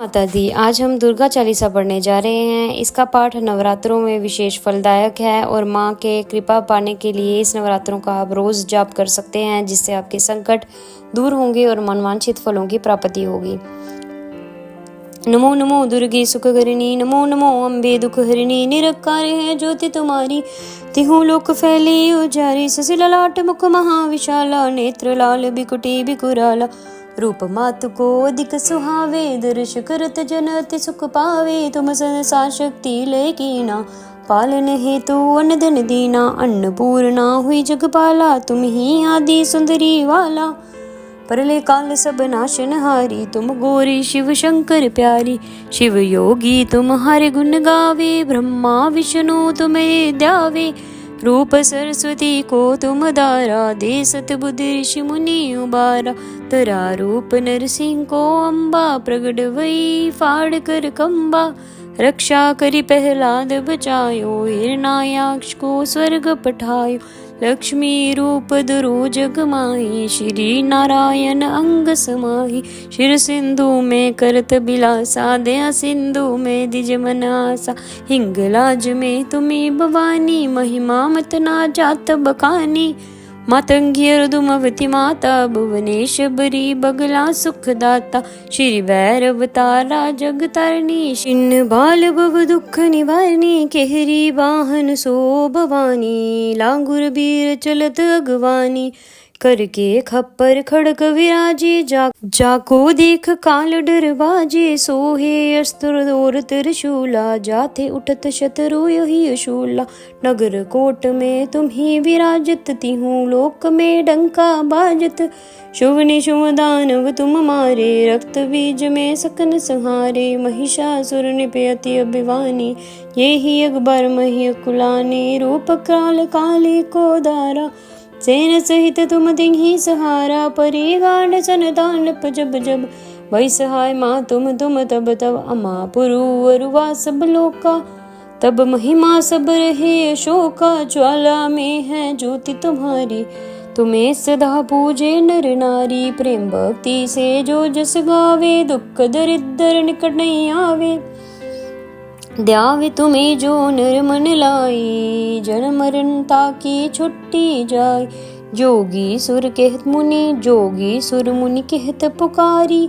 माता दी, आज हम दुर्गा चालीसा पढ़ने जा रहे हैं। इसका पाठ नवरात्रों में विशेष फलदायक है और माँ के कृपा पाने के लिए इस नवरात्रों का आप रोज जाप कर सकते हैं, जिससे आपके संकट दूर होंगे और मनवांछित फलों की प्राप्ति होगी। नमो नमो दुर्गे सुखहरिणी, नमो नमो अम्बे दुखहरिणी। निरंकार है ज्योति तुम्हारी, तिहु लोक फैली उजारी। ससी ललाट मुख महाविशाला, नेत्र लाल बिकुटी बिकुराला। रूप मातु को अधिक सुहावे, दर्श करत जन अति सुख पावे। तुम संसार शक्ति लय कीना, पालन हेतु अन्न धन दीना। अन्नपूर्णा हुई जगपाला, तुम ही आदि सुंदरी वाला। परले काल सब नाशनहारी, तुम गौरी शिव शंकर प्यारी। शिव योगी तुम हरि गुण गावे, ब्रह्मा विष्णु तुम्हें ध्यावे। रूप सरस्वती को तुम दारा, दे सत बुद्धि ऋषि मुनि उबारा। तरा रूप नरसिंह को अम्बा, प्रगट वही फाड़ कर कंबा। रक्षा करी प्रहलाद बचायो, हिरणायाक्ष को स्वर्ग पठायो। लक्ष्मी रूप धरो जग माही, श्री नारायण अंग समाही। शिर सिंधु में करत बिलासा, दया सिंधु में दिज मन आसा। हिंगलाज में तुम्हें भवानी, महिमा मत ना जात बखानी। मातंगी रुदुमवती माता, भुवनेश्वरी बगला सुखदाता। श्री भैरव तारा जग तारणी, छिन्न बाल भव दुख निवारणी। केहरी वाहन सो भवानी, लांगुर बीर चलत अगवानी। करके खप्पर खड़क विराजे, जाको देख काल डर बाजे। सोहे अस्त्र और त्रिशूला, जाते उठत शत्रु यही शूला। नगर कोट में तुम्ही विराजत, तिहु लोक में डंका बाजत। शुभ निशुभ दानव तुम मारे, रक्त बीज में सकन संहारे। महिषासुर निपयति अभिवानी, ये ही अकबर मही कुलानी। रूप काल काली को दारा, सेन सहित तुम तिन्ही सहारा। परे गांड सन दानप जब जब, वही सहाय माँ तुम तब तब। अमा पुरु अरुवा सब लोका, तब महिमा सब रहे अशोका। ज्वाला में है ज्योति तुम्हारी, तुम्हें सदा पूजे नर नारी। प्रेम भक्ति से जो जस गावे, दुख दरिद्र निकट नहीं आवे। ध्यावे तुम्हें जो नर मन लाई, जन्म मरण ताकी छुट्टी जाय। जोगी सुर कहत मुनि, जोगी सुर मुनि कहत पुकारी।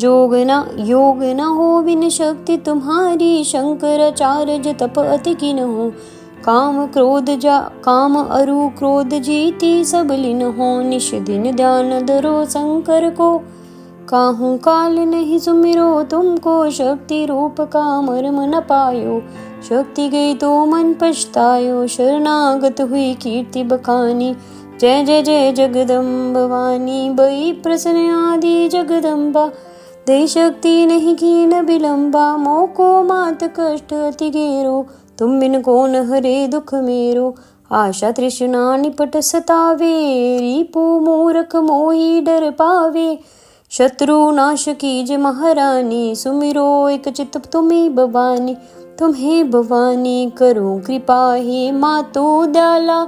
योग न हो बिन शक्ति तुम्हारी, शंकराचार्य तप अति किन हो। काम अरु क्रोध जीती, सब लीन हो। निश दिन ध्यान धरो शंकर को, काहू काल नहीं सुमिरो तुमको। शक्ति रूप का मर्म न पायो, शक्ति गई तो मन पछतायो। शरणागत हुई कीर्ति बखानी, जय जय जय जगदम्ब भवानी। बई प्रसन्न आदि जगदम्बा, दे शक्ति नहीं की न विलंबा। मोको मात कष्ट अति घेरो, तुम बिन कौन हरे दुख मेरो। आशा तृष्णा निपट सतावे, रिपु मूरख मोही डर पावे। शत्रु नाश कीज महारानी, सुमिरो एक चित तुम्हें भवानी। तुम्हें भवानी करो कृपा, हे मातो दयाला।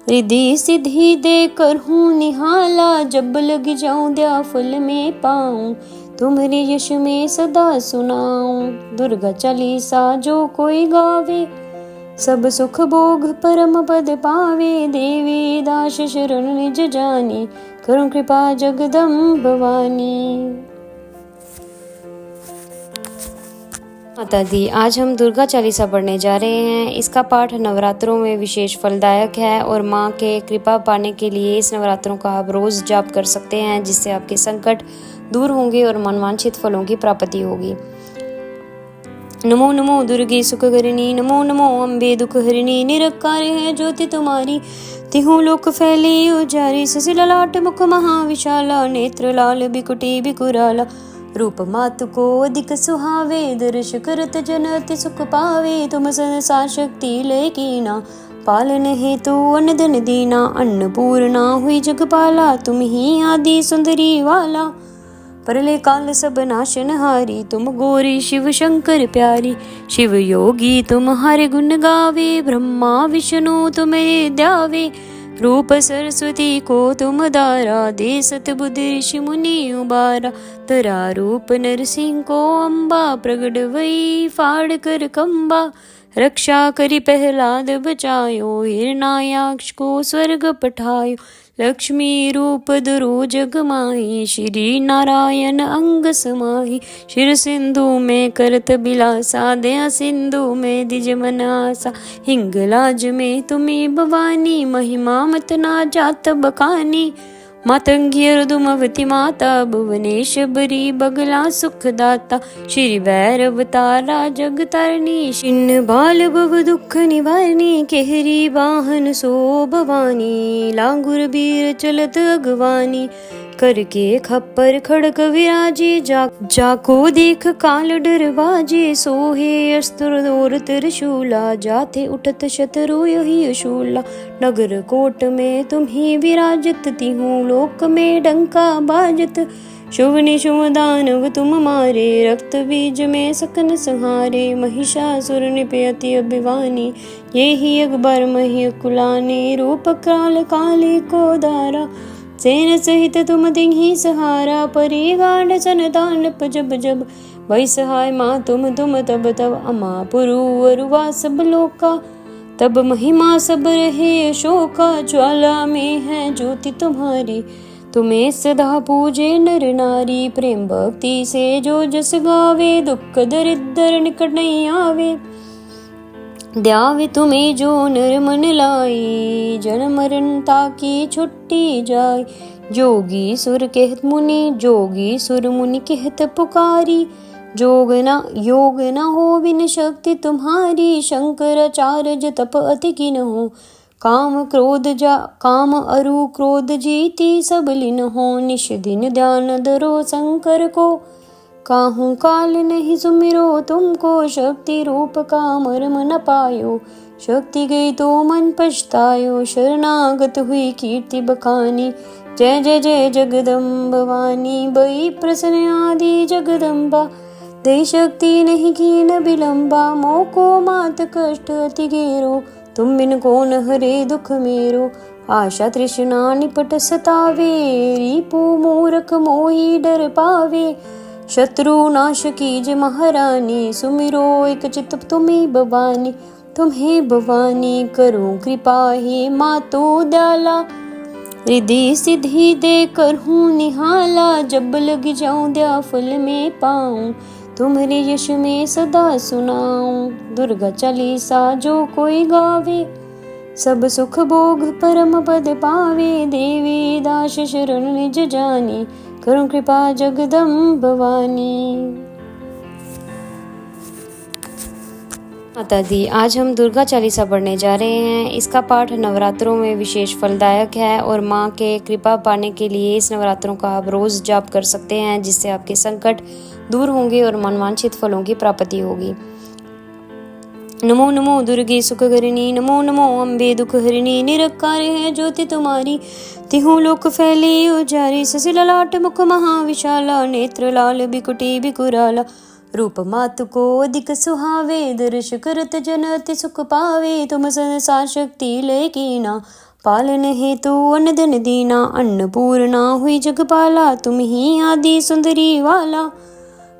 रिद्धि सिद्धि दे कर हूँ निहाला, जब लग जाऊं दया फल में पाऊं। तुम्हारे यश में सदा सुनाऊं, दुर्गा चालीसा जो कोई गावे। सब सुख भोग परम पद पावे, देवी दास शरण निज जानी। करुण कृपा जगदम्ब भवानी। माता दी, आज हम दुर्गा चालीसा पढ़ने जा रहे हैं। इसका पाठ नवरात्रों में विशेष फलदायक है और माँ के कृपा पाने के लिए इस नवरात्रों का आप रोज जाप कर सकते हैं, जिससे आपके संकट दूर होंगे और मनवांछित फलों की प्राप्ति होगी। नमो नमो दुर्गे सुखहरिणी, नमो नमो अम्बे दुखहरिणी। निरंकार है ज्योति तुम्हारी, तिहु लोक फैली उजारी। ससी ललाट मुख महाविशाला, नेत्र लाल बिकुटी बिकुराला। रूप मातु को अधिक सुहावे, दर्श करत जन अति सुख पावे। तुम संसार शक्ति लय कीना, पालन हेतु अन्न धन दीना। अन्नपूर्णा हुई जगपाला, तुम ही आदि सुंदरी वाला। परले काल सब नाशनहारी, तुम गौरी शिव शंकर प्यारी। शिव योगी तुम हरि गुण गावे, ब्रह्मा विष्णु तुम्हें ध्यावे। रूप सरस्वती को तुम दारा, दे सतबुद्धि ऋषि मुनि उबारा। तरा रूप नरसिंह को अम्बा, प्रगट वही फाड़ कर कंबा। रक्षा करी प्रहलाद बचायो, हिरणायाक्ष को स्वर्ग पठायो। लक्ष्मी रूप धरो जग माही, श्री नारायण अंग समाही। शिर सिंधु में करत बिलासा, दया सिंधु में द्विज मनासा। हिंगलाज में तुम्ही भवानी, महिमा मत ना जात बखानी। मातंगी रुदुमवती माता, भुवनेश बरी बगला सुखदाता। श्री भैरव तारा जग तारनी, छिन्न बाल भव दुख निवारनी। केहरी वाहन सो भवानी, लांगुर बीर चलत अगवानी। करके खप्पर खड़क विराजे, जाको देख काल डरवाजे। सोहे अस्त्र और त्रिशूला, जाते उठत शत्रु यही शूला। नगर कोट में तुम्ही विराजत, तिहूँ लोक में डंका बाजत। शुभ निशुभ दानव तुम मारे, रक्त बीज में सकन संहारे। महिषासुर निपयति अभिवानी, ये ही अकबर मही कुलाने। रूप काल काली को दारा, सेन सहित तुम दिन्ही सहारा। परी गांड सन दानप जब जब, भई सहाय माँ तुम तब तब। अमा पुरु अरुवा सब लोका, तब महिमा सब रहे अशोका। ज्वाला में है ज्योति तुम्हारी, तुम्हें सदा पूजे नर नारी। प्रेम भक्ति से जो जस गावे, दुख दरिद्र निकट नहीं आवे। द्यावे तुम्हें जो नर मन लाई, जन्म मरण ताकी छुट्टी जाय। जोगी सुर कहत मुनि, जोगी सुर मुनि कहत पुकारी। योग न हो बिन शक्ति तुम्हारी, शंकराचार्य तप अति किन हो। काम अरु क्रोध जीती, सब लीन हो। निश दिन ध्यान धरो शंकर को, काहू काल नहीं सुमिरो तुमको। शक्ति रूप का मर्म न पायो, शक्ति गई तो मन पछतायो। शरणागत हुई कीर्ति बखानी, जय जय जय जगदम्ब भवानी। बई प्रसन्न आदि जगदम्बा, दे शक्ति नहीं कीन विलंबा। मोको मात कष्ट अति घेरो, तुम बिन कौन हरे दुख मेरो। आशा तृष्णा निपट सतावे, रिपु मूरख मोही डर पावे। शत्रु नाश कीज महारानी, सुमिरो एक चित तुम्हें भवानी। तुम्हें भवानी करो कृपा, हे मातो दयाला। रिद्धि सिद्धि दे कर हूँ निहाला, जब लग जाऊं दया फल में पाऊं। तुम्हारे यश में सदा सुनाऊं, दुर्गा चालीसा जो कोई गावे। सब सुख भोग परम पद पावे, देवी दास शरण निज जानी। करो कृपा जगदम्ब भवानी। माता दी, आज हम दुर्गा चालीसा पढ़ने जा रहे हैं। इसका पाठ नवरात्रों में विशेष फलदायक है और माँ के कृपा पाने के लिए इस नवरात्रों का आप रोज जाप कर सकते हैं, जिससे आपके संकट दूर होंगे और मनवांछित फलों की प्राप्ति होगी। नमो नमो दुर्गे सुखकरिणी, नमो नमो अम्बे दुख हरिणी। निरंकार है ज्योति तुम्हारी, तिहु लोक फैली उजारी। ससिला लाट मुख महाविशाला, नेत्र लाल बिकुटी बिकुराला। रूप मातु को अधिक सुहावे, दर्श करत जन अति सुख पावे। तुम संसार शक्ति लय कीना, पालन हेतु अन्न धन दीना। अन्नपूर्णा हुई जगपाला, तुम ही आदि सुंदरी वाला।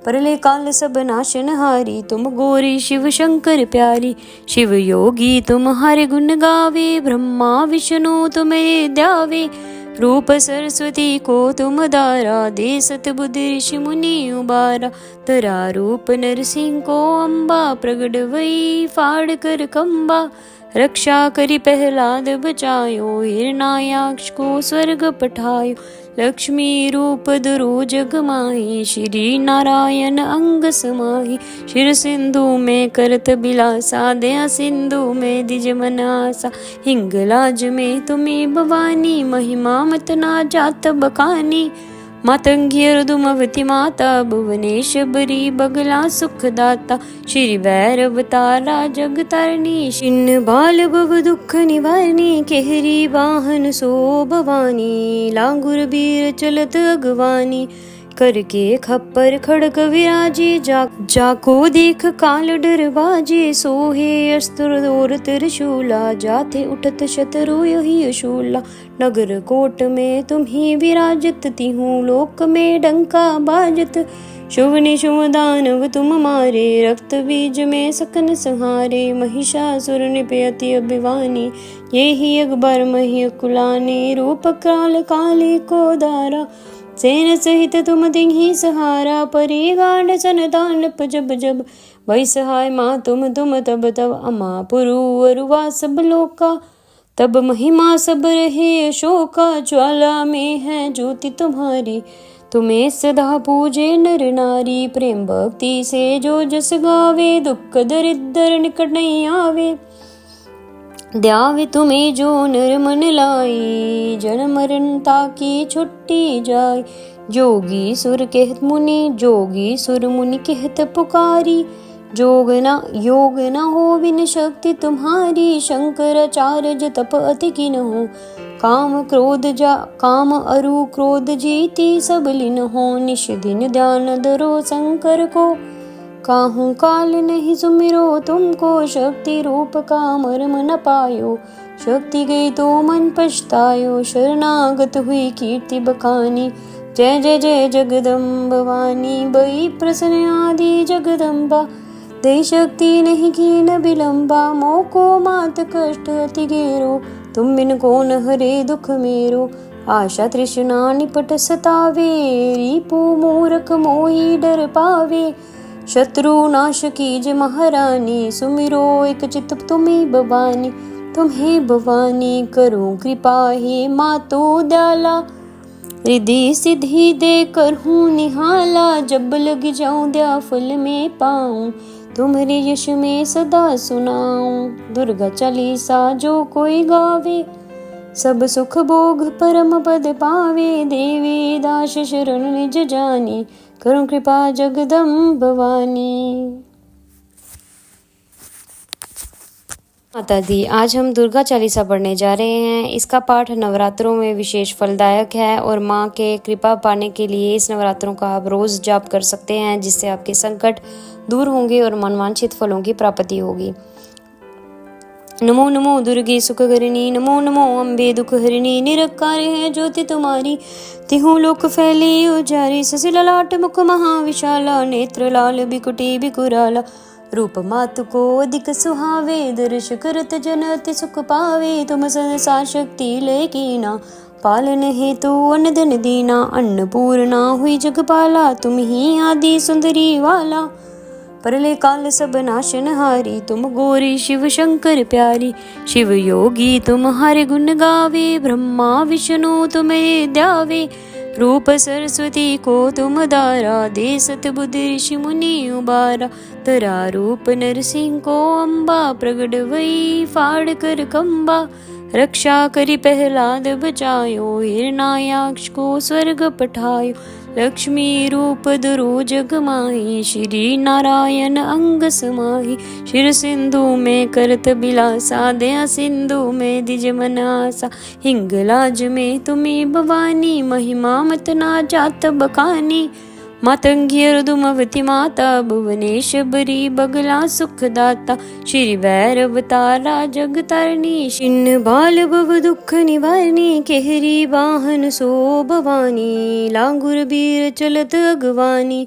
परले काल सब नाशन हारी, तुम गौरी शिव शंकर प्यारी। शिव योगी तुम्हारे गुण गावे, ब्रह्मा विष्णु तुम्हें ध्यावे। रूप सरस्वती को तुम दारा, दे सतबुद्धि ऋषि मुनि उबारा। तरा रूप नरसिंह को अम्बा, प्रगट वही फाड़ कर कंबा। रक्षा करी प्रहलाद बचायो, हिरणायाक्ष को स्वर्ग पठायो। लक्ष्मी रूप धरो जग माही, श्री नारायण अंग समाही। शिर सिंधु में करत बिलासा, दया सिंधु में द्विज मनासा। हिंगलाज में तुम्ही भवानी, महिमा मत ना जात बखानी। मातंगी रुदुमवती माता, भुवनेश बरी बगला सुखदाता। श्री भैरव तारा जग तारनी, छिन्न बाल भव दुख निवारनी। केहरी वाहन सो भवानी, लांगुर बीर चलत अगवानी। करके खप्पर खड़ग विराजे, जाको देख काल डर बाजे, सोहे अस्त्र और त्रिशूला, जाते उठत शत्रु यही अशूला। नगर कोट में तुम्ही विराजत, तिहूँ लोक में डंका बाजत, शुभ निशुभ दानव तुम मारे, रक्त बीज में सकन संहारे। महिषासुर निपयति अभिवानी, ये ही अकबर मही कुलाने, रूप काल काले को दारा, सेन सहित तुम तिन्ही सहारा। परी गांड सन दानप जब जब, वही सहाय माँ तुम तब तब, अमा पुरु अरुवा सब लोका, तब महिमा सब रहे अशोका। ज्वाला में है ज्योति तुम्हारी, तुम्हें सदा पूजे नर नारी। प्रेम भक्ति से जो जस गावे, दुख दरिद्र निकट नहीं आवे। द्यावे तुम्हें जो नर मन लाई, जन मरण ताकी छुट्टी जाय। जोगी सुर कहत मुनि, जोगी सुर मुनि कहत पुकारी, योग न हो बिन शक्ति तुम्हारी। शंकराचार्य तप अति किन हो, काम अरु क्रोध जीती सब लीन हो। निश दिन ध्यान धरो शंकर को, काहू काल नहीं सुमिरो तुमको। शक्ति रूप का मर्म न पायो, शक्ति गई तो मन पछतायो। शरणागत हुई कीर्ति बखानी, जय जय जय जगदम्ब भवानी। बई प्रसन्न आदि जगदम्बा, दे शक्ति नहीं कीन विलंबा। मोको मात कष्ट अति गेरो, तुम बिन कौन हरे दुख मेरो। आशा तृष्णा निपट सतावे, रिपु मूरख मोही डर पावे। शत्रु नाश कीज महारानी, सुमिरो एक चित तुम्हें भवानी। तुम्हें भवानी करो कृपा हे मातो दयाला, रिद्धि सिद्धि दे कर हूँ निहाला। जब लग जाऊं दया फल में पाऊं, तुम्हारे यश में सदा सुनाऊं। दुर्गा चालीसा जो कोई गावे, सब सुख भोग परम पद पावे। देवी दास शरण निज जानी, करो कृपा जगदम्ब भवानी। माता दी, आज हम दुर्गा चालीसा पढ़ने जा रहे हैं। इसका पाठ नवरात्रों में विशेष फलदायक है और माँ के कृपा पाने के लिए इस नवरात्रों का आप रोज जाप कर सकते हैं, जिससे आपके संकट दूर होंगे और मनवांछित फलों की प्राप्ति होगी। नमो नमो दुर्गे सुखकरिणी, नमो नमो अम्बे दुख हरिणी। निरकार है ज्योति तुम्हारी, तिहूँ लोक फैली उजारी। ससिला लाट मुख महाविशाला, नेत्र लाल बिकुटी बिकुराला। रूप मातु को अधिक सुहावे, दर्श करत जन अति सुख पावे। तुम संसार शक्ति लय कीना, पालन हेतु अन्न धन दीना। अन्नपूर्णा हुई जगपाला, तुम ही आदि सुंदरी वाला। परले काल सब नाशन हारी, तुम गौरी शिव शंकर प्यारी। शिव योगी तुम्हारे गुण गावे, ब्रह्मा विष्णु तुम्हें ध्यावे। रूप सरस्वती को तुम दारा, दे सत बुद्धि ऋषि मुनि उबारा। तरा रूप नरसिंह को अम्बा, प्रगट वही फाड़ कर कंबा। रक्षा करी प्रहलाद बचायो, हिरणायाक्ष को स्वर्ग पठायो। लक्ष्मी रूप धरो जग माही, श्री नारायण अंग समाही। शिर सिंधु में करत बिलासा, दया सिंधु में दिज मन आसा। हिंगलाज में तुम्हें भवानी, महिमा मत ना जात बखानी। मातंगी दुमवती माता, भुवनेश बरी बगला सुखदाता। श्री भैरव तारा जग तारणी, छिन्न बाल भव दुख निवारणी। केहरी वाहन सो भवानी, लांगुर बीर चलत अगवानी।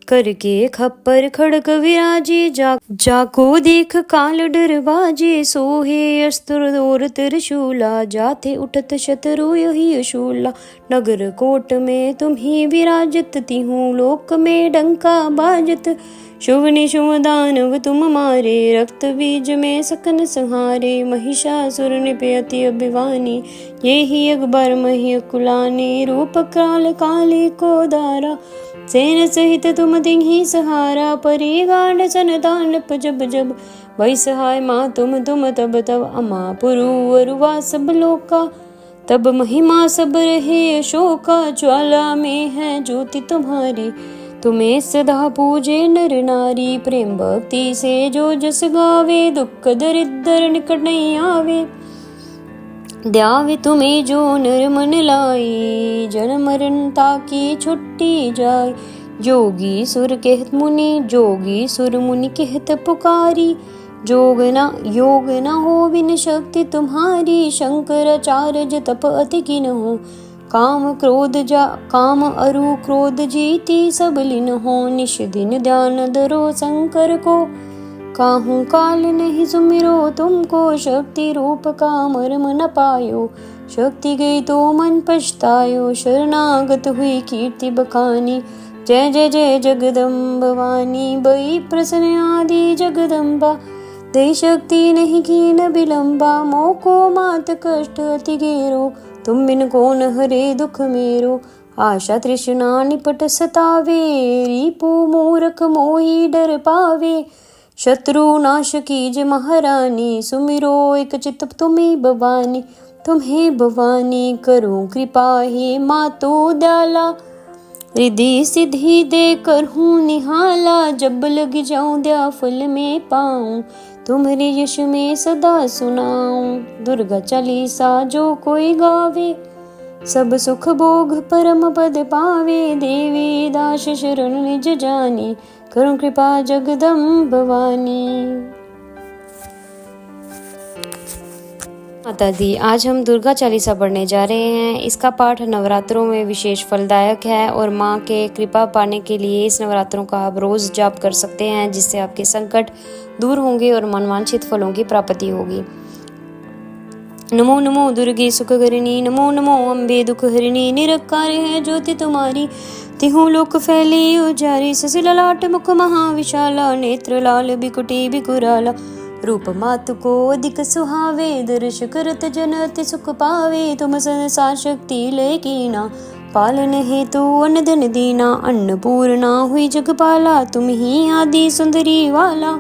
करके खप्पर खड़ग विराजे, जाको देख काल डर बाजे। सोहे अस्त्र और त्रिशूला, जाते उठत शत्रु यही अशूला। नगर कोट में तुम्ही विराजत, तिहूँ लोक में डंका बाजत। शुभ निशुभ दानव तुम मारे, रक्त बीज में सकन संहारे। महिषासुर निपयति अभिवानी, ये ही अकबर मही कुलाने। रूप काल काले को दारा, सेन सहित तुम तिन्ही सहारा। परी गांड सन दानप जब जब, वही सहाय माँ तुम तब तब। अमा पुरु अरुवा सब लोका, तब महिमा सब रहे अशोका। ज्वाला में है ज्योति तुम्हारी, तुम्हें सदा पूजे नर नारी। प्रेम भक्ति से जो जस गावे, दुख दरिद्र निकट नहीं आवे। द्यावे तुम्हें जो नर मन लाए, जन्म मरण ताकि छुट्टी जाए। जोगी सुर कहत मुनि, जोगी सुर मुनि कहत पुकारी। योग न हो बिन शक्ति तुम्हारी, शंकराचार्य तप अति किन हो। काम अरु क्रोध जीती, सब लीन हो निश दिन ध्यान धरो शंकर को। काहू काल नहीं सुमिरो तुमको, शक्ति रूप का मर्म न पायो। शक्ति गई तो मन पछतायो, शरणागत हुई कीर्ति बखानी। जय जय जय जगदम्ब भवानी, बई प्रसन्न आदि जगदम्बा। दे शक्ति नहीं की न विलंबा, मोको मात कष्ट अति गेरो। तुम बिन कौन हरे दुख मेरो, आशा तृष्णा निपट सतावे। रिपु मूर्ख मोही डर पावे, शत्रु नाश कीज महारानी। सुमिरो एक चित तुम्हें भवानी, तुम्हें भवानी करो कृपा हे मातो दयाला। रिद्धि सिद्धि दे कर हूँ निहाला, जब लग जाऊं दया फल में पाऊं। तुम्हारे यश में सदा सुनाऊं, दुर्गा चालीसा जो कोई गावे। सब सुख भोग परम पद पावे, देवी दास शरण निज जानी। करो कृपा जगदम्ब भवानी। माता दी, आज हम दुर्गा चालीसा पढ़ने जा रहे हैं। इसका पाठ नवरात्रों में विशेष फलदायक है और माँ के कृपा पाने के लिए इस नवरात्रों का आप रोज जाप कर सकते हैं, जिससे आपके संकट दूर होंगे और मनवांछित फलों की प्राप्ति होगी। नमो नमो दुर्गे सुखकरिणी, नमो नमो अम्बे दुख हरिणी। निरकार है ज्योति तुम्हारी, तिहु लोक फैली उजारी। ससिला लाट मुख महाविशाला, नेत्र लाल बिकुटी बिकुराला। रूप मातु को अधिक सुहावे, दर्श करत जन अति सुख पावे। तुम संसार शक्ति लय कीना, पालन हेतु अन्न धन दीना। अन्नपूर्णा हुई जगपाला, तुम ही आदि सुंदरी वाला।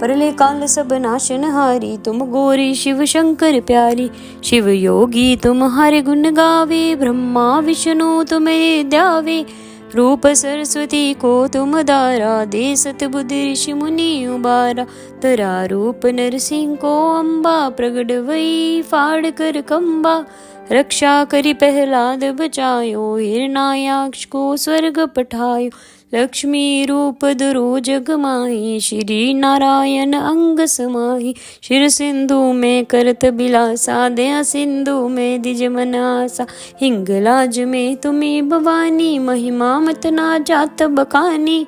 परले काल सब नाशन हारी, तुम गौरी शिव शंकर प्यारी। शिव योगी तुम्हारे गुण गावे, ब्रह्मा विष्णु तुम्हें ध्यावे। रूप सरस्वती को तुम दारा, दे सत बुद्धि ऋषि मुनि उबारा। तरा रूप नरसिंह को अम्बा, प्रगट वही फाड़ कर कंबा। रक्षा करी प्रहलाद बचायो, हिरणायाक्ष को स्वर्ग पठायो। लक्ष्मी रूप धरो जग माही, श्री नारायण अंग समाही। शिर सिंधु में करत बिलासा, दया सिंधु में दिज मन आसा। हिंगलाज में तुम्ही भवानी, महिमा मत ना जात बखानी।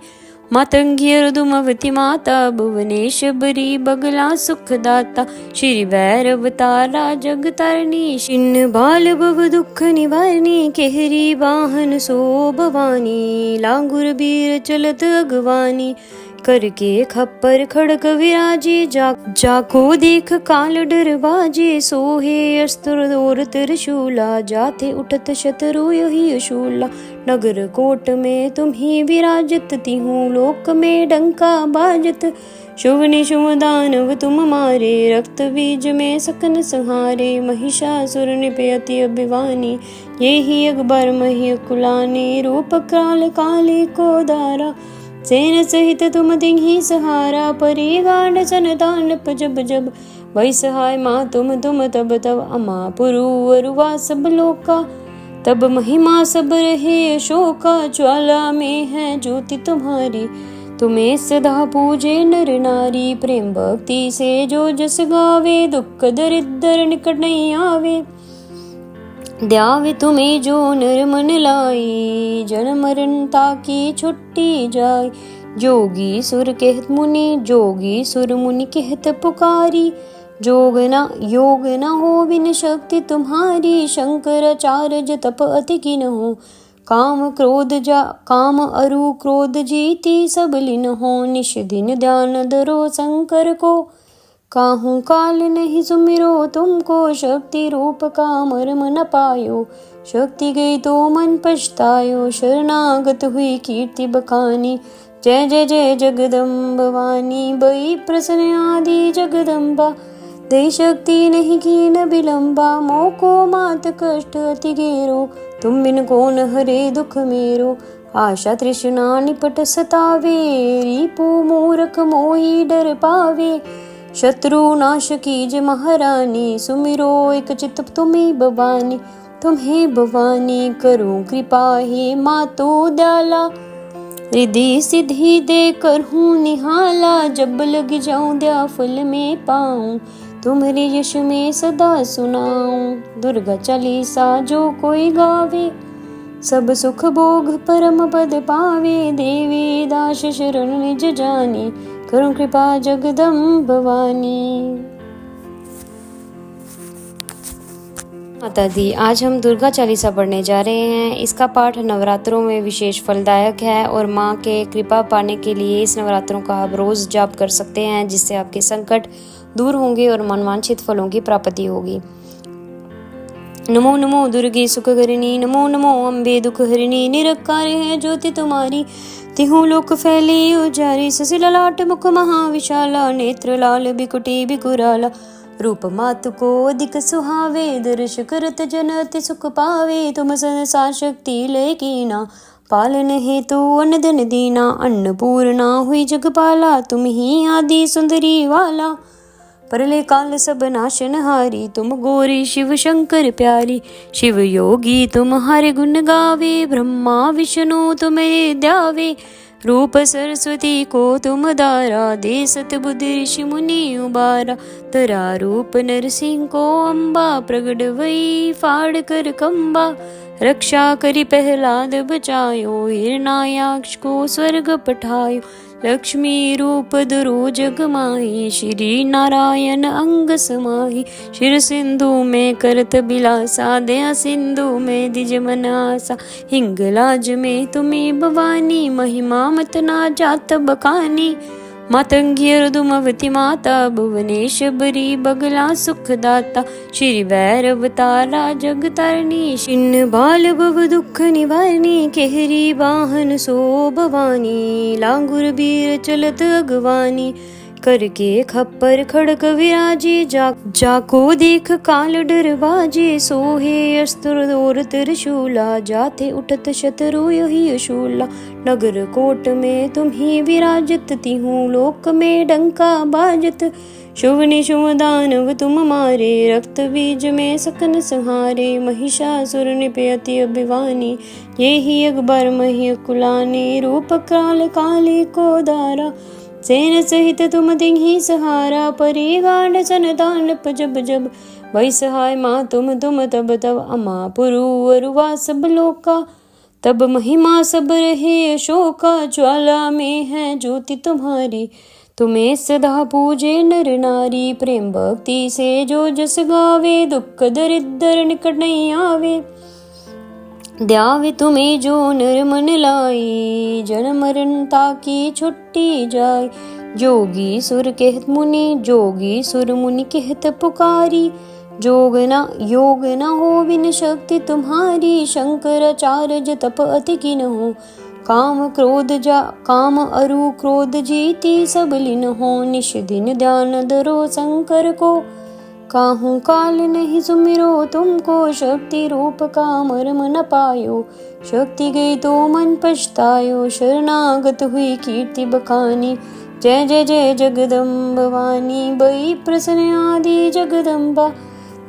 मातंगी अर्दुमवती माता, भुवनेश्वरी बगला सुखदाता। श्री भैरव तारा जग तारणी, छिन्न बाल भव दुख निवारणी। केहरी वाहन सो भवानी, लांगुर बीर चलत अगवानी। करके खप्पर खड़क विराजे, जाको देख काल डर बाजे। सोहे अस्त्र और त्रिशूला, जाते उठत शत्रु यही अशूला। नगर कोट में तुम ही विराजत, तिहूँ लोक में डंका बाजत। शुभ निशुभ दानव तुम मारे, रक्त बीज में सकन संहारे। महिषासुर निपे अति अभिवानी, ये ही अकबर मही कुलानी। रूप काल काली को दारा, सेन सहित तुम दिही सहारा। परी गांड सन दानप जब जब, वही सहाय माँ तुम तब तब। अमा पुरु अरुवा सब लोका, तब महिमा सब रहे अशोका। ज्वाला में है ज्योति तुम्हारी, तुम्हें सदा पूजे नर नारी। प्रेम भक्ति से जो जस गावे, दुख दरिद्र निकट नहीं आवे। द्यावे तुम्हें जो नर मन लाए, जन्म मरण ताकि छुट्टी जाए। जोगी सुर कहत मुनि, जोगी सुर मुनि कहत पुकारी। योग न हो बिन शक्ति तुम्हारी, शंकराचार्य तप अति किन हो। काम अरु क्रोध जीती, सब लीन हो निश दिन ध्यान धरो शंकर को। काहू काल नहीं सुमिरो तुमको, शक्ति रूप का मर्म न पायो। शक्ति गई तो मन पछतायो, शरणागत हुई कीर्ति बखानी। जय जय जय जगदम्ब भवानी, बई प्रसन्न आदि जगदम्बा। दे शक्ति नहीं की न विलंबा, मोको मात कष्ट अति गेरो। तुम बिन कौन हरे दुख मेरो, आशा तृष्णा निपट सतावे। रिपु मूर्ख मोही डर पावे, शत्रु नाश कीजे महारानी, सुमिरो एक चित तुम्हें भवानी। तुम्हें भवानी करूं कृपा, हे मातो दयाला। रिद्धि सिद्धि दे कर हूँ निहाला, जब लग जाऊं दया फल में पाऊं। तुम्हारे यश में सदा सुनाऊं, दुर्गा चालीसा जो कोई गावे। सब सुख भोग परम पद पावे, देवी दास शरण निज जानी। करुण कृपा जगदम्ब भवानी। माता दी, आज हम दुर्गा चालीसा पढ़ने जा रहे हैं। इसका पाठ नवरात्रों में विशेष फलदायक है और माँ के कृपा पाने के लिए इस नवरात्रों का आप रोज जाप कर सकते हैं, जिससे आपके संकट दूर होंगे और मनवांछित फलों की प्राप्ति होगी। नमो नमो दुर्गे सुखकरिणी, नमो नमो अम्बे दुख हरिणी। निरकार है ज्योति तुम्हारी, तिहु लोक फैली उजारी। ससिला लाट मुख महाविशाला, नेत्र लाल बिकुटी बिकुराला। रूप मातु को अधिक सुहावे, दर्श करत जन अति सुख पावे। तुम संसार शक्ति लय कीना, पालन हेतु अन्न धन दीना। अन्नपूर्णा हुई जगपाला, तुम ही आदि सुंदरी वाला। परले काल सब नाशन हारी, तुम गौरी शिव शंकर प्यारी। शिव योगी तुम्हारे गुण गावे, ब्रह्मा विष्णु तुम्हें ध्यावे। रूप सरस्वती को तुम दारा, दे सत बुद्धि ऋषि मुनि उबारा। तरा रूप नरसिंह को अम्बा, प्रगट वही फाड़ कर कंबा। रक्षा करी प्रहलाद बचायो, हिरणायाक्ष को स्वर्ग पठायो। लक्ष्मी रूप धरो जग माही, श्री नारायण अंग समाही। शिर सिंधु में करत बिलासा, दया सिंधु में दिज मन आसा। हिंगलाज में तुम्हें भवानी, महिमा मत ना जात बखानी। मातंगी अर्दुमवती माता, भुवनेश्वरी बगला सुखदाता। श्री भैरव तारा जग तारणी, छिन्न बाल भव दुख निवारणी। केहरी वाहन सो भवानी, लांगुर बीर चलत अगवानी। करके खप्पर खड़क विराजे, जाको देख काल डर बाजे। सोहे अस्त्र और त्रिशूला, जाते उठत शत्रु यही शूला। नगर कोट में तुम्ही विराजत, तिहु लोक में डंका बाजत। शुभ निशुभ दानव तुम मारे, रक्त बीज में सकन संहारे। महिषासुर निपयति अभिवानी, ये ही अकबर मही कुलानी। रूप काल काली को दारा, सेन सहित तुम तिन्हि सहारा। परे गांड सन तांडप जब जब, वही सहाय माँ तुम तब तब। अमा पुरु अरुवा सब लोका, तब महिमा सब रहे अशोका। ज्वाला में है ज्योति तुम्हारी, तुम्हें सदा पूजे नर नारी। प्रेम भक्ति से जो जस गावे, दुख दरिद्र निकट नहीं आवे। ध्यावे तुम्हें जो नर मन लाई, जन्म मरण ताकी छुट्टी जाय। जोगी सुर कहत मुनि, जोगी सुर मुनि कहत पुकारी। योग न हो बिन शक्ति तुम्हारी, शंकराचार्य तप अति किन हो। काम अरु क्रोध जीती सब लीन हो। निश दिन ध्यान धरो शंकर को, काहू काल नहीं सुमिरो तुमको। शक्ति रूप का मर्म न पायो, शक्ति गई तो मन पछतायो। शरणागत हुई कीर्ति बखानी, जय जय जय जगदम्ब भवानी। बई प्रसन्न आदि जगदम्बा,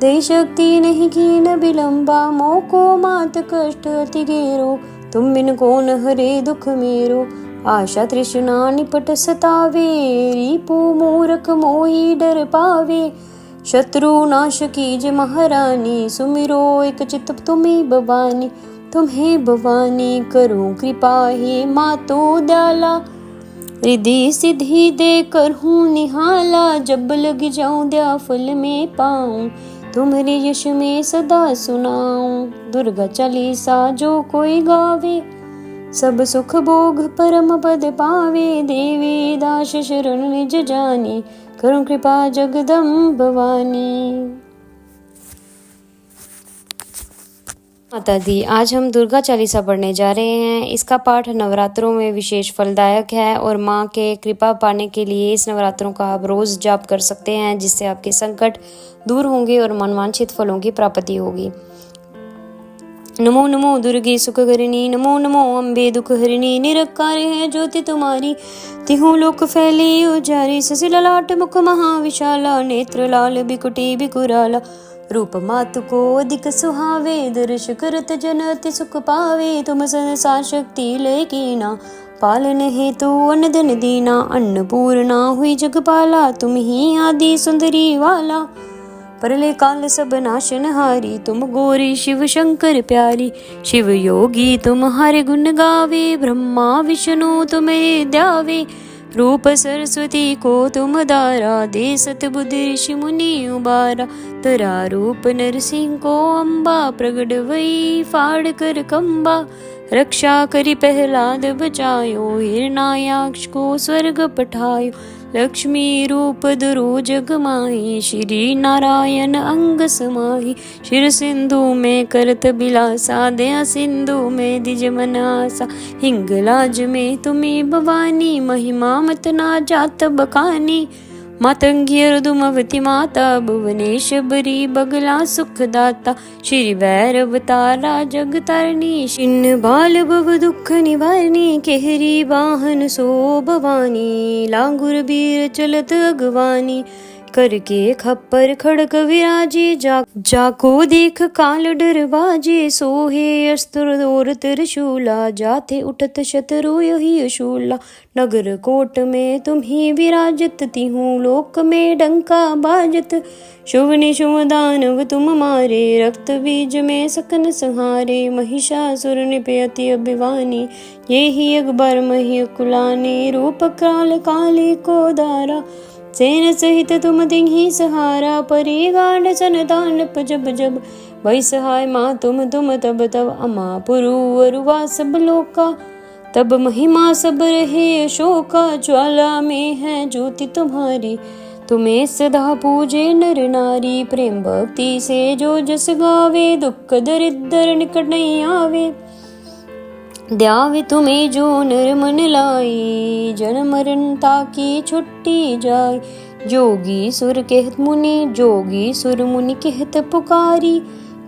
दे शक्ति नहीं कीन बिलम्बा। मोको मात कष्ट अति घेरो, तुम बिन कौन हरे दुख मेरो। आशा तृष्णा निपट सतावे, रिपु मूरख मोही डर पावे। शत्रु नाश कीजे महारानी, सुमिरो एक चित तुम्हें भवानी। तुम्हें भवानी करूं कृपा, हे मातो दयाला। रिद्धि सिद्धि दे कर हूँ निहाला, जब लग जाऊं दया फल में पाऊं। तुम्हारे यश में सदा सुनाऊं, दुर्गा चालीसा जो कोई गावे। सब सुख भोग परम पद पावे, देवी दास शरण निज जानी। करुण कृपा जगदम्ब भवानी। माता दी, आज हम दुर्गा चालीसा पढ़ने जा रहे हैं। इसका पाठ नवरात्रों में विशेष फलदायक है और माँ के कृपा पाने के लिए इस नवरात्रों का आप रोज जाप कर सकते हैं, जिससे आपके संकट दूर होंगे और मनवांछित फलों की प्राप्ति होगी। नमो नमो दुर्गे सुखकरिणी, नमो नमो अम्बे दुखहरिणी। निरकार है ज्योति तुम्हारी, तिहु लोक फैली उजारी। ससी ललाट मुख महाविशाला, नेत्र लाल बिकुटी बिकुराला। रूप मातु को अधिक सुहावे, दर्श करत जन अति सुख पावे। तुम संसार शक्ति लय कीना, पालन हेतु अन्न धन दीना। अन्नपूर्णा हुई जगपाला, तुम ही आदि सुंदरी वाला। परले काल सब नाशनहारी, तुम गौरी शिव शंकर प्यारी। शिव योगी तुम्हारे गुण गावे, ब्रह्मा विष्णु तुम्हें ध्यावे। रूप सरस्वती को तुम दारा, दे सत बुद्धि ऋषि मुनि उबारा। तरा रूप नरसिंह को अम्बा, प्रगट वही फाड़ कर कंबा। रक्षा करी प्रहलाद बचायो, हिरणायाक्ष को स्वर्ग पठायो। लक्ष्मी रूप धरो जग माही, श्री नारायण अंग समाही। शिर सिंधु में करत बिलासा, दया सिंधु में दिज मन आसा। हिंगलाज में तुम्हें भवानी, महिमा मत ना जात बखानी। मातंगी अर्दुमवती माता, भुवनेश्वरी बगला सुखदाता। श्री भैरव तारा जग तारणी, छिन्न बाल भव दुख निवारणी। केहरी वाहन सो भवानी, लांगुर बीर चलत अगवानी। करके खप्पर खड़क विराजे, जाको देख काल डर बाजे। सोहे अस्त्र और त्रिशूला, जाते उठत शत्रु यही शूला। नगर कोट में तुम्ही विराजत, तिहु लोक में डंका बाजत। शुभ निशुभ दानव तुम मारे, रक्त बीज में सकन संहारे। महिषासुर निपयति अभिवानी, ये ही अकबर मही कुलानी। रूप काल काली को दारा, सेन सहित तुम तिन्ही सहारा। परे गांड सन दानप जब जब, भई सहाय माँ तुम तब तब। अमा पुरु अरुवा सब लोका, तब महिमा सब रहे अशोका। ज्वाला में है ज्योति तुम्हारी, तुम्हें सदा पूजे नर नारी। प्रेम भक्ति से जो जस गावे, दुख दरिद्र निकट नहीं आवे। ध्यावे तुम्हें जो नर मन लाई, जन मरण ताकी छुट्टी जाय। जोगी सुर कहत मुनि, जोगी सुर मुनि कहत पुकारी।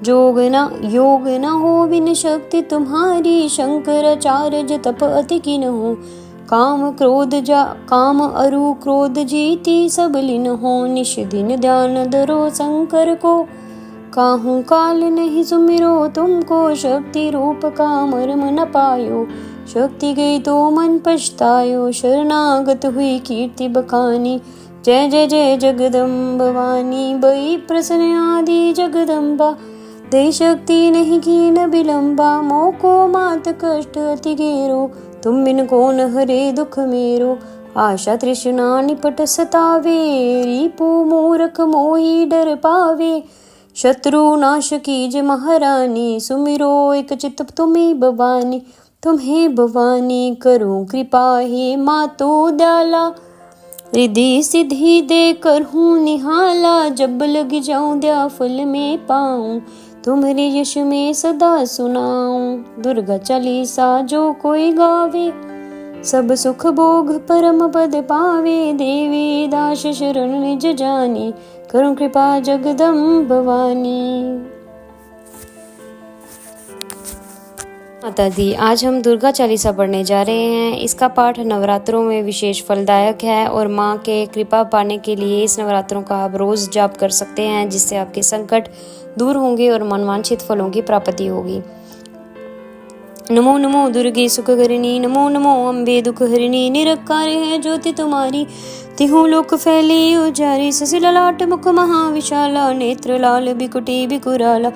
योग न हो बिन शक्ति तुम्हारी, शंकराचार्य तप अति किन हो। काम अरु क्रोध जीती, सब लीन हो। निश दिन ध्यान धरो शंकर को, काहू काल नहीं सुमिरो तुमको। शक्ति रूप का मर्म न पायो, शक्ति गई तो मन पछतायो। शरणागत हुई कीर्ति बखानी, जय जय जय जगदम्ब भवानी। बई प्रसन्न आदि जगदम्बा, दे शक्ति नहीं की न विलंबा। मोको मात कष्ट अति घेरो, तुम बिन कौन हरे दुख मेरो। आशा तृष्णा निपट सतावे, रिपु मूर्ख मोही डर पावे। शत्रु नाश कीज महारानी, सुमिरो एक चित तुम्हें भवानी। तुम्हें भवानी करो कृपा, हे मातो दयाला। रिद्धि सिद्धि दे कर हूँ निहाला, जब लग जाऊं दया फल में पाऊं। तुम्हारे यश में सदा सुनाऊं, दुर्गा चालीसा जो कोई गावे। सब सुख भोग परम पद पावे, देवी दास शरण निज जानी। करो कृपा जगदम्ब भवानी। माता दी, आज हम दुर्गा चालीसा पढ़ने जा रहे हैं। इसका पाठ नवरात्रों में विशेष फलदायक है और माँ के कृपा पाने के लिए इस नवरात्रों का आप रोज़ जाप कर सकते हैं, जिससे आपके संकट दूर होंगे और मनवांछित फलों की प्राप्ति होगी। नमो नमो दुर्गे सुखकरिणी, नमो नमो अम्बे दुखहरिणी। निरकार है ज्योति तुम्हारी, तिहु लोक फैली उजारी। ससी ललाट मुख महाविशाला, नेत्र लाल बिकुटी बिकुराला।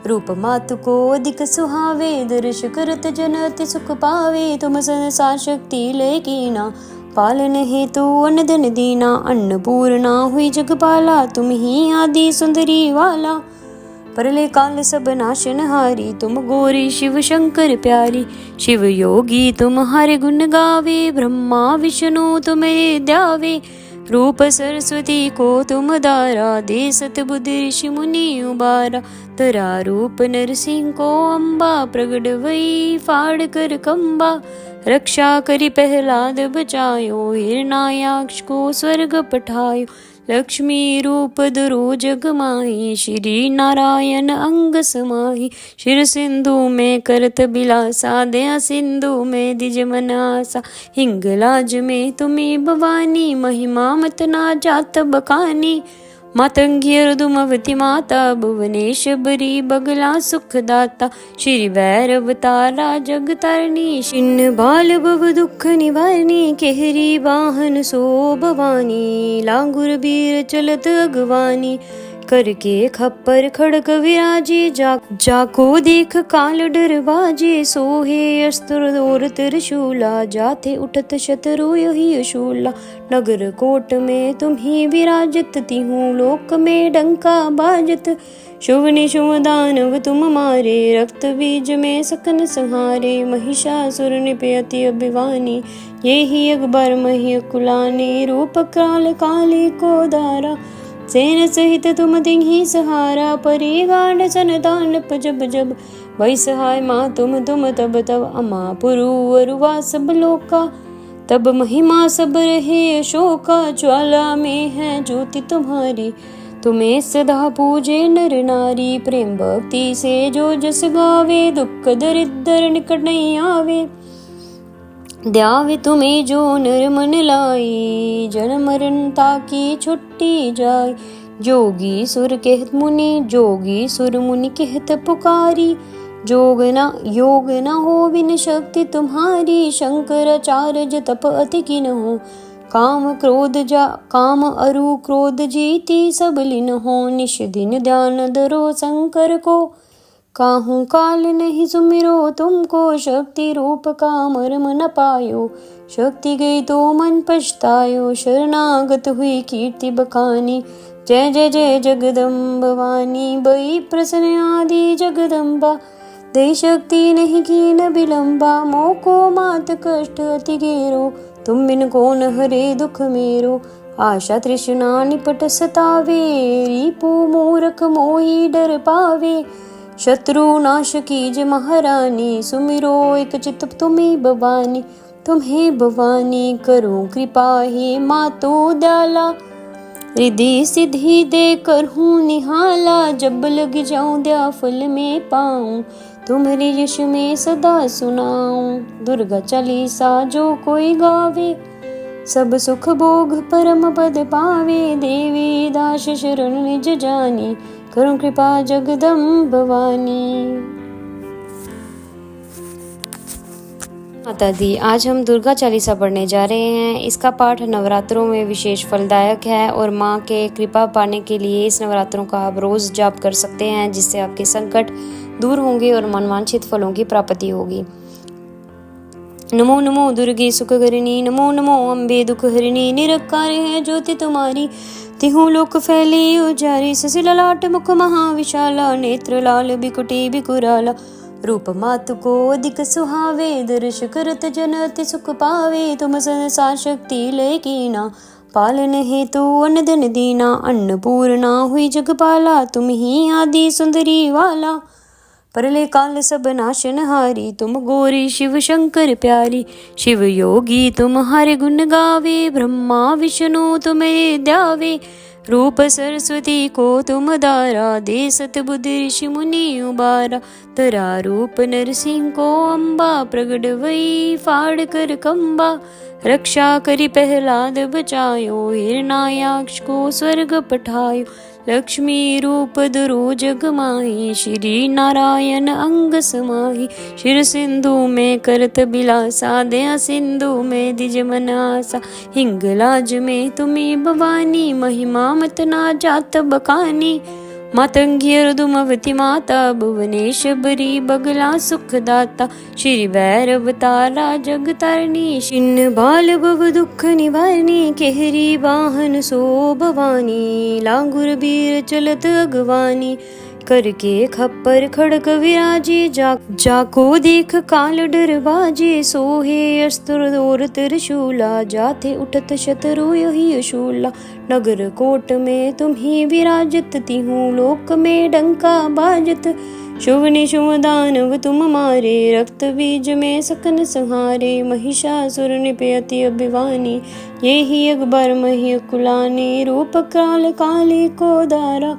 रूप मातु को अधिक सुहावे, दर्श करत जन अति सुख पावे। तुम संसार शक्ति लय कीना, पालन हेतु अन्न धन दीना। अन्नपूर्णा हुई जगपाला, तुम ही आदि सुंदरी वाला। परले काल सब नाशनहारी, तुम गौरी शिव शंकर प्यारी। शिव योगी तुम्हारे गुण गावे, ब्रह्मा विष्णु तुम्हें ध्यावे। रूप सरस्वती को तुम दारा, दे सत बुद्धि ऋषि मुनि उबारा। तरा रूप नरसिंह को अम्बा, प्रगट वही फाड़ कर कंबा। रक्षा करी प्रहलाद बचायो, हिरणायाक्ष को स्वर्ग पठायो। लक्ष्मी रूप धरो जग माही, श्री नारायण अंग समाही। शिर सिंधु में करत बिलासा, दया सिंधु में दिज मनासा। हिंगलाज में तुम्हें भवानी, महिमा मत ना जात बखानी। मातंगी रुदुमवती माता, भुवनेश्वरी बगला सुखदाता। श्री भैरव तारा जग तरनी, छिन्न बाल भव दुख निवारणी। केहरी वाहन सो भवानी, लांगुर बीर चलत अगवानी। करके खप्पर खड़ग विराजे, जाको देख काल डर बाजे। सोहे अस्त्र और त्रिशूला, जाते उठत शत्रु यही शूला। नगर कोट में तुम्ही विराजत, तिहूँ लोक में डंका बाजत। शुभ निशुभ दानव तुम मारे, रक्त बीज में सकन संहारे। महिषासुर निपयति अभिवानी, ये ही अकबर मही कुलानी। रूप काल काली को दारा, सेन सहित तुम तिन्ही सहारा। परी गांड सन दानप जब जब, वही सहाय माँ तुम तब तब। अमा पुरु अरुवा सब लोका, तब महिमा सब रहे अशोका। ज्वाला में है ज्योति तुम्हारी, तुम्हें सदा पूजे नर नारी। प्रेम भक्ति से जो जस गावे, दुख दरिद्र निकट नहीं आवे। द्यावे तुम्हें जो नर मन लाई, जन्म मरण ताकी छुट्टी जाय। जोगी सुर कहत मुनि, जोगी सुर मुनि कहत पुकारी। योग न हो बिन शक्ति तुम्हारी, शंकराचार्य तप अति किन हो। काम अरु क्रोध जीती, सब लीन हो। निश दिन ध्यान धरो शंकर को, काहू काल नहीं सुमिरो तुमको। शक्ति रूप का मर्म न पायो, शक्ति गई तो मन पछतायो। शरणागत हुई कीर्ति बखानी, जय जय जय जगदम्ब भवानी। बई प्रसन्न आदि जगदम्बा, दे शक्ति नहीं की न विलंबा। मोको मात कष्ट अति घेरो, तुम बिन कौन हरे दुख मेरो। आशा तृष्णा निपट सतावे, रिपु मूरख मोही डर पावे। शत्रु नाश कीज महारानी, सुमिरो एक चित तुम्हें भवानी। तुम्हें भवानी करो कृपा, हे मातो दयाला। रिद्धि सिद्धि दे कर हूँ निहाला, जब लग जाऊं दया फल में पाऊं। तुम्हारे यश में सदा सुनाऊं, दुर्गा चालीसा जो कोई गावे। सब सुख भोग परम पद पावे, देवी दास शरण निज जानी। करो कृपा जगदम्ब भवानी। माता दी, आज हम दुर्गा चालीसा पढ़ने जा रहे हैं। इसका पाठ नवरात्रों में विशेष फलदायक है और माँ के कृपा पाने के लिए इस नवरात्रों का आप रोज जाप कर सकते हैं, जिससे आपके संकट दूर होंगे और मनवांछित फलों की प्राप्ति होगी। नमो नमो दुर्गे सुखकरिणी, नमो नमो अम्बे दुख हरिणी। निरंकार है ज्योति तुम्हारी, तिहु लोक फैली उजारी। ससी ललाट मुख महाविशाला, नेत्र लाल बिकुटी बिकुराला। रूप मातु को अधिक सुहावे, दर्श करत जन अति सुख पावे। तुम संसार शक्ति लय कीना, पालन हेतु अन्न धन दीना। अन्नपूर्णा हुई जगपाला, तुम ही आदि सुंदरी वाला। परले काल सब नाशन हारी, तुम गौरी शिव शंकर प्यारी। शिव योगी तुम्हारे गुण गावे, ब्रह्मा विष्णु तुम्हें ध्यावे। रूप सरस्वती को तुम दारा, दे सत बुद्धि ऋषि मुनि उबारा। तरा रूप नरसिंह को अम्बा, प्रगट वही फाड़ कर कंबा। रक्षा करी प्रहलाद बचायो, हिरण्याक्ष को स्वर्ग पठायो। लक्ष्मी रूप धरो जग माही, श्री नारायण अंग समाही। शिर सिंधु में करत बिलासा, दया सिंधु में दिज मनासा। हिंगलाज में तुम्हें भवानी, महिमा मत ना जात बखानी। मातंगी रुदुमवती माता, भुवनेश्वरी बगला सुखदाता। श्री भैरव तारा जग तरनी, छिन्न बाल भव दुख निवारणी। केहरी वाहन सो भवानी, लांगुर बीर चलत अगवानी। करके खप्पर खड़ग विराजे, जाको देख काल डर बाजे। सोहे अस्त्र और त्रिशूला, जाते उठत शत्रु यही शूला। नगर कोट में तुम्ही विराजत, तिहूँ लोक में डंका बाजत। शुभ निशुभ दानव तुम मारे, रक्त बीज में सकन संहारे। महिषासुर निपयति अभिवानी, ये ही अकबर मही कुलानी। रूप काल काली को दारा,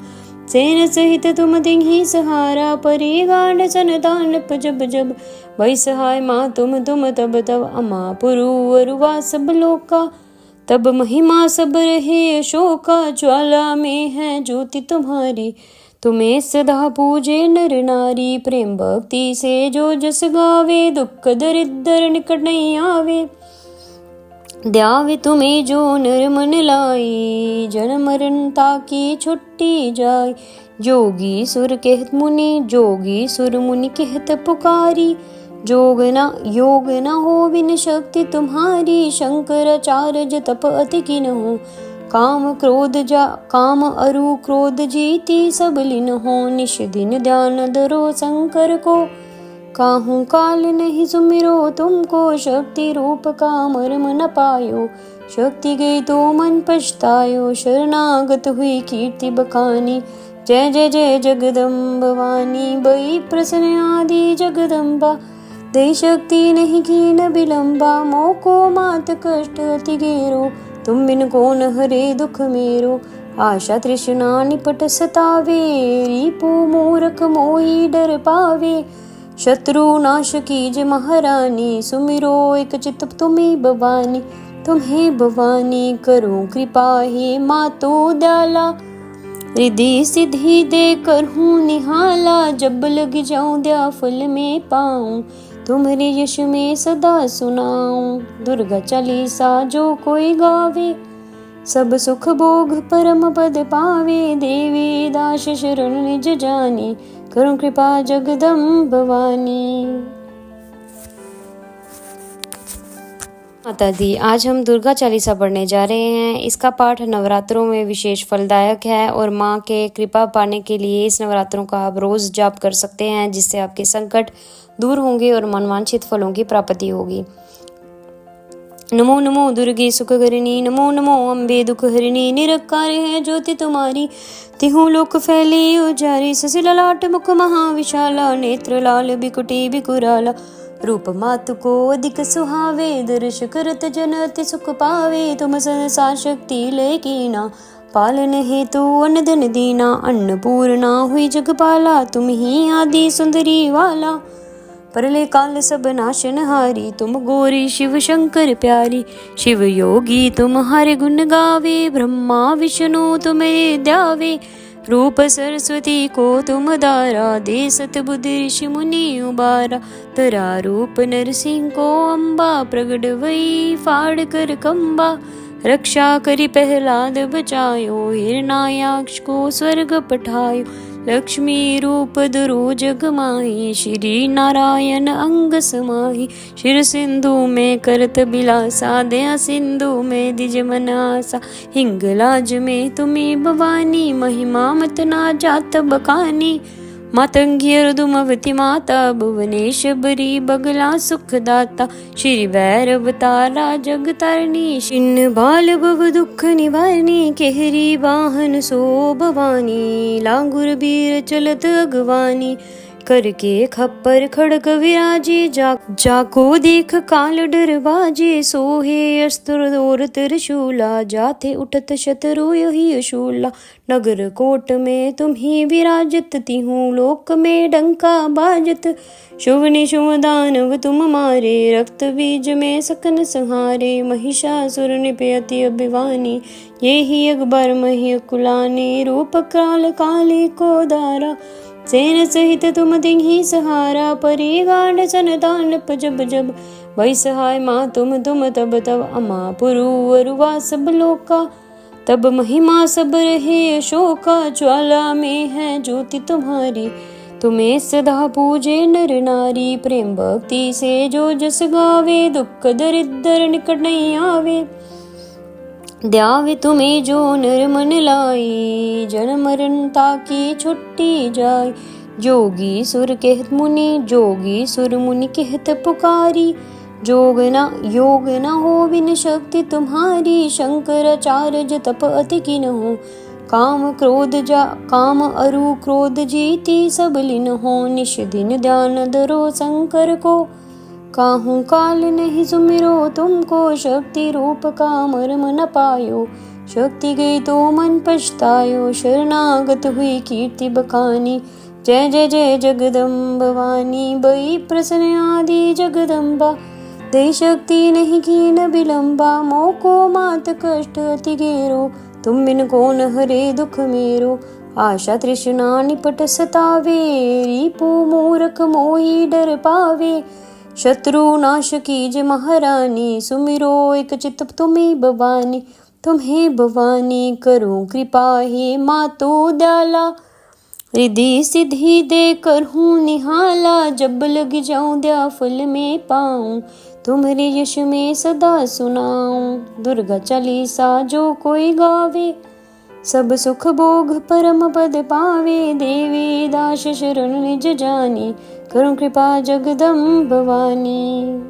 सेन सहित तुम तिन्हि सहारा। परी गांड सन दानप जब जब, भई सहाय माँ तुम तब तब। अमा पुरु अरुवा सब लोका, तब महिमा सब रहे अशोका। ज्वाला में है ज्योति तुम्हारी, तुम्हें सदा पूजे नर नारी। प्रेम भक्ति से जो जस गावे, दुख दरिद्र निकट नहीं आवे। ध्यावे तुम्हें जो नर मन लाई, जन्म मरण ताकी छुट्टी जाय। जोगी सुर कहत मुनि, जोगी सुर मुनि कहत पुकारी। योग न हो बिन शक्ति तुम्हारी, शंकराचार्य तप अति किन हो। काम अरु क्रोध जीती, सब लीन हो। निश दिन ध्यान धरो शंकर को, काहू काल नहीं सुमिरो तुमको। शक्ति रूप का मर्म न पायो, शक्ति गई तो मन पछतायो। शरणागत हुई कीर्ति बखानी, जय जय जय जगदम्ब भवानी। बई प्रसन्न आदि जगदम्बा, दे शक्ति नहीं कीन विलंबा। मोको मात कष्ट अति गेरो, तुम बिन कौन हरे दुख मेरो। आशा तृष्णा निपट सतावे, रिपु मूरख मोहि डर पावे। शत्रु नाश कीज महारानी, सुमिरो एक चित तुम्हें भवानी। तुम्हें भवानी करो कृपा, हे मातो दयाला। रिद्धि सिद्धि दे कर हूँ निहाला, जब लग जाऊं दया फल में पाऊं। तुम्हारे यश में सदा सुनाऊं, दुर्गा चालीसा जो कोई गावे। सब सुख भोग परम पद पावे, देवी दास शरण निज जानी। करुण कृपा जगदम्ब भवानी। माता दी, आज हम दुर्गा चालीसा पढ़ने जा रहे हैं। इसका पाठ नवरात्रों में विशेष फलदायक है और माँ के कृपा पाने के लिए इस नवरात्रों का आप रोज जाप कर सकते हैं, जिससे आपके संकट दूर होंगे और मनवांछित फलों की प्राप्ति होगी। नमो नमो दुर्गे सुखकरिणी, नमो नमो अम्बे दुख हरिणी। निरंकार है ज्योति तुम्हारी, तिहु लोक फैली उजारी। ससी ललाट मुख महाविशाला, नेत्र लाल बिकुटी बिकुराला। रूप मातु को अधिक सुहावे, दर्श करत जन अति सुख पावे। तुम संसार शक्ति लय कीना, पालन हेतु अन्न धन दीना। अन्नपूर्णा हुई जगपाला, तुम ही आदि सुंदरी वाला। परले काल सब नाशन हारी, तुम गौरी शिव शंकर प्यारी। शिव योगी तुम्हारे गुण गावे, ब्रह्मा विष्णु तुम्हें ध्यावे। रूप सरस्वती को तुम दारा, दे सत बुद्धि ऋषि मुनि उबारा। तरा रूप नरसिंह को अम्बा, प्रगट वही फाड़ कर कंबा। रक्षा करी प्रहलाद बचायो, हिरणायाक्ष को स्वर्ग पठायो। लक्ष्मी रूप धरो जग माही, श्री नारायण अंग समाही। शिर सिंधु में करत बिलासा, दया सिंधु में दिज मनासा। हिंगलाज में तुम्हें भवानी, महिमा मत ना जात बखानी। मातंगी अर्दुमवती माता, भुवनेश बरी बगला सुखदाता। श्री भैरव तारा जग तारणी, छिन्न बाल भव दुख निवारणी। केहरी वाहन सो भवानी, लांगुर बीर चलत अगवानी। करके खप्पर खड़ग विराजे, जाको देख काल डर बाजे। सोहे अस्त्र और त्रिशूला, जाते उठत शत्रु यही अशूला। नगर कोट में तुम ही विराजत, तिहु लोक में डंका बाजत। शुभ निशुभ दानव तुम मारे, रक्त बीज में सकन संहारे। महिषासुर निपयति अभिवानी, ये ही अकबर मही कुलानी। रूप काल काली को दारा, सेन सहित तुम तिन्हि सहारा। परी गांड सन दानप जब जब, भई सहाय माँ तुम तब तब। अमा पुरु अरुवा सब लोका, तब महिमा सब रहे अशोका। ज्वाला में है ज्योति तुम्हारी, तुम्हें सदा पूजे नर नारी। प्रेम भक्ति से जो जस गावे, दुख दरिद्र निकट नहीं आवे। ध्यावे तुम्हें जो नर मन लाई, जन्म मरण ताकी छुट्टी जाय। जोगी सुर कहत मुनि, जोगी सुर मुनि कहत पुकारी। योग न हो बिन शक्ति तुम्हारी, शंकराचार्य तप अति किन हो। काम अरु क्रोध जीती सब लीन हो निश दिन ध्यान धरो शंकर को। काहू काल नहीं सुमिरो तुमको शक्ति रूप का मर्म न पायो। शक्ति गई तो मन पछतायो शरणागत हुई कीर्ति बखानी। जय जय जय जगदम्ब भवानी बई प्रसन्न आदि जगदम्बा। दे शक्ति नहीं की न विलंबा मोको मात कष्ट अति गेरो। तुम बिन कौन हरे दुख मेरो। आशा तृष्णा निपट सतावे रिपु मूर्ख मोही डर पावे। शत्रु नाश कीज महारानी सुमिरो एक चित तुम्ही भवानी। तुम्हें भवानी करो कृपा हे मातो दयाला। रिद्धि सिद्धि दे कर हूँ निहाला जब लग जाऊं दया फल में पाऊं। तुम्हारे यश में सदा सुनाऊं दुर्गा चालीसा जो कोई गावे। सब सुख भोग परम पद पावे देवी दास शरण निज जानी। करो कृपा जगदम्ब भवानी।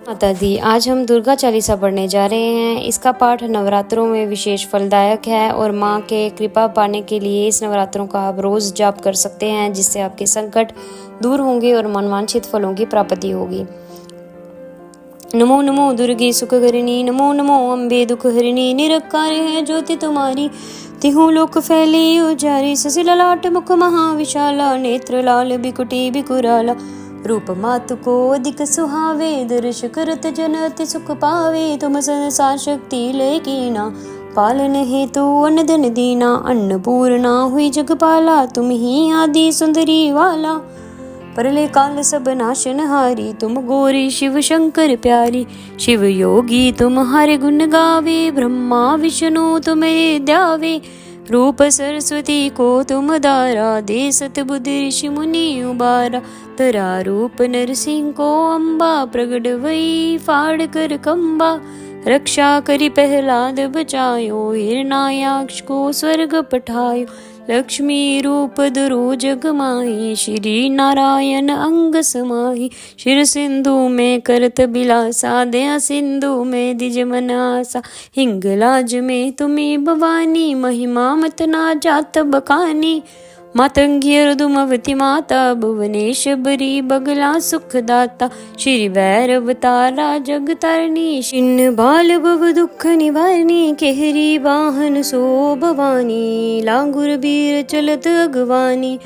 माता दी आज हम दुर्गा चालीसा पढ़ने जा रहे हैं। इसका पाठ नवरात्रों में विशेष फलदायक है और माँ के कृपा पाने के लिए इस नवरात्रों का आप रोज जाप कर सकते हैं जिससे आपके संकट दूर होंगे और मनवांछित फलों की प्राप्ति होगी। नमो नमो दुर्गे सुखहरिणी नमो नमो अम्बे दुख हरिणी। निरंकार है ज्योति तुम्हारी तिहु लोक फैली उजारी। ससिला लाट मुख महाविशाला नेत्र लाल बिकुटी बिकुराला। रूप मातु को अधिक सुहावे दर्श करत जन अति सुख पावे। तुम संसार शक्ति लय कीना पालन हेतु अन्न धन दीना। अन्नपूर्णा हुई जगपाला तुम ही आदि सुंदरी वाला। परले काल सब नाशन हारी तुम गौरी शिव शंकर प्यारी। शिव योगी तुम हरे गुण गावे ब्रह्मा विष्णु तुम्हें ध्यावे। रूप सरस्वती को तुम दारा दे सतबुद्धि ऋषि मुनि उबारा। तरा रूप नरसिंह को अम्बा प्रगट वही फाड़ कर कंबा। रक्षा करी प्रहलाद बचायो हिरणायाक्ष को स्वर्ग पठायो। लक्ष्मी रूप धरो जग माही श्री नारायण अंग समाही। शिर सिंधु में करत बिलासा दया सिंधु में दिज मन आसा। हिंगलाज में तुम्ही भवानी महिमा मत ना जात बखानी। मातंगी दुमवती माता भुवनेश बरी बगला सुखदाता। श्री भैरव तारा जग तारणी छिन्न बाल भव दुख निवारणी। केहरी वाहन सो भवानी लांगुर बीर चलत अगवानी।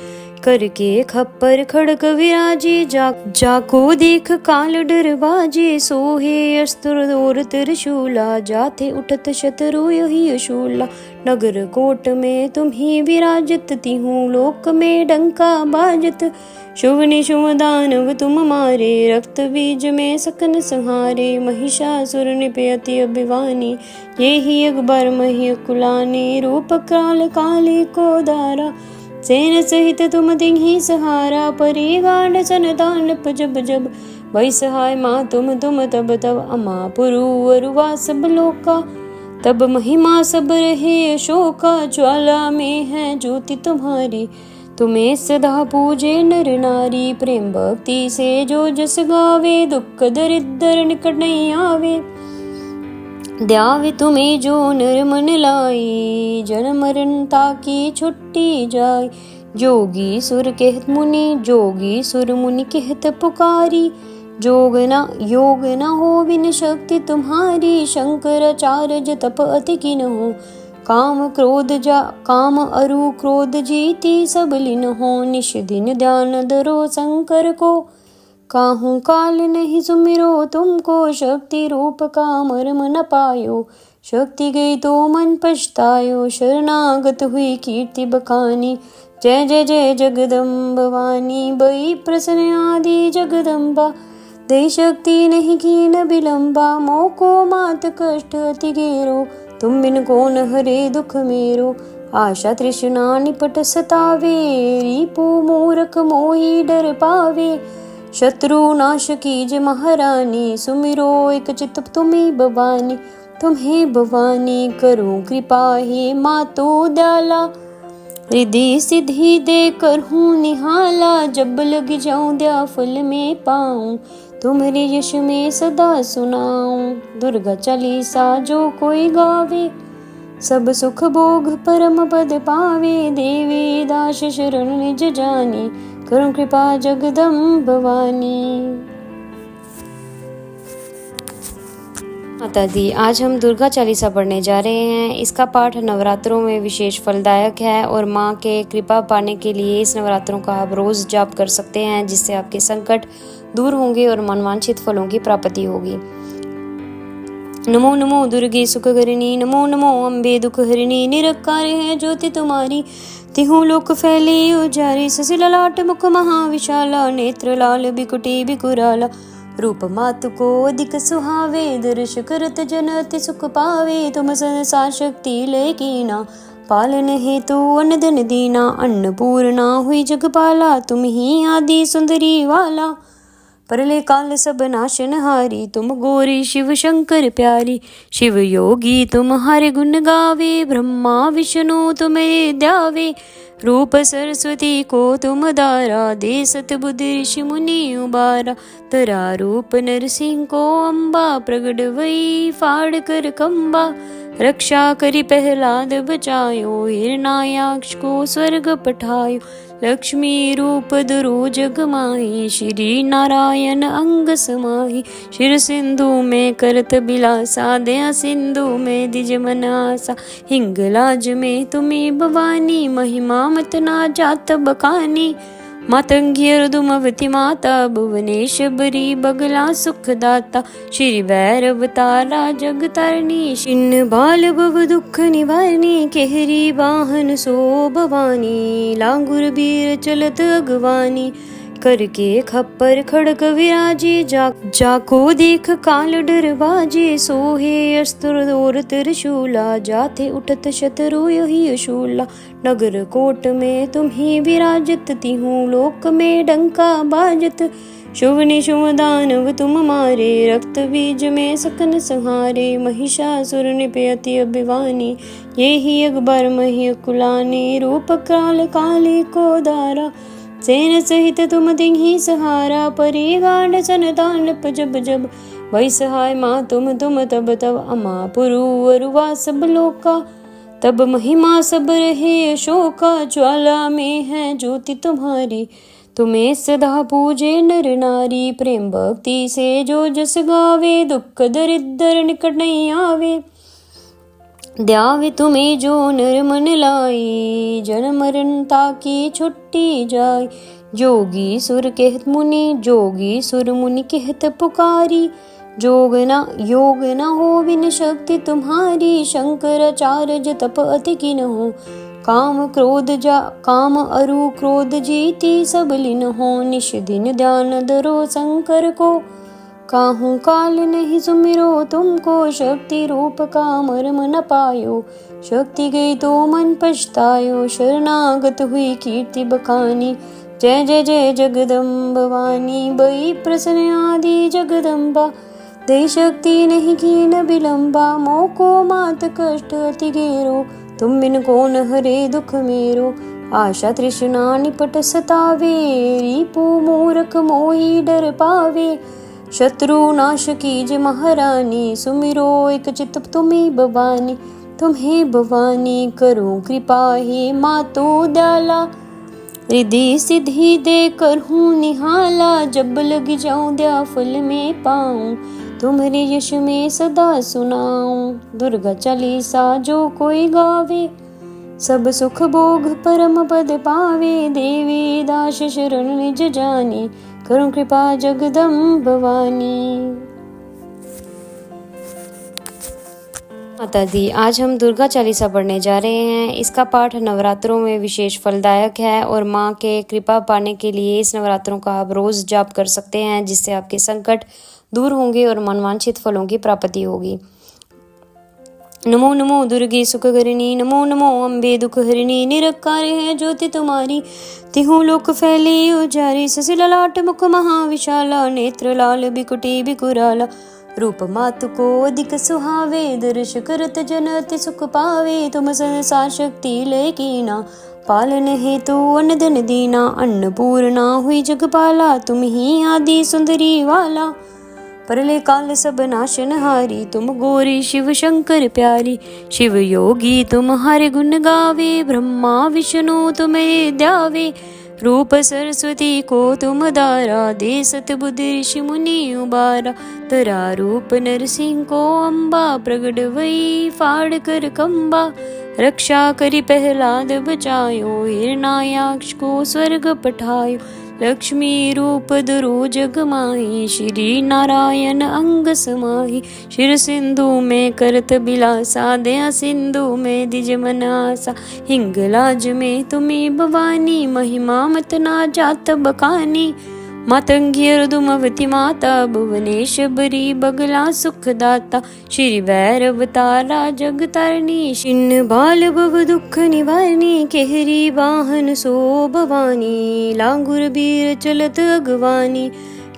करके खप्पर खड़क विराजे जाको देख काल डर बाजे। सोहे अस्त्र और त्रिशूला जाते उठत शत्रु यही अशूला। नगर कोट में तुम ही विराजत तिहूँ लोक में डंका बाजत। शुभ निशुभ दानव तुम मारे रक्त बीज में सकन संहारे। महिषासुर निपयति अभिवानी ये ही अकबर मही कुलानी। रूप काल काली को दारा सेन सहित तुम तिन्ही सहारा। परी गांड सन दानप जब जब वही सहाय माँ तुम तब तब। अमा पुरु अरुवा सब लोका तब महिमा सब रहे अशोका। ज्वाला में है ज्योति तुम्हारी तुम्हें सदा पूजे नर नारी। प्रेम भक्ति से जो जस गावे दुख दरिद्र निकट नहीं आवे। ध्यावे तुम्हें जो नर मन लाई जन्म मरण ताकि छुट्टी जाय। जोगी सुर कहत मुनि जोगी सुर मुनि कहत पुकारी। योग न हो बिन शक्ति तुम्हारी। शंकराचार्य तप अति किन हो। काम अरु क्रोध जीती सब लीन हो निश दिन ध्यान धरो शंकर को। काहू काल नहीं सुमिरो तुमको शक्ति रूप का मर्म न पायो। शक्ति गई तो मन पछतायो शरणागत हुई कीर्ति बखानी। जय जय जय जगदम्ब भवानी बई प्रसन्न आदि जगदम्बा। दे शक्ति नहीं की न विलंबा मोको मात कष्ट अति गेरो। तुम बिन कौन हरे दुख मेरो। आशा तृष्णा निपट सतावे रिपु मूर्ख मोही डर पावे। शत्रु नाश कीज महारानी सुमिरो एक चित तुम्ही भवानी। तुम्हें भवानी करो कृपा हे मातो दयाला। रिद्धि सिद्धि दे कर हूँ निहाला जब लग जाऊं दया फल में पाऊं। तुम्हारे यश में सदा सुनाऊं। दुर्गा चालीसा जो कोई गावे, सब सुख भोग परम पद पावे। देवी दास शरण निज जानी, करुण कृपा जगदम्ब भवानी। माता दी, आज हम दुर्गा चालीसा पढ़ने जा रहे हैं। इसका पाठ नवरात्रों में विशेष फलदायक है और माँ के कृपा पाने के लिए इस नवरात्रों का आप रोज जाप कर सकते हैं, जिससे आपके संकट दूर होंगे और मनवांछित फलों की प्राप्ति होगी। नमो नमो दुर्गे सुखकरिणी, नमो नमो अम्बे दुख हरिणी। निरकार है ज्योति तुम्हारी, तिहु लोक फैले उजारी। ससी ललाट मुख महाविशाला, नेत्र लाल बिकुटी बिकुराला। रूप मातु को अधिक सुहावे, दर्श करत जन अति सुख पावे। तुम संसार शक्ति लय कीना, पालन हेतु अन्न धन दीना। अन्नपूर्णा हुई जगपाला, तुम ही आदि सुंदरी वाला। परले काल सब नाशन हारी, तुम गौरी शिव शंकर प्यारी। शिव योगी तुम्हारे गुण गावे, ब्रह्मा विष्णु तुम्हें ध्यावे। रूप सरस्वती को तुम दारा, दे सतबुद्धि ऋषि मुनि उबारा। तरा रूप नरसिंह को अम्बा, प्रगट वही फाड़ कर कंबा। रक्षा करी प्रहलाद बचायो, हिरणायाक्ष को स्वर्ग पठायो। लक्ष्मी रूप धरो जग माही, श्री नारायण अंग समाही। शिर सिंधु में करत बिलासा, दया सिंधु में दिज मन आसा। हिंगलाज में तुम्ही भवानी, महिमा मत ना जात बखानी। मातंगी अर्दुमवती माता, भुवनेश बरी बगला सुखदाता। श्री भैरव तारा जग तारणी, छिन्न बाल भव दुख निवारणी। केहरी वाहन सो भवानी, लांगुर बीर चलत अगवानी। करके खप्पर खड़ग विराजे, जाको देख काल डर बाजे। सोहे अस्त्र और त्रिशूला, जाते उठत शत्रु यही अशूला। नगर कोट में तुम्ही विराजत, तिहु लोक में डंका बाजत। शुभ निशुभ दानव तुम मारे, रक्त बीज में सकन संहारे। महिषासुर निपयति अभिवानी, ये ही अकबर मही कुलानी। रूप काल काली को दारा, सेन सहित तुम तिन्ही सहारा। परी गांड सन तांडप जब जब, वही सहाय माँ तुम तब तब। अमा पुरु अरुवा सब लोका, तब महिमा सब रहे अशोका। ज्वाला में है ज्योति तुम्हारी, तुम्हें सदा पूजे नर नारी। प्रेम भक्ति से जो जस गावे, दुख दरिद्र निकट नहीं आवे। ध्यावे तुम्हें जो नर मन लाई, जन्म मरण ताकी छुट्टी जाय। जोगी सुर कहत मुनि, जोगी सुर मुनि कहत पुकारी। योग न हो बिन शक्ति तुम्हारी, शंकराचार्य तप अति किन हो। काम अरु क्रोध जीती, सब लीन हो। निश दिन ध्यान धरो शंकर को, काहू काल नहीं सुमिरो तुमको। शक्ति रूप का मर्म न पायो, शक्ति गई तो मन पछतायो। शरणागत हुई कीर्ति बखानी, जय जय जय जगदम्ब भवानी। बई प्रसन्न आदि जगदम्बा, दे शक्ति नहीं की न विलंबा। मोको मात कष्ट अति घेरो, तुम बिन कौन हरे दुख मेरो। आशा तृष्णा निपट सतावे, रिपु मूर्ख मोही डर पावे। शत्रु नाश कीज महारानी, सुमिरो एक चित तुम्ही भवानी। तुम्हें भवानी करो कृपा, हे मातो दयाला। रिद्धि सिद्धि दे कर हूँ निहाला, जब लग जाऊं दया फल में पाऊं। तुम्हारे यश में सदा सुनाऊं। दुर्गा चालीसा जो कोई गावे, सब सुख भोग परम पद पावे। देवी दास शरण निज जानी, करुण कृपा जगदम्ब भवानी। माता दी, आज हम दुर्गा चालीसा पढ़ने जा रहे हैं। इसका पाठ नवरात्रों में विशेष फलदायक है और माँ के कृपा पाने के लिए इस नवरात्रों का आप रोज जाप कर सकते हैं, जिससे आपके संकट दूर होंगे और मनवांछित फलों की प्राप्ति होगी। नमो नमो दुर्गे सुखकरिणी, नमो नमो अम्बे दुख हरिणी। निरकार है ज्योति तुम्हारी, तिहु लोक फैले उजारी। ससी ललाट मुख महाविशाला, नेत्र लाल बिकुटी बिकुराला। रूप मातु को अधिक सुहावे, दर्श करत जन अति सुख पावे। तुम संसार शक्ति लय कीना, पालन हेतु अन्न धन दीना। अन्नपूर्णा हुई जगपाला, तुम ही आदि सुंदरी वाला। प्रलय काल सब नाशन हारी, तुम गौरी शिव शंकर प्यारी। शिव योगी तुम्हारे गुण गावे, ब्रह्मा विष्णु तुम्हें ध्यावे। रूप सरस्वती को तुम दारा, दे सतबुद्धि ऋषि मुनि उबारा। तरा रूप नरसिंह को अम्बा, प्रगट वही फाड़ कर खम्बा। रक्षा करी प्रहलाद बचायो, हिरण्याक्ष को स्वर्ग पठायो। लक्ष्मी रूप धरो जग माही, श्री नारायण अंग समाही। शिर सिंधु में करत बिलासा, दया सिंधु में दिज मन आसा। हिंगलाज में तुम्ही भवानी, महिमा मत ना जात बखानी। मातंगी अर्दुमवती माता, भुवनेश्वरी बगला सुखदाता। श्री भैरव तारा जग तारणी, छिन्न बाल भव दुख निवारणी। केहरी वाहन सो भवानी, लांगुर बीर चलत अगवानी।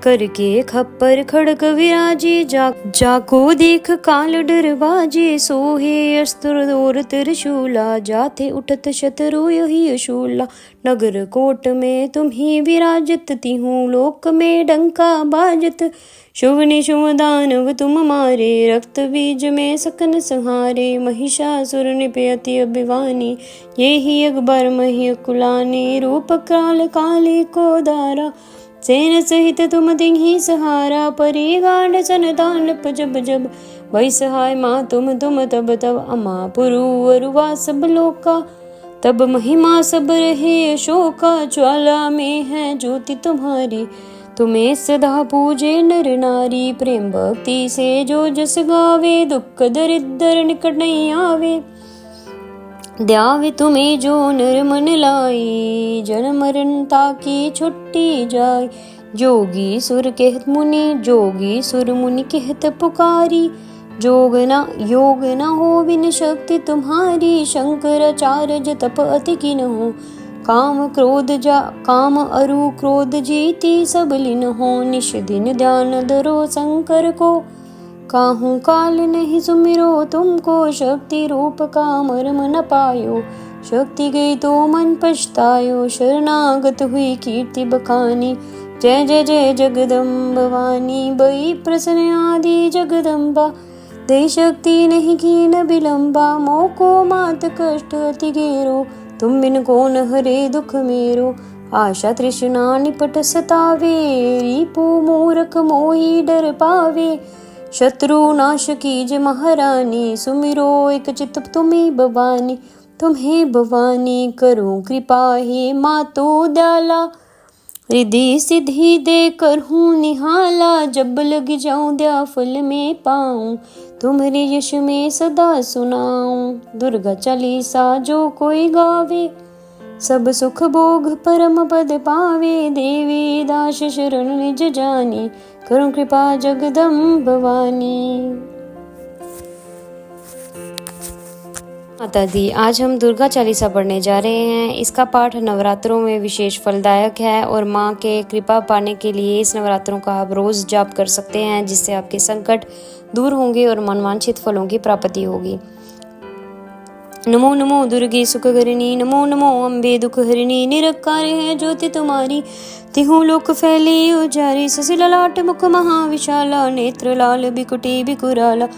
करके खप्पर खड़क विराजे, जाको देख काल डर बाजे। सोहे अस्त्र दौर त्रिशूला, जाते उठत शत्रु यही अशूला। नगर कोट में तुम ही विराजत, तिहूँ लोक में डंका बाजत। शुभ निशुभ दानव तुम मारे, रक्त बीज में सकन संहारे। महिषासुर निपे अति अभिवानी, ये ही अकबर मही कुलानी। रूप काल काली को दारा, सेन सहित तुम तिन्ही सहारा। परी गांड सन दानप जब जब, वही सहाय माँ तुम तब तब। अमा पुरु अरुवा सब लोका, तब महिमा सब रहे अशोका। ज्वाला में है ज्योति तुम्हारी, तुम्हें सदा पूजे नर नारी। प्रेम भक्ति से जो जस गावे, दुख दरिद्र निकट नहीं आवे। ध्यावे तुम्हें जो नर मन लाई, जन्म मरण ताकी छुट्टी जाय। जोगी सुर कहत मुनि, जोगी सुर मुनि कहत पुकारी। योग न हो बिन शक्ति तुम्हारी, शंकराचार्य तप अति किन हो। काम अरु क्रोध जीती सब लीन हो। निश दिन ध्यान धरो शंकर को, काहू काल नहीं सुमिरो तुमको। शक्ति रूप का मर्म न पायो, शक्ति गई तो मन पछतायो। शरणागत हुई कीर्ति बखानी, जय जय जय जगदम्ब भवानी। बई प्रसन्न आदि जगदम्बा, दे शक्ति नहीं की न विलंबा। मोको मात कष्ट अति घेरो, तुम बिन कौन हरे दुख मेरो। आशा तृष्णा निपट सतावे, रिपु मूरख मोही डर पावे। शत्रु नाश कीज महारानी, सुमिरो एक चित तुम्हें भवानी। तुम्हें भवानी करो कृपा, हे मातो दयाला। रिद्धि सिद्धि दे कर हूँ निहाला, जब लग जाऊं दया फल में पाऊं। तुम्हारे यश में सदा सुनाऊं। दुर्गा चालीसा जो कोई गावे, सब सुख भोग परम पद पावे। देवी दास शरण निज जानी, करो कृपा जगदम्ब भवानी। माता दी, आज हम दुर्गा चालीसा पढ़ने जा रहे हैं। इसका पाठ नवरात्रों में विशेष फलदायक है और माँ के कृपा पाने के लिए इस नवरात्रों का आप रोज जाप कर सकते हैं, जिससे आपके संकट दूर होंगे और मनवांछित फलों की प्राप्ति होगी। नमो नमो दुर्गे सुखकरिणी, नमो नमो अम्बे दुख हरिणी। निरकार है ज्योति तुम्हारी, तिहु लोक फैली उजारी। ससी ललाट मुख महाविशाला, नेत्र लाल बिकुटी बिकुराला।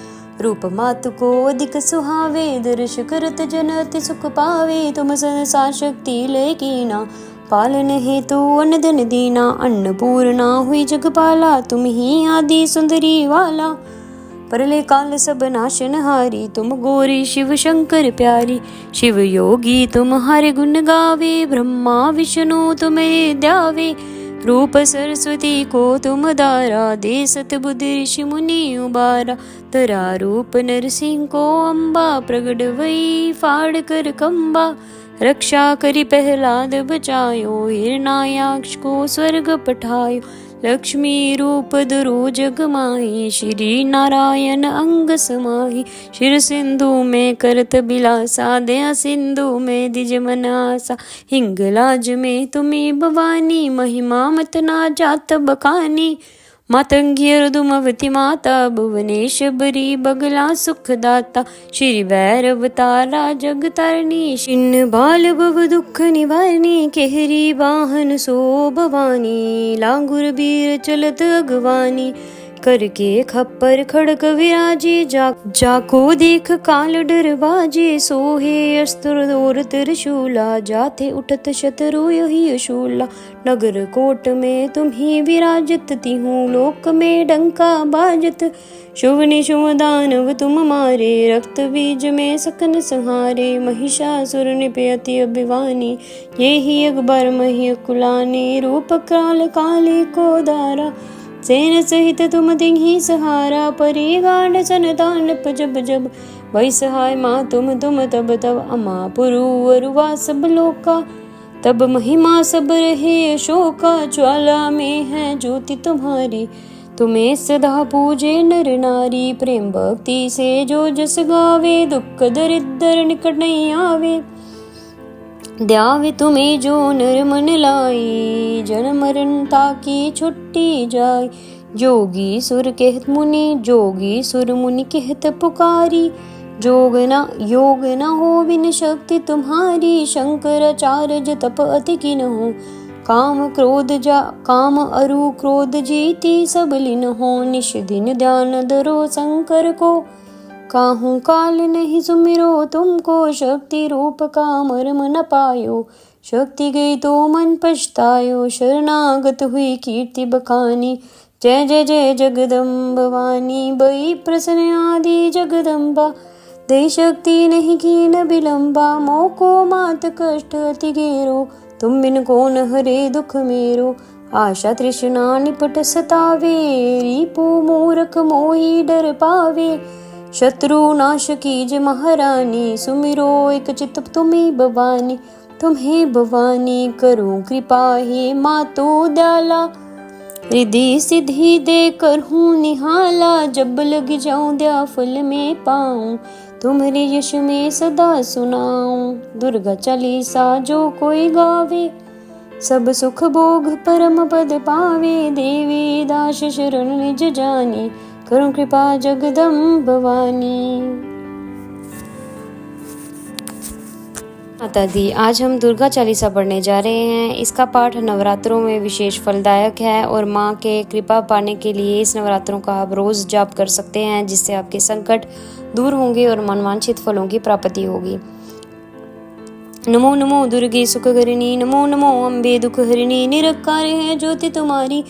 रूप मातु को अधिक सुहावे, दर्श करत जन अति सुख पावे। तुम संसार शक्ति लय कीना, पालन हेतु अन्न धन दीना। अन्नपूर्णा हुई जगपाला, तुम ही आदि सुंदरी वाला। प्रलय काल सब नाशन हारी, तुम गौरी शिव शंकर प्यारी। शिव योगी तुम्हारे गुण गावे, ब्रह्मा विष्णु तुम्हें ध्यावे। रूप सरस्वती को तुम दारा, दे सतबुद्धि ऋषि मुनि उबारा। तरा रूप नरसिंह को अम्बा, प्रगट वही फाड़ कर खम्बा। रक्षा करी प्रहलाद बचायो, हिरण्याक्ष को स्वर्ग पठायो। लक्ष्मी रूप धरो जग माही, श्री नारायण अंग समाही। शिर सिंधु में करत बिलासा, दया सिंधु में दिज मन आसा। हिंगलाज में तुम्ही भवानी, महिमा मत ना जात बखानी। मातंगी अर्दुमवती माता भुवनेश्वरी बगला सुखदाता श्री भैरवतारा जग तारणी छिन्न बाल भव दुख निवारणी केहरी वाहन सो भवानी लांगुर बीर चलत अगवानी करके खप्पर खड़क विराजे जाको देख काल डर बाजे सोहे अस्त्र और त्रिशूला जाते उठत शत्रु यही शूला नगर कोट में तुम्ही विराजत तिहूँ लोक में डंका बाजत शुभ निशुभ दानव तुम मारे रक्त बीज में सकन संहारे महिषासुर निपयति अभिवानी ये ही अकबर मही कुलानी रूप काल काली को दारा सेन सहित तुम तिन्ही सहारा परी गांड सन तांडप जब जब वही सहाय माँ तुम तब तब अमा पुरु अरुवा सब लोका तब महिमा सब रहे अशोका ज्वाला में है ज्योति तुम्हारी तुम्हें सदा पूजे नर नारी प्रेम भक्ति से जो जस गावे दुख दरिद्र निकट नहीं आवे द्यावे तुम्हें जो नर मन लाई जन मरण ताकि छुट्टी जाय जोगी सुर कहत मुनि जोगी सुर मुनि कहत पुकारी योग न हो बिन शक्ति तुम्हारी शंकराचार्य तप अति की न हो काम अरु क्रोध जीती सब लीन हो निश दिन ध्यान धरो शंकर को काहू काल नहीं सुमिरो तुमको शक्ति रूप का मर्म न पायो शक्ति गई तो मन पछतायो शरणागत हुई कीर्ति बखानी जय जय जय जगदम्ब भवानी बई प्रसन्न आदि जगदम्बा दे शक्ति नहीं की न विलंबा मोको मात कष्ट अति घेरो तुम बिन कौन हरे दुख मेरो आशा तृष्णा निपट सतावे रिपु मूर्ख मोही डर पावे शत्रु नाश कीज महारानी सुमिरो एक चित तुम्हें भवानी तुम्हें भवानी करो कृपा हे मातो दयाला रिद्धि सिद्धि दे कर हूँ निहाला जब लग जाऊं दया फल में पाऊं तुम्हारे यश में सदा सुनाऊं दुर्गा चालीसा जो कोई गावे सब सुख भोग परम पद पावे देवी दास शरण निज जानी करो कृपा जगदम्ब भवानी। माता दी आज हम दुर्गा चालीसा पढ़ने जा रहे हैं। इसका पाठ नवरात्रों में विशेष फलदायक है और माँ के कृपा पाने के लिए इस नवरात्रों का आप रोज जाप कर सकते हैं जिससे आपके संकट दूर होंगे और मनवांछित फलों की प्राप्ति होगी। नमो नमो दुर्गे सुख हरिणी नमो नमो अम्बे दुख हरिणी निरकार है ज्योति तुम्हारी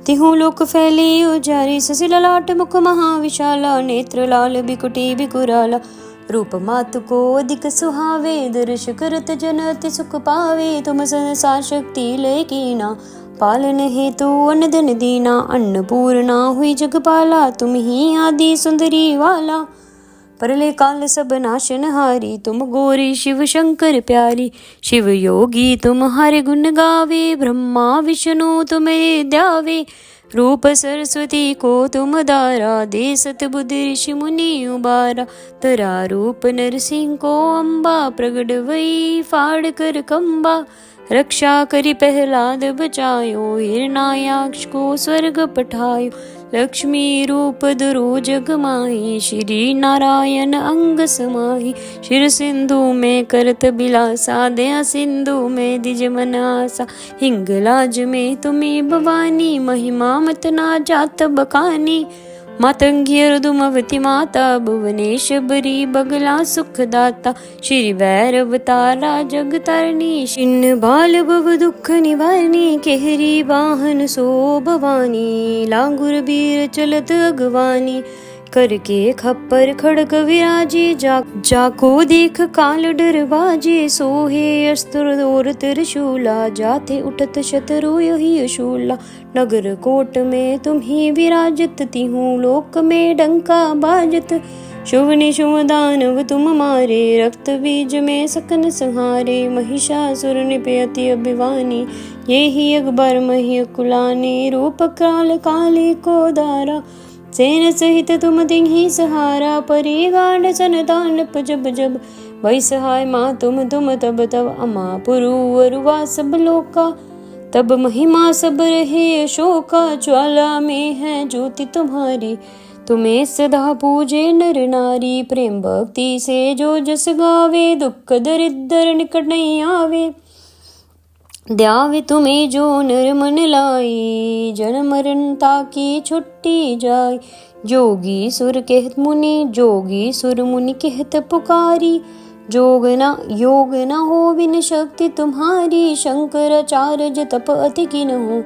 तिहु लोक फैली उजारी ससी ललाट मुख महाविशाला नेत्र लाल बिकुटी बिकुराला रूप मातु को अधिक सुहावे दर्श करत जन अति सुख पावे तुम संसार शक्ति लय कीना पालन हेतु अन्न धन दीना अन्नपूर्णा हुई जगपाला तुम ही आदि सुंदरी वाला परले काल सब नाशन हारी तुम गौरी शिव शंकर प्यारी शिव योगी तुम हरे गुण गावे ब्रह्मा विष्णु तुम्हें ध्यावे रूप सरस्वती को तुम दारा दे सत बुद्धि ऋषि मुनि उबारा तरा रूप नरसिंह को अम्बा प्रगट वही फाड़ कर कंबा रक्षा करी प्रहलाद बचायो हिरणायाक्ष को स्वर्ग पठायो लक्ष्मी रूप धरो जग माही श्री नारायण अंग समाही शिर सिंधु में करत बिलासा दया सिंधु में दिज मन आसा हिंगलाज में तुम्हें भवानी महिमा मत ना जात बखानी मातंगी अर्दुमवती माता भुवनेश्वरी बगला सुखदाता श्री भैरवतारा जग तारणी छिन्न बाल भव दुख निवारणी केहरी वाहन सो भवानी लांगुर बीर चलत अगवानी करके खप्पर खड़क विराजे जाको देख काल डर बाजे सोहे अस्त्र और त्रिशूला जाते उठत शत्रु यही शूला नगर कोट में तुम्ही विराजत तिहूँ लोक में डंका बाजत शुभ निशुभ दानव तुम मारे रक्त बीज में सकन संहारे महिषासुर निपयति अभिवानी ये ही अकबर मही कुलानी रूप काल काली को दारा सेन सहित तुम तिन्ही सहारा परी गांड सन तांडप जब जब वही सहाय माँ तुम तब तब अमा पुरु अरुवा सब लोका तब महिमा सब रहे अशोका, ज्वाला में है ज्योति तुम्हारी। तुम्हें सदा पूजे नर नारी, प्रेम भक्ति से जो जस गावे, दुख दरिद्र निकट नहीं आवे। ध्यावे तुम्हें जो नर मन लाई, जन्म मरण ताकी छुट्टी जाय। जोगी सुर कहत मुनि, जोगी सुर मुनि कहत पुकारी। योग न हो बिन शक्ति तुम्हारी, शंकराचार्य तप अति किन हो।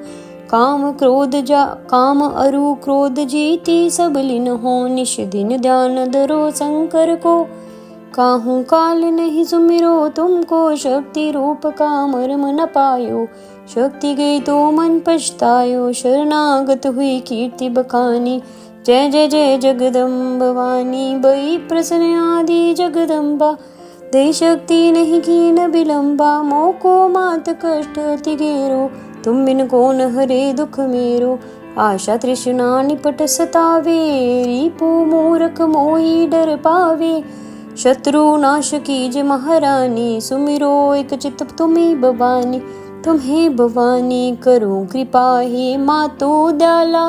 काम अरु क्रोध जीती, सब लीन हो निश दिन ध्यान धरो शंकर को। काहू काल नहीं सुमिरो तुमको, शक्ति रूप का मर्म न पायो। शक्ति गई तो मन पछतायो, शरणागत हुई कीर्ति बखानी। जय जय जय जगदम्ब भवानी, बई प्रसन्न आदि जगदम्बा। दे शक्ति नहीं की न विलंबा, मोको मात कष्ट अति घेरो। तुम बिन कौन हरे दुख मेरो, आशा तृष्णा निपट सतावे। रिपु मूरख मोही डर पावे, शत्रु नाश कीज महारानी। सुमिरो एक चित तुम्हें भवानी, तुम्हें भवानी करो कृपा हे मातो दयाला।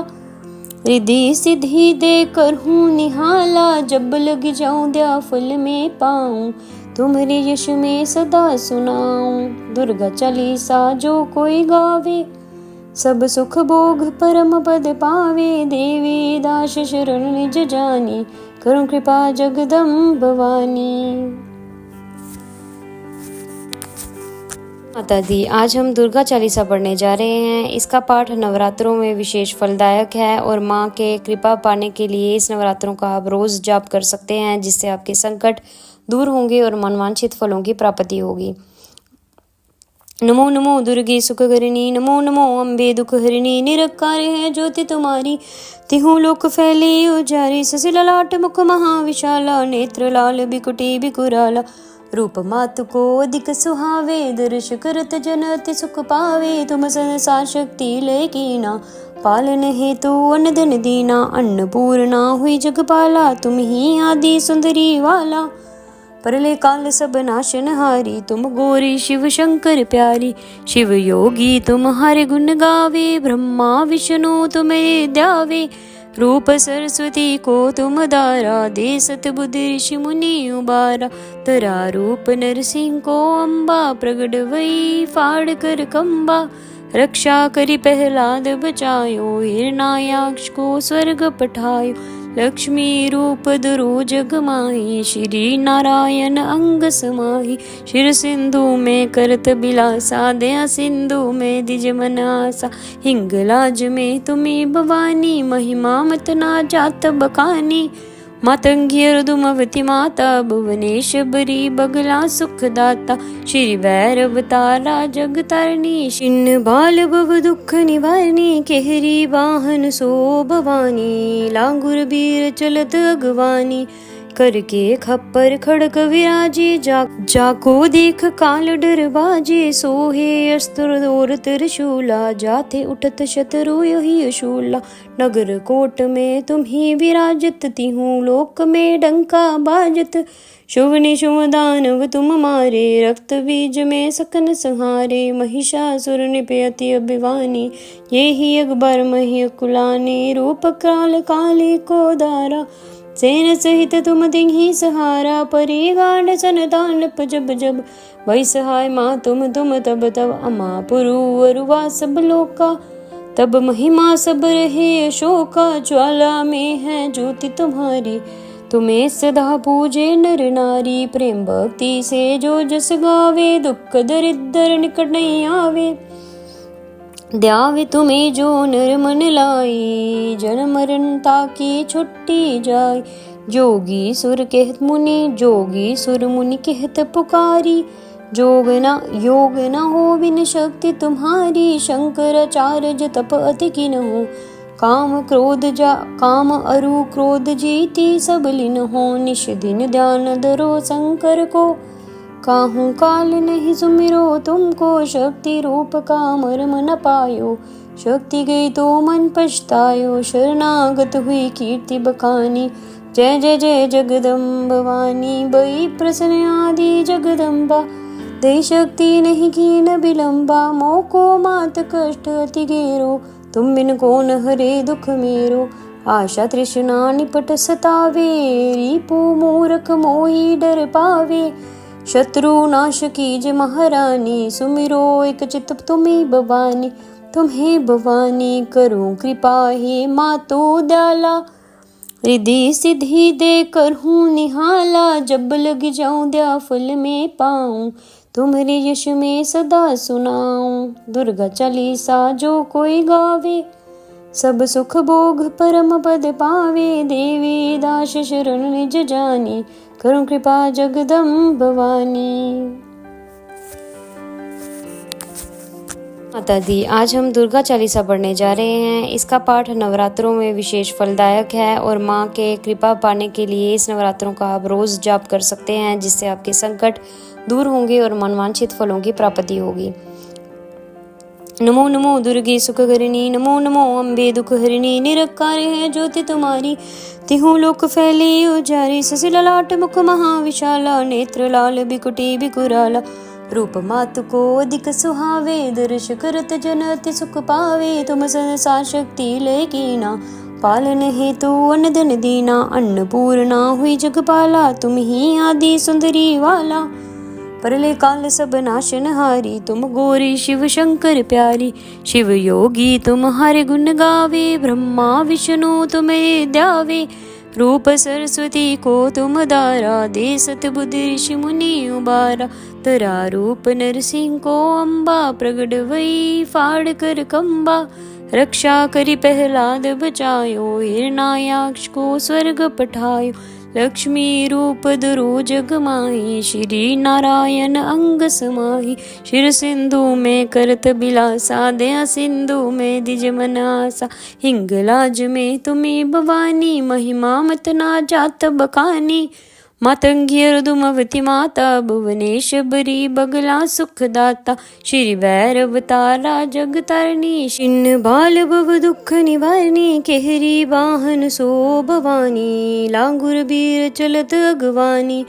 रिद्धि सिद्धि दे कर हूँ निहाला, जब लग जाऊं दया फल में पाऊं। तुम्हारे यश में सदा सुनाऊं, दुर्गा चालीसा जो कोई गावे। सब सुख भोग परम पद पावे, देवी दास शरण निज जानी। करुण कृपा जगदम्ब भवानी। माता दी, आज हम दुर्गा चालीसा पढ़ने जा रहे हैं। इसका पाठ नवरात्रों में विशेष फलदायक है और माँ के कृपा पाने के लिए इस नवरात्रों का आप रोज जाप कर सकते हैं, जिससे आपके संकट दूर होंगे और मनवांछित फलों की प्राप्ति होगी। नमो नमो दुर्गे सुखकरिणी, नमो नमो अम्बे दुख हरिणी। निरंकार है ज्योति तुम्हारी, तिहु लोक फैली उजारी। ससी ललाट मुख महाविशाला, नेत्र लाल बिकुटी बिकुराला। रूप मातु को अधिक सुहावे, दर्श करत जन अति सुख पावे। तुम संसार शक्ति लय कीना, पालन हेतु अन्न धन दीना। अन्नपूर्णा हुई जगपाला, तुम ही आदि सुंदरी वाला। परले काल सब नाशन हारी, तुम गौरी शिव शंकर प्यारी। शिव योगी तुम्हारे गुण गावे, ब्रह्मा विष्णु तुम्हें ध्यावे। रूप सरस्वती को तुम दारा, दे सत बुद्धि ऋषि मुनि उबारा। तरा रूप नरसिंह को अम्बा, प्रगट वही फाड़ कर कंबा। रक्षा करी प्रहलाद बचायो, हिरण्याक्ष को स्वर्ग पठायो। लक्ष्मी रूप धरो जग माही, श्री नारायण अंग समाही। शिर सिंधु में करत बिलासा, दया सिंधु में दिज मन आसा। हिंगलाज में तुम्हें भवानी, महिमा मत ना जात बखानी। मातंगी रुदुमवती माता, भुवनेश्वरी बगला सुखदाता। श्री भैरव तारा जग तारणी, छिन्न बाल भव दुख निवारणी। केहरी वाहन सो भवानी, लांगुर बीर चलत अगवानी। करके खप्पर खड़क विराजे, जाको देख काल डर बाजे। सोहे अस्त्र और त्रिशूला, जाते उठत शत्रु यही अशूला। नगर कोट में तुम्ही विराजत, तिहु लोक में डंका बाजत। शुभ निशुभ दानव तुम मारे, रक्त बीज में सकन संहारे। महिषासुर निपयति अभिवानी, ये ही अकबर मही कुलानी। रूप काल काली को दारा, सेन सहित तुम दिही सहारा। परी गांड सन दानप जब जब, वही सहाय माँ तुम तब तब। अमा पुरु अरुवा सब लोका, तब महिमा सब रहे अशोका। ज्वाला में है ज्योति तुम्हारी, तुम्हें सदा पूजे नर नारी। प्रेम भक्ति से जो जस गावे, दुख दरिद्र निकट नहीं आवे। ध्यावे तुम्हें जो नर मन लाई, जन्म मरण ताकी छुट्टी जाय। जोगी सुर कहत मुनि, जोगी सुर मुनि कहत पुकारी। योग न हो बिन शक्ति तुम्हारी, शंकराचार्य तप अति किन हो। काम अरु क्रोध जीती, सब लीन हो निश दिन ध्यान धरो शंकर को। काहू काल नहीं सुमिरो तुमको, शक्ति रूप का मर्म न पायो। शक्ति गई तो मन पछतायो, शरणागत हुई कीर्ति बखानी। जय जय जय जगदम्ब भवानी, बई प्रसन्न आदि जगदम्बा। दे शक्ति नहीं कीन विलंबा, मोको मात कष्ट अति गेरो। तुम बिन कौन हरे दुख मेरो, आशा तृष्णा निपट सतावे। रिपु मूरख मोही डर पावे, शत्रु नाश कीज महारानी। सुमिरो एक चित तुम्ही भवानी, तुम्हें भवानी करो कृपा। हे मातो दयाला, रिद्धि सिद्धि दे कर हूँ निहाला। जब लग जाऊं दया फल में पाऊं, तुम्हारे यश में सदा सुनाऊं। दुर्गा चालीसा जो कोई गावे, सब सुख भोग परम पद पावे। देवी दास शरण निज जानी, करुण कृपा जगदम्ब भवानी। माता दी, आज हम दुर्गा चालीसा पढ़ने जा रहे हैं। इसका पाठ नवरात्रों में विशेष फलदायक है और माँ के कृपा पाने के लिए इस नवरात्रों का आप रोज जाप कर सकते हैं, जिससे आपके संकट दूर होंगे और मनवांछित फलों की प्राप्ति होगी। नमो नमो दुर्गे सुखकरिणी, नमो नमो अम्बे दुख हरिणी। निरंकार है ज्योति तुम्हारी, तिहु लोक फैली उजारी। ससी ललाट मुख महाविशाला, नेत्र लाल बिकुटी बिकुराला। रूप मातु को अधिक सुहावे, दर्श करत जन अति सुख पावे। तुम संसार शक्ति लय कीना, पालन हेतु अन्न धन दीना। अन्नपूर्णा हुई जगपाला, तुम ही आदि सुंदरी वाला। परले काल सब नाशनहारी, तुम गौरी शिव शंकर प्यारी। शिव योगी तुम्हारे गुण गावे, ब्रह्मा विष्णु तुम्हें ध्यावे। रूप सरस्वती को तुम दारा, दे सतबुद्धि ऋषि मुनि उबारा। तरा रूप नरसिंह को अम्बा, प्रगट वही फाड़ कर कंबा। रक्षा करी प्रहलाद बचायो, हिरण्याक्ष को स्वर्ग पठायो। लक्ष्मी रूप धरो जग माही, श्री नारायण अंग समाही। शिर सिंधु में करत बिलासा, दया सिंधु में दिज मनासा। हिंगलाज में तुम्ही भवानी, महिमा मत ना जात बखानी। मातंगी अर्दुमवती माता, भुवनेश बरी बगला सुखदाता। श्री भैरव तारा जग तारणी, छिन्न बाल भव दुख निवारणी। केहरी वाहन सो भवानी, लांगुर बीर चलत अगवानी।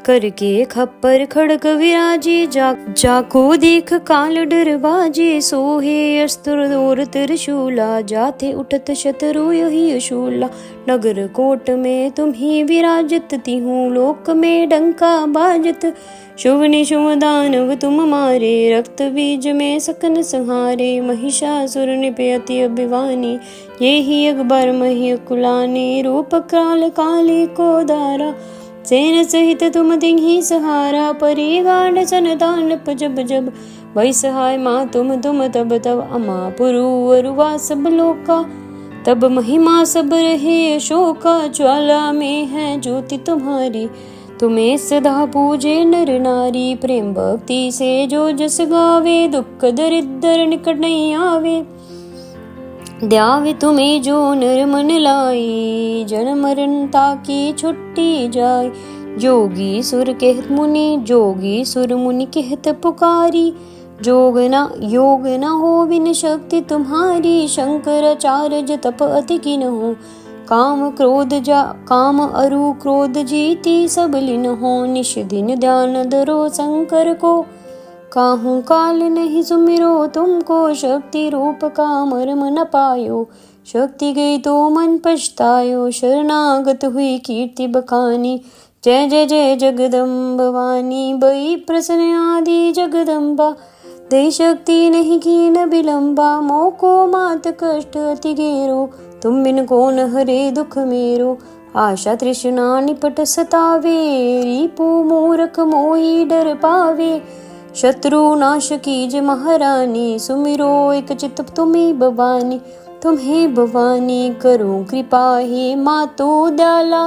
करके खप्पर खड़ग विराजे, जाको देख काल डर बाजे। सोहे अस्त्र और त्रिशूला, जाते उठत शत्रु यही अशूला। नगर कोट में तुम्ही विराजत, तिहु लोक में डंका बाजत। शुभ निशुभ दानव तुम मारे, रक्त बीज में सकन संहारे। महिषासुर निपयति अभिवानी, ये ही अकबर मही कुलानी। रूप काल काली को दारा, सेन सहित तुम तिन्ही सहारा। परी गांड सन दानप जब जब, वही सहाय माँ तुम तब तब। अमा पुरु अरुवा सब लोका, तब महिमा सब रहे अशोका। ज्वाला में है ज्योति तुम्हारी, तुम्हें सदा पूजे नर नारी। प्रेम भक्ति से जो जस गावे, दुख दरिद्र निकट नहीं आवे। ध्यावे तुम्हें जो नर मन लाई, जन्म मरण ताकि छुट्टी जाय। योगी सुर कहत मुनि, जोगी सुर मुनि कहत पुकारी। योग न हो बिन शक्ति तुम्हारी, शंकराचार्य तप अति किन हो। काम अरु क्रोध जीती सब लीन हो। निश दिन ध्यान धरो शंकर को, काहू काल नहीं सुमिरो तुमको। शक्ति रूप का मर्म न पायो, शक्ति गई तो मन पछतायो। शरणागत हुई कीर्ति बखानी, जय जय जय जगदम्ब भवानी। बई प्रसन्न आदि जगदम्बा, दे शक्ति नहीं कीन विलंबा। मोको मात कष्ट अति गेरो, तुम बिन कौन हरे दुख मेरो। आशा तृष्णा निपट सतावे, रिपु मूरख मोही डर पावे। शत्रु नाश कीज महारानी, सुमिरो एक चित तुम्ही भवानी। तुम्हें भवानी करो कृपा, हे मातो दयाला।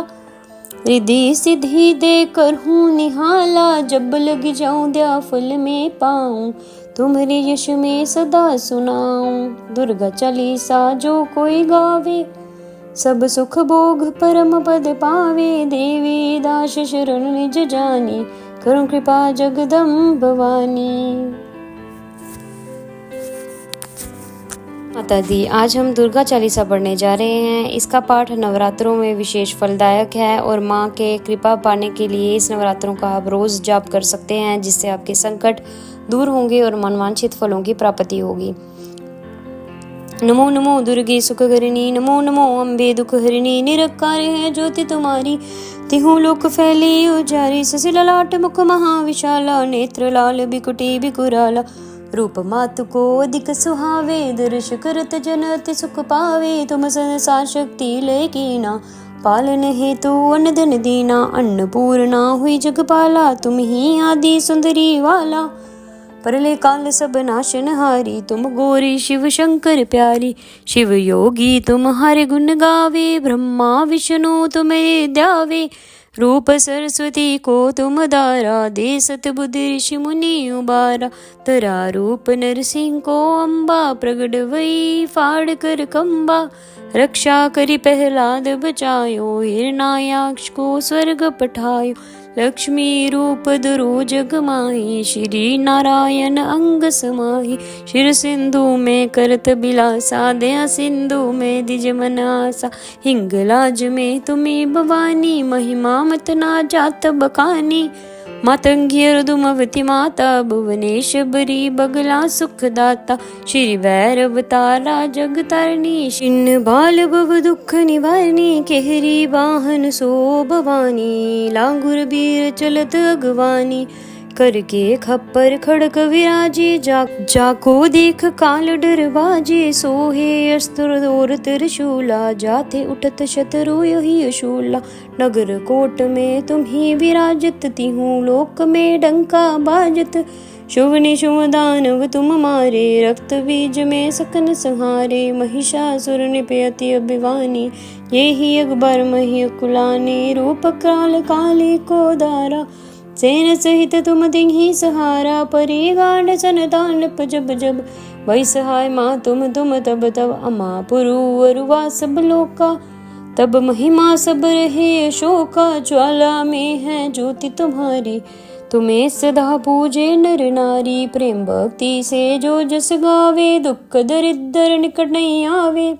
रिद्धि सिद्धि दे कर हूँ निहाला, जब लग जाऊं दया फल में पाऊं। तुम्हारे यश में सदा सुनाऊं। दुर्गा चालीसा जो कोई गावे, सब सुख भोग परम पद पावे। देवी दास शरण निज जानी, करुण कृपा जगदम्ब भवानी। माता दी, आज हम दुर्गा चालीसा पढ़ने जा रहे हैं। इसका पाठ नवरात्रों में विशेष फलदायक है और माँ के कृपा पाने के लिए इस नवरात्रों का आप रोज जाप कर सकते हैं, जिससे आपके संकट दूर होंगे और मनवांछित फलों की प्राप्ति होगी। नमो नमो दुर्गे सुखकरिणी, नमो नमो अम्बे दुख हरिणी। निरकार है ज्योति तुम्हारी, तिहु लोक फैली उजारी। ससिला लाट मुख महाविशाला, नेत्र लाल बिकुटी बिकुराला। रूप मातु को अधिक सुहावे, दर्श करत जन अति सुख पावे। तुम संसार शक्ति लय कीना, पालन हेतु अन्न धन दीना। अन्नपूर्णा हुई जगपाला, तुम ही आदि सुंदरी वाला। परले काल सब नाशन हारी, तुम गौरी शिव शंकर प्यारी। शिव योगी तुम हरे गुण गावे, ब्रह्मा विष्णु तुम्हें ध्यावे। रूप सरस्वती को तुम दारा, दे सतबुद्धि ऋषि मुनि उबारा। तरा रूप नरसिंह को अम्बा, प्रगट वही फाड़ कर कंबा। रक्षा करी प्रहलाद बचायो, हिरणायाक्ष को स्वर्ग पठायो। लक्ष्मी रूप धरो जग माही, श्री नारायण अंग समाही। शिर सिंधु में करत बिलासा, दया सिंधु में दिज मनासा। हिंगलाज में तुम्ही भवानी, महिमा मत ना जात बखानी। मातंगी दुमवती माता, भुवनेश बरी बगला सुखदाता। श्री भैरव तारा जग तारणी, छिन्न बाल भव दुख निवारणी। केहरी वाहन सो भवानी, लांगुर बीर चलत अगवानी। करके खप्पर खड़क विराजे, जाको देख काल डरवाजे। सोहे अस्त्र और त्रिशूला, जाते उठत शत्रु यही अशूला। नगर कोट में तुम ही विराजत, तिहु लोक में डंका बाजत। शुभ निशुभ दानव तुम मारे, रक्त बीज में सकन संहारे। महिषासुर निपयति अभिवानी, ये ही अकबर मही कुलानी। रूप काल काली को दारा, सेन सहित तुम तिन्हि सहारा। परे गांड सन दानप जब जब, वै सहाय माँ तुम तब तब। अमा पुरु अरुवा सब लोका, तब महिमा सब रहे अशोका। ज्वाला में है ज्योति तुम्हारी, तुम्हें सदा पूजे नर नारी। प्रेम भक्ति से जो जस गावे, दुख दरिद्र निकट नहीं आवे।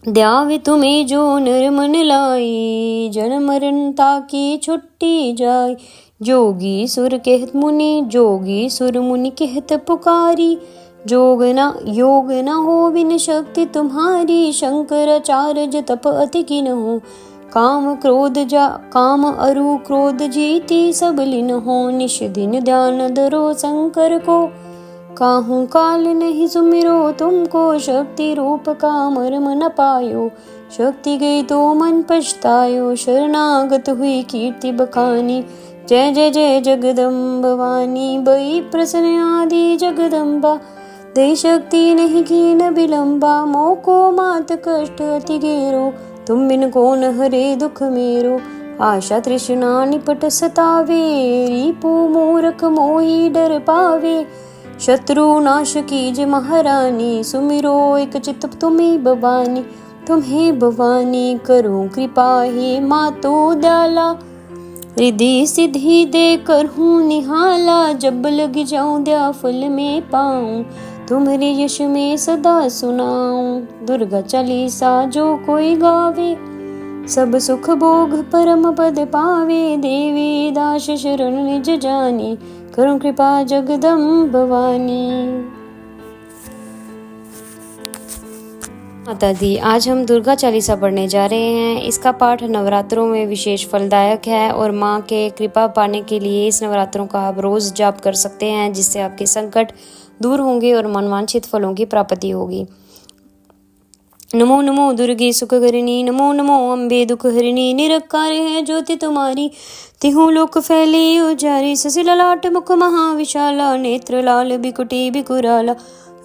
ध्यावे तुम्हें जो नर मन लाई, जन्म मरण ताकी छुट्टी जाय। जोगी सुर कहत मुनि, जोगी सुर मुनि कहत पुकारी। योग न हो बिन शक्ति तुम्हारी, शंकराचार्य तप अति किन हो। काम अरु क्रोध जीती, सब लीन हो। निश दिन ध्यान धरो शंकर को, काहू काल नहीं सुमिरो तुमको। शक्ति रूप का मर्म न पायो, शक्ति गई तो मन पछतायो। शरणागत हुई कीर्ति बखानी, जय जय जय जगदम्ब भवानी। बई प्रसन्न आदि जगदम्बा, दे शक्ति नहीं कीन विलंबा। मोको मात कष्ट अति घेरो, तुम बिन कौन हरे दुख मेरो। आशा तृष्णा निपट सतावे, रिपु मूर्ख मोही डर पावे। शत्रु नाश कीजे महारानी, सुमिरो एक चित तुम्ही भवानी। तुम्हें भवानी करो कृपा, हे मातो दयाला। रिद्धि सिद्धि दे कर हूँ निहाला, जब लग जाऊं दया फल में पाऊं। तुम्हारे यश में सदा सुनाऊं, दुर्गा चालीसा जो कोई गावे। सब सुख भोग परम पद पावे, देवी दास शरण निज जानी। करो कृपा जगदम्ब भवानी। माता दी, आज हम दुर्गा चालीसा पढ़ने जा रहे हैं। इसका पाठ नवरात्रों में विशेष फलदायक है और माँ के कृपा पाने के लिए इस नवरात्रों का आप रोज जाप कर सकते हैं, जिससे आपके संकट दूर होंगे और मनवांछित फलों की प्राप्ति होगी। नमो नमो दुर्गे सुखकरिणी, नमो नमो अम्बे दुख हरिणी। निरकार है ज्योति तुम्हारी, तिहु लोक फैली उजारी। ससिला लाट मुख महाविशाला, नेत्र लाल बिकुटी बिकुराला।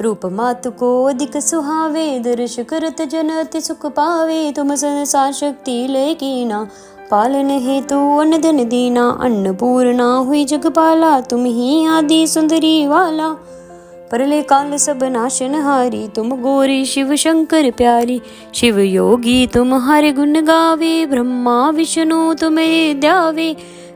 रूप मातु को अधिक सुहावे, दर्श करत जन अति सुख पावे। तुम संसार शक्ति लय कीना, पालन हेतु अन्न धन दीना। अन्नपूर्णा हुई जगपाला, तुम ही आदि सुंदरी वाला। परले काल सब नाशन हारी, तुम गौरी शिव शंकर प्यारी। शिव योगी तुम हरे गुण गावे, ब्रह्मा विष्णु तुम्हें ध्यावे।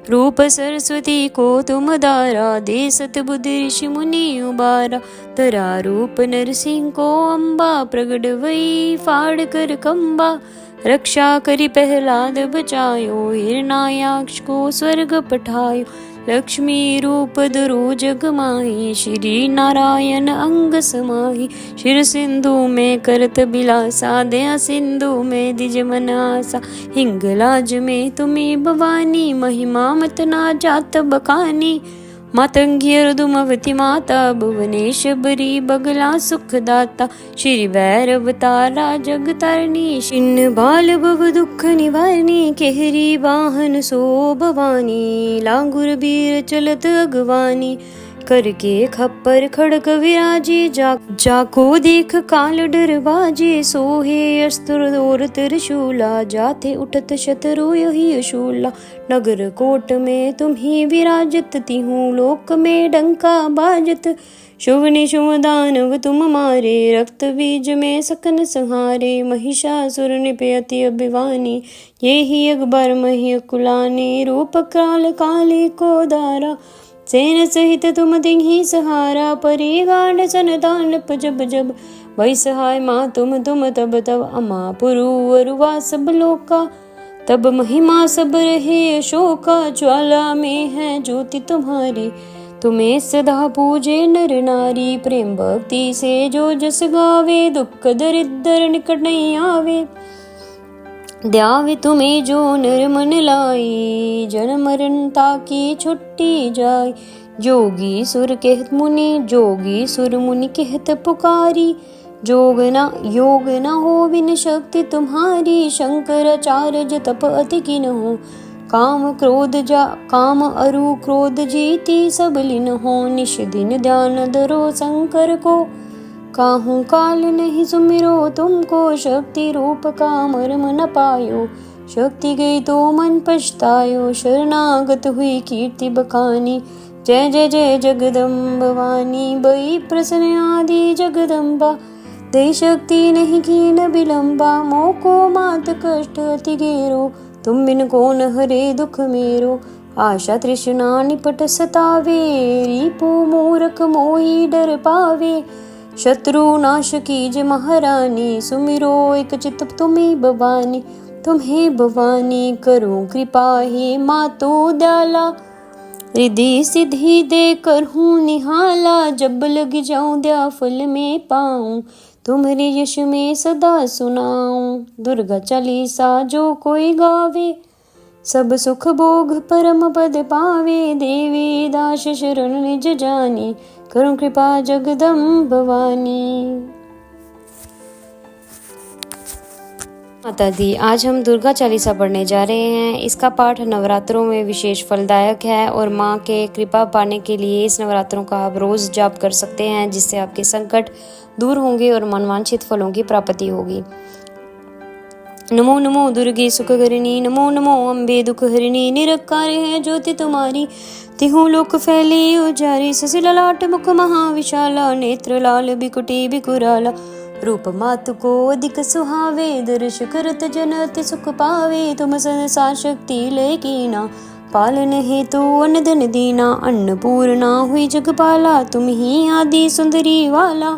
रूप सरस्वती को तुम दारा, दे सतबुद्धि ऋषि मुनि उबारा। तरा रूप नरसिंह को अम्बा, प्रगट वही फाड़ कर कंबा। रक्षा करी प्रहलाद बचायो, हिरणायाक्ष को स्वर्ग पठायो। लक्ष्मी रूप धरो जग माही, श्री नारायण अंग समाही। शिर सिंधु में करत बिलासा, दया सिंधु में दिज मन आसा। हिंगलाज में तुम्ही भवानी, महिमा मत ना जात बखानी। मातंगी अर्दुमवती माता, भुवनेश्वरी बगला सुखदाता। श्री भैरव तारा जग तारणी, छिन्न बाल भव दुख निवारणी। केहरी वाहन सो भवानी, लांगुर बीर चलत अगवानी। करके खप्पर खड़क विराजे, जाको देख काल डर बाजे। सोहे अस्त्र और त्रिशूला, जाते उठत शत्रु यही अशूला। नगर कोट में तुम्ही विराजत, तिहूँ लोक में डंका बाजत। शुभ निशुभ दानव तुम मारे, रक्त बीज में सकन संहारे। महिषासुर निपयति अभिवानी, ये ही अकबर मही कुलानी। रूप काल काली को दारा, सेन सहित तुम तिन्ही सहारा। परी गांड सन दानप जब जब, वही सहाय माँ तुम तब तब। अमा पुरु अरुवा सब लोका, तब महिमा सब रहे अशोका। ज्वाला में है ज्योति तुम्हारी, तुम्हें सदा पूजे नर नारी। प्रेम भक्ति से जो जस गावे, दुख दरिद्र निकट नहीं आवे। द्यावे तुम्हें जो नर मन लाई, जन्म मरण ताकी छुट्टी जाय। जोगी सुर कहत मुनि, जोगी सुर मुनि कहत पुकारी। योग न हो बिन शक्ति तुम्हारी, शंकराचार्य तप अति किन हो। काम अरु क्रोध जीती, सब लीन हो। निश दिन ध्यान धरो शंकर को, काहू काल नहीं सुमिरो तुमको। शक्ति रूप का मर्म न पायो, शक्ति गई तो मन पछतायो। शरणागत हुई कीर्ति बखानी, जय जय जय जगदम्ब भवानी। बई प्रसन्न आदि जगदम्बा, दे शक्ति नहीं की न विलंबा। मोको मात कष्ट अति घेरो, तुम बिन कौन हरे दुख मेरो। आशा तृष्णा निपट सतावे, रिपु मूरख मोही डर पावे। शत्रु नाश कीज महारानी, सुमिरो एक चित तुम्ही भवानी। तुम्हें भवानी करो कृपा, हे मातो दयाला। रिद्धि सिद्धि दे कर हूँ निहाला, जब लग जाऊं दया फल में पाऊं। तुम्हारे यश में सदा सुनाऊं, दुर्गा चालीसा जो कोई गावे। सब सुख भोग परम पद पावे, देवी दास शरण निज जानी। करो कृपा जगदम्ब भवानी। माता दी, आज हम दुर्गा चालीसा पढ़ने जा रहे हैं। इसका पाठ नवरात्रों में विशेष फलदायक है और माँ के कृपा पाने के लिए इस नवरात्रों का आप रोज जाप कर सकते हैं, जिससे आपके संकट दूर होंगे और मनवांछित फलों की प्राप्ति होगी। नमो नमो दुर्गे सुखकरिणी, नमो नमो अम्बे दुखहरिणी। निरकार है ज्योति तुम्हारी, तिहु लोक फैली उजारी। ससिललाट मुख महाविशाला, नेत्र लाल बिकुटी बिकुराला। रूप मातु को अधिक सुहावे, दर्श करत जन अति सुख पावे। तुम संसार शक्ति लय कीना, पालन हेतु अन्न धन दीना। अन्नपूर्णा हुई जगपाला, तुम ही आदि सुंदरी वाला।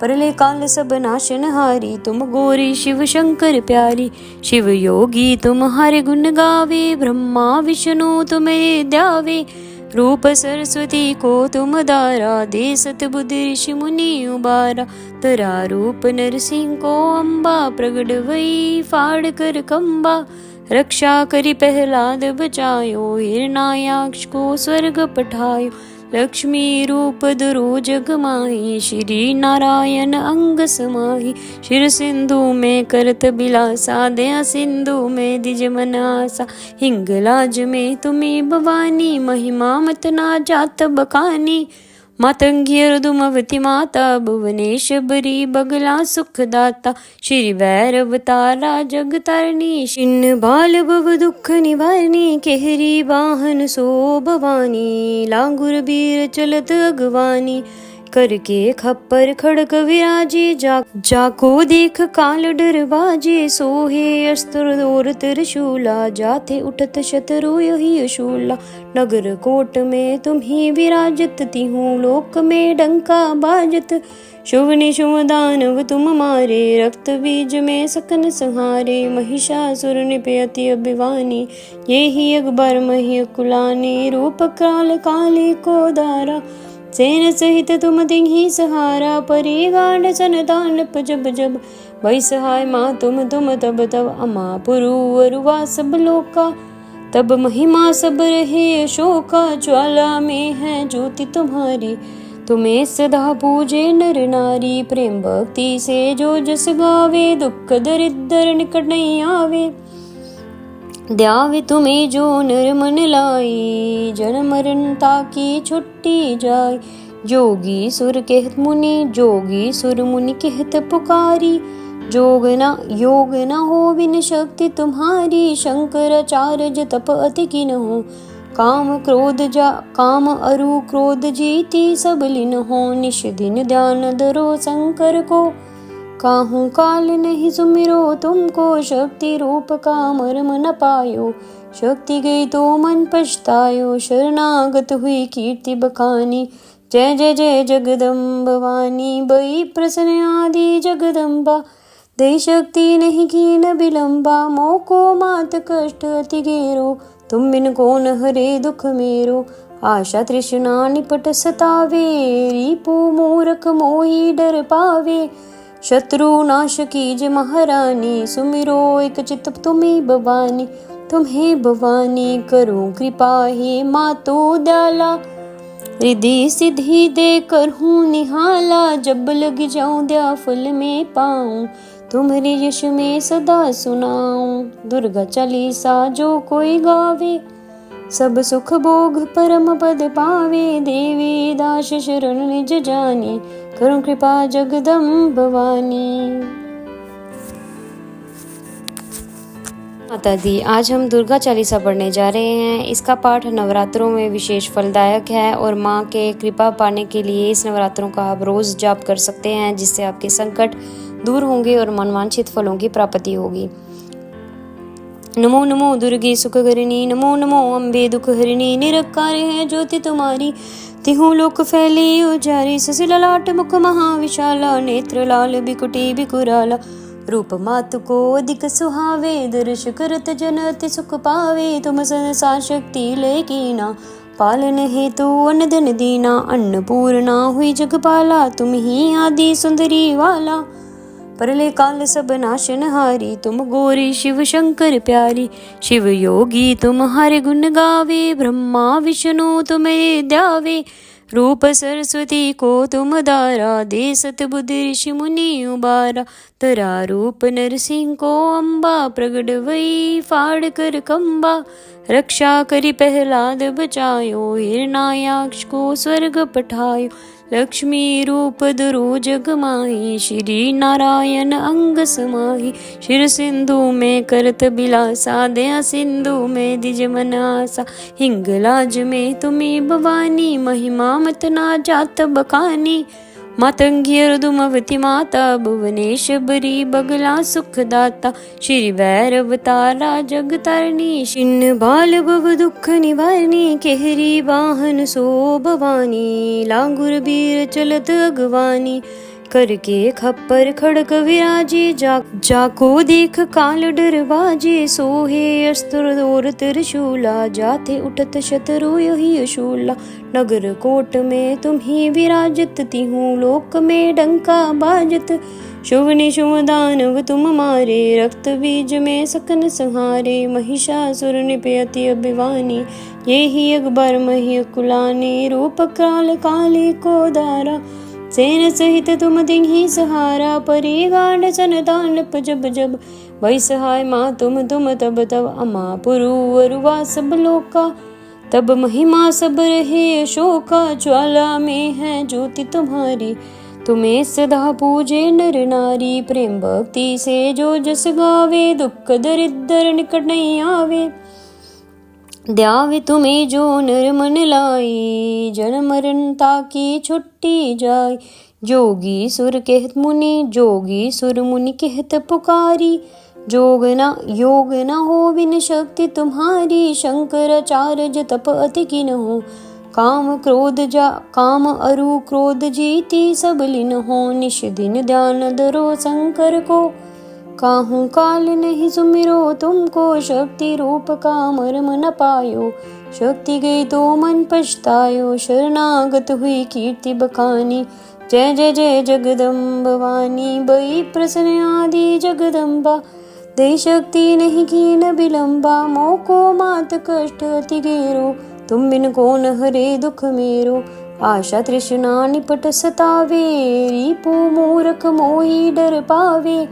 परले काल सब नाशन हारी, तुम गौरी शिव शंकर प्यारी। शिव योगी तुम्हारे गुण गावे, ब्रह्मा विष्णु तुम्हें ध्यावे। रूप सरस्वती को तुम दारा, दे सतबुद्धि ऋषि मुनि उबारा। तरा रूप नरसिंह को अम्बा, प्रगट वही फाड़ कर कंबा। रक्षा करी प्रहलाद बचायो, हिरणायाक्ष को स्वर्ग पठायो। लक्ष्मी रूप धरो जग माही, श्री नारायण अंग समाही। शिर सिंधु में करत बिलासा, दया सिंधु में दिज मन आसा। हिंगलाज में तुम्ही भवानी, महिमा मत ना जात बखानी। मातंगी अर्दुमवती माता, भुवनेश्वरी बगला सुखदाता। श्री भैरव तारा जग तारणी, छिन्न बाल भव दुख निवारणी। केहरी वाहन सो भवानी, लांगुर बीर चलत अगवानी। करके खप्पर खड़क विराजे, जाको देख काल डर बाजे, सोहे अस्त्र और त्रिशूला, जाते उठत शत्रु यही अशूला। नगर कोट में तुम्ही विराजत, तिहूं लोक में डंका बाजत, शुभ निशुभ दानव तुम मारे, रक्त बीज में सकन संहारे, महिषासुर निपयति अभिवानी, ये ही अकबर मही कुलानी, रूप काल काली को दारा, सेन सहित तुम तिन्ही सहारा, परी गांड सन दानप जब जब, भई सहाय माँ तुम तब तब, अमा पुरु अरुवा सब लोका, तब महिमा सब रहे अशोका, ज्वाला में है ज्योति तुम्हारी, तुम्हें सदा पूजे नर नारी, प्रेम भक्ति से जो जस गावे, दुख दरिद्र निकट नहीं आवे, द्यावे तुम्हें जो नर मन लाई, जन्म मरण ताकी छुट्टी जाय, जोगी सुर कहत मुनि, जोगी सुर मुनि कहत पुकारी, योग न हो बिन शक्ति तुम्हारी, शंकराचार्य तप अति किन हो, काम अरु क्रोध जीती सब लीन हो, निश दिन ध्यान धरो शंकर को, काहू काल नहीं सुमिरो तुमको, शक्ति रूप का मर्म न पायो, शक्ति गई तो मन पछतायो, शरणागत हुई कीर्ति बखानी, जय जय जय जगदम्ब वाणी, बई प्रसन्न आदि जगदम्बा, दे शक्ति नहीं की न विलंबा, मोको मात कष्ट अति घेरो, तुम बिन कौन हरे दुख मेरो, आशा तृष्णा निपट सतावे, रिपु मूरख मोही डर पावे, शत्रु नाश कीज महारानी, सुमिरो एक चित तुम्हें भवानी, तुम्हें भवानी करो कृपा हे मातो दयाला, रिद्धि सिद्धि दे कर हूँ निहाला, जब लग जाऊं दया फल में पाऊं, तुम्हारे यश में सदा सुनाऊं, दुर्गा चालीसा जो कोई गावे, सब सुख भोग परम पद पावे, देवी दास शरण निज जानी, करो कृपा जगदम्ब भवानी। माता दी, आज हम दुर्गा चालीसा पढ़ने जा रहे हैं। इसका पाठ नवरात्रों में विशेष फलदायक है और माँ के कृपा पाने के लिए इस नवरात्रों का आप रोज जाप कर सकते हैं, जिससे आपके संकट दूर होंगे और मनवांछित फलों की प्राप्ति होगी। नमो नमो दुर्गे सुखकरिणी, नमो नमो अम्बे दुख हरिणी, निरकार है ज्योति तुम्हारी, तिहु लोक फैली उजारी, ससी ललाट मुख महाविशाला, नेत्र लाल बिकुटी बिकुराला, रूप मातु को अधिक सुहावे, दर्श करत जन अति सुख पावे, तुम संसार शक्ति लेकीना, पालन हेतु अन्न धन दीना, अन्नपूर्णा हुई जगपाला, तुम ही आदि सुंदरी वाला, परले काल सब नाशन हारी, तुम गौरी शिव शंकर प्यारी, शिव योगी तुम्हारे गुण गावे, ब्रह्मा विष्णु तुम्हें ध्यावे, रूप सरस्वती को तुम दारा, दे सत बुद्धि ऋषि मुनि उबारा, तरा रूप नरसिंह को अम्बा, प्रगट वही फाड़ कर कंबा, रक्षा करी प्रहलाद बचायो, हिरणायाक्ष को स्वर्ग पठायो, लक्ष्मी रूप धरो जग माही, श्री नारायण अंग समाही, शिर सिंधु में करत बिलासा, दया सिंधु में दिज मन आसा, हिंगलाज में तुम्ही भवानी, महिमा मत ना जात बखानी, मातंगी अर्दुमवती माता, भुवनेश्वरी बगला सुखदाता, श्री भैरव तारा जग तारणी, छिन्न बाल भव दुख निवारणी, केहरी वाहन सो भवानी, लांगुर बीर चलत अगवानी, करके खप्पर खड़क विराजे, जाको देख काल डर बाजे, सोहे अस्त्र और त्रिशूला, जाते उठत शत्रु यही अशूला, नगर कोट में तुम्ही विराजत, तिहूं लोक में डंका बाजत, शुभ निशुभ दानव तुम मारे, रक्त बीज में सकन संहारे, महिषासुर निपयति अभिवानी, ये ही अकबर मही कुलानी, रूप काल काली को दारा, सेन सहित तुम तिन्ही सहारा, परी गांड सन दानप जब जब, भई सहाय माँ तुम तब तब, अमा पुरु अरुवा सब लोका, तब महिमा सब रहे अशोका, ज्वाला में है ज्योति तुम्हारी, तुम्हें सदा पूजे नर नारी, प्रेम भक्ति से जो जस गावे, दुख दरिद्र निकट नहीं आवे, द्यावे तुम्हें जो नर मन लाई, जन्म मरण ताकी छुट्टी जाय। जोगी सुर कहत मुनि, जोगी सुर मुनि कहत पुकारी। योग न हो बिन शक्ति तुम्हारी, शंकराचार्य तप अति किन हो। काम अरु क्रोध जीती सब लिन हो, निश दिन ध्यान धरो शंकर को। काहू काल नहीं सुमिरो तुमको, शक्ति रूप का मर्म न पायो। शक्ति गई तो मन पछतायो, शरणागत हुई कीर्ति बखानी। जय जय जय जगदम्ब वाणी, बई प्रसन्न आदि जगदम्बा। दे शक्ति नहीं की न बिलम्बा, मोको मात कष्ट अति गेरो। तुम बिन कौन हरे दुख मेरो, आशा तृष्णा निपट सतावे। रिपु मूर्ख मोही डर पावे,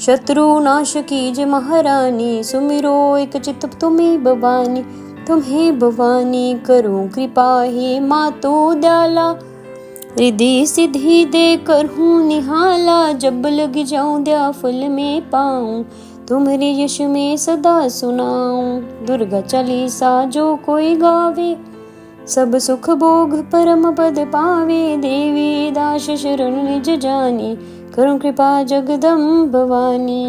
शत्रु नाश कीज महारानी। सुमिरो एक चित तुम्हें भवानी, तुम्हें भवानी करो कृपा हे मातो दयाला। रिद्धि सिद्धि दे कर हूँ निहाला, जब लग जाऊं दया फल में पाऊं। तुम्हारे यश में सदा सुनाऊं, दुर्गा चालीसा जो कोई गावे। सब सुख भोग परम पद पावे, देवी दास शरण निज जानी। करो कृपा जगदम्ब भवानी।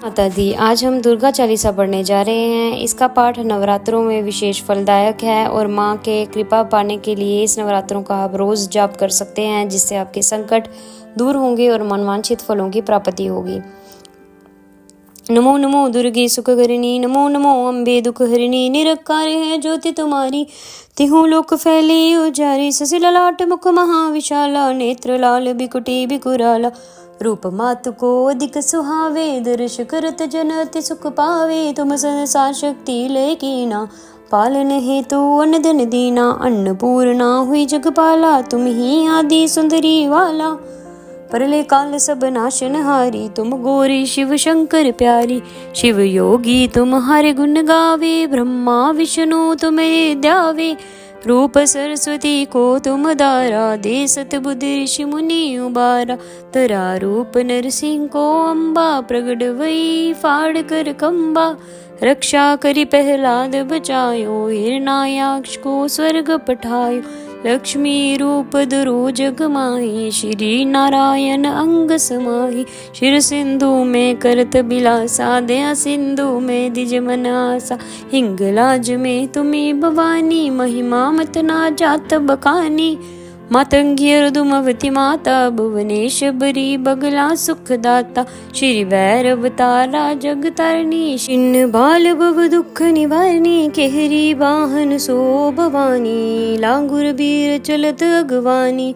माता दी, आज हम दुर्गा चालीसा पढ़ने जा रहे हैं। इसका पाठ नवरात्रों में विशेष फलदायक है और माँ के कृपा पाने के लिए इस नवरात्रों का आप रोज जाप कर सकते हैं, जिससे आपके संकट दूर होंगे और मनवांछित फलों की प्राप्ति होगी। नमो नमो दुर्गे सुखकरिणी, नमो नमो अम्बे दुख हरिणी। निरकार है ज्योति तुम्हारी, तिहु लोक फैली उजारी। ससी ललाट मुख महाविशाला, नेत्र लाल बिकुटी बिकुराला। रूप मातु को अधिक सुहावे, दर्श करत जन अति सुख पावे। तुम संसार शक्ति लय कीना, पालन हेतु अन्न धन दीना। अन्नपूर्णा हुई जगपाला, तुम ही आदि सुंदरी वाला। परले काल सब नाशन हारी, तुम गौरी शिव शंकर प्यारी। शिव योगी तुम्हारे गुण गावे, ब्रह्मा विष्णु तुम्हें ध्यावे। रूप सरस्वती को तुम दारा, दे सत बुद्धि ऋषि मुनि उबारा। तरा रूप नरसिंह को अम्बा, प्रगट वही फाड़ कर कंबा। रक्षा करी प्रहलाद बचायो, हिरणायाक्ष को स्वर्ग पठायो। लक्ष्मी रूप धरो जग माही, श्री नारायण अंग समाही। शिर सिंधु में करत बिलासा, दया सिंधु में दिज मन आसा। हिंगलाज में तुम्हें भवानी, महिमा मत ना जात बखानी। मातंगी रुदुमवती माता, भुवनेश बरी बगला सुखदाता। श्री भैरव तारा जग तारणी, छिन्न बाल भव दुख निवारणी। केहरी वाहन सो भवानी, लांगुर बीर चलत अगवानी।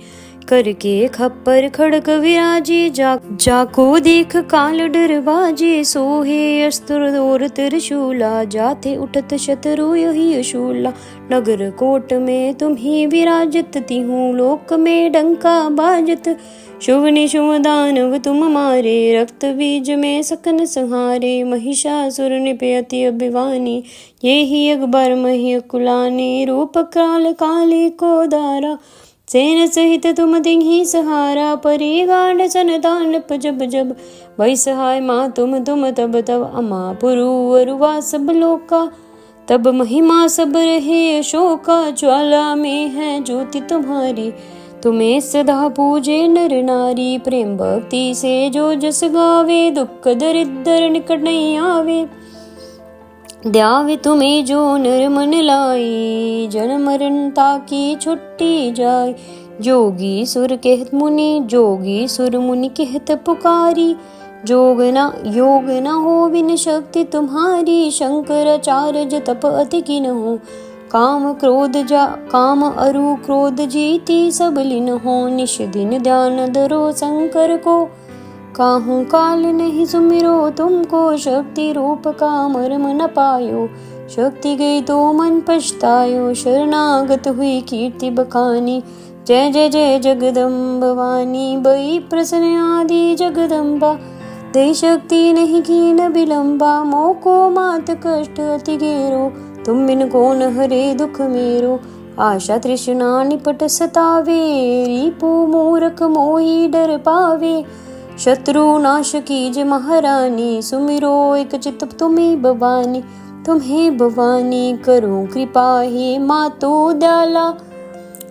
करके खप्पर खड़क विराजे, जाको देख काल डर बाजे। सोहे अस्त्र और त्रिशूला, जाते उठत शत्रु यही शूला। नगर कोट में तुम्ही विराजत, तिहु लोक में डंका बाजत। शुभ निशुभ दानव तुम मारे, रक्त बीज में सकन संहारे। महिषासुर निपयति अभिवानी, ये ही अकबर मही कुलानी। रूप काल काली को दारा, सेन सहित तुम दिही सहारा। परी गांड सन तांडप जब जब, वही सहाय माँ तुम तब तब। अमा पुरु अरुवा सब लोका, तब महिमा सब रहे अशोका। ज्वाला में है ज्योति तुम्हारी, तुम्हें सदा पूजे नर नारी। प्रेम भक्ति से जो जस गावे, दुख दरिद्र निकट नहीं आवे। द्यावे तुम्हें जो नर मन लाई, जन्म मरण ताकी छुट्टी जाय। जोगी सुर कहत मुनि, जोगी सुर मुनि कहत पुकारी। योग न हो बिन शक्ति तुम्हारी, शंकराचार्य तप अति किन हो। काम अरु क्रोध जीती सब लिन हो, निश दिन ध्यान धरो शंकर को। काहू काल नहीं सुमिरो तुमको, शक्ति रूप का मर्म न पायो। शक्ति गई तो मन पछतायो, शरणागत हुई कीर्ति बखानी। जय जय जय जगदम्ब वाणी, बई प्रसन्न आदि जगदम्बा। दे शक्ति नहीं की न बिलम्बा, मोको मात कष्ट अति गेरो। तुम बिन कौन हरे दुख मेरो, आशा तृष्णा निपट सतावे। रिपु मूर्ख मोही डर पावे, शत्रु नाश कीजे महारानी, सुमिरो एक चित तुम्हें भवानी। तुम्हें भवानी करो कृपा, हे मातो दयाला।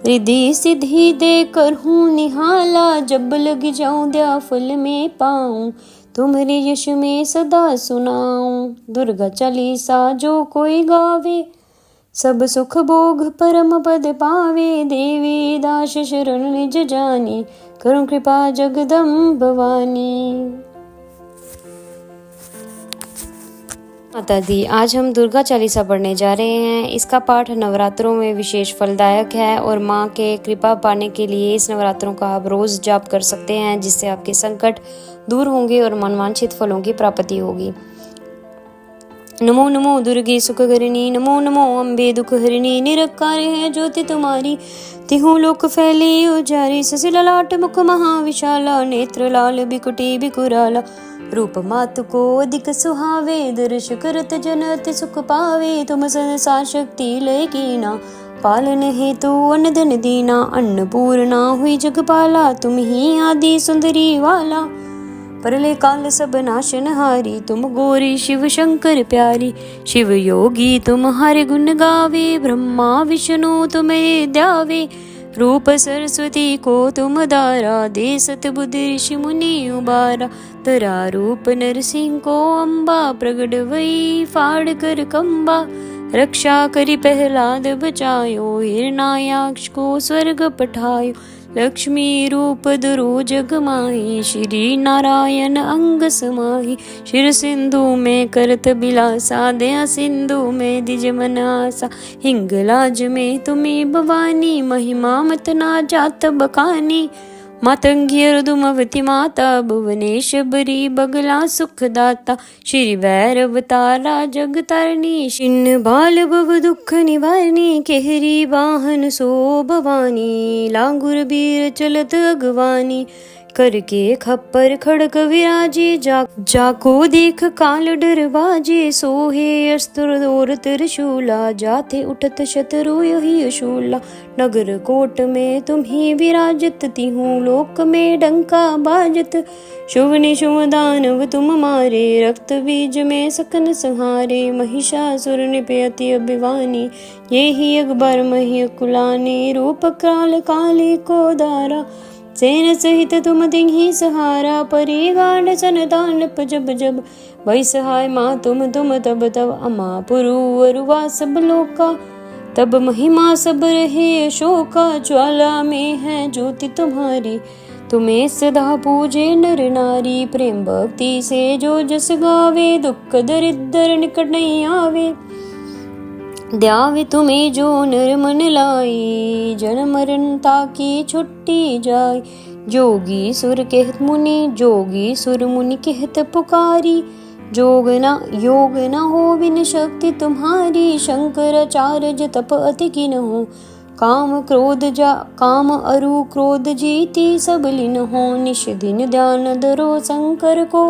रिद्धि सिद्धि दे कर हूँ निहाला, जब लग जाऊं दया फल में पाऊं। तुम्हारे यश में सदा सुनाऊं, दुर्गा चालीसा जो कोई गावे। सब सुख भोग परम पद पावे, देवी दास शरण निज जानी। करुण कृपा जगदम्ब भवानी। माता दी, आज हम दुर्गा चालीसा पढ़ने जा रहे हैं। इसका पाठ नवरात्रों में विशेष फलदायक है और माँ के कृपा पाने के लिए इस नवरात्रों का आप रोज जाप कर सकते हैं, जिससे आपके संकट दूर होंगे और मनवांछित फलों की प्राप्ति होगी। नमो नमो दुर्गे सुखहरिणी, नमो नमो अम्बे दुख हरिणी। निरकार है ज्योति तुम्हारी, तिहु लोक फैली उजारी। ससी ललाट मुख महाविशाला, नेत्र लाल बिकुटी बिकुराला। रूप मातु को अधिक सुहावे, दर्श करत जन अति सुख पावे। तुम संसार शक्ति लय कीना, पालन हेतु अन्न धन दीना। अन्नपूर्णा हुई जगपाला, तुम ही आदि सुंदरी वाला। परले काल सब नाशनहारी, तुम गौरी शिव शंकर प्यारी। शिव योगी तुम्हारे गुण गावे, ब्रह्मा विष्णु तुम्हें ध्यावे। रूप सरस्वती को तुम दारा, दे सतबुद्धि ऋषि मुनि उबारा। तरा रूप नरसिंह को अम्बा, प्रगट वही फाड़ कर कंबा। रक्षा करी प्रहलाद बचायो, हिरण्याक्ष को स्वर्ग पठायो। लक्ष्मी रूप धरो जग माही, श्री नारायण अंग समाही। शिर सिंधु में करत बिलासा, दया सिंधु में दिज मन आसा। हिंगलाज में तुम्हें भवानी, महिमा मत ना जात बखानी। मातंगी रुदुमवती माता, भुवनेश्वरी बगला सुखदाता। श्री भैरव तारा जग तारणी, छिन्न बाल भव दुख निवारणी। केहरी वाहन सो भवानी, लांगुर बीर चलत अगवानी। करके खप्पर खड़क विराजे, जाको देख काल डर बाजे। सोहे अस्त्र और त्रिशूला, जाते उठत शत्रु यही शूला। नगर कोट में तुम्ही विराजत, तिहु लोक में डंका बाजत। शुभ निशुभ दानव तुम मारे, रक्त बीज में सकन संहारे। महिषासुर निपयति अभिवानी, ये ही अकबर मही कुलानी। रूप काल काली को दारा, सेन सहित तुम तिन्ही सहारा। परी गांड सन दानप जब जब, वही सहाय माँ तुम तब तब। अमा पुरु अरुवा सब लोका, तब महिमा सब रहे अशोका। ज्वाला में है ज्योति तुम्हारी, तुम्हें सदा पूजे नर नारी। प्रेम भक्ति से जो जस गावे, दुख दरिद्र निकट नहीं आवे। द्यावे तुम्हें जो नर मन लाई, जन्म मरण ताकी छुट्टी जाय। जोगी सुर कहत मुनि, जोगी सुर मुनि कहत पुकारी। योग न हो बिन शक्ति तुम्हारी, शंकराचार्य तप अति किन हो। काम अरु क्रोध जीती, सब लीन हो। निश दिन ध्यान धरो शंकर को,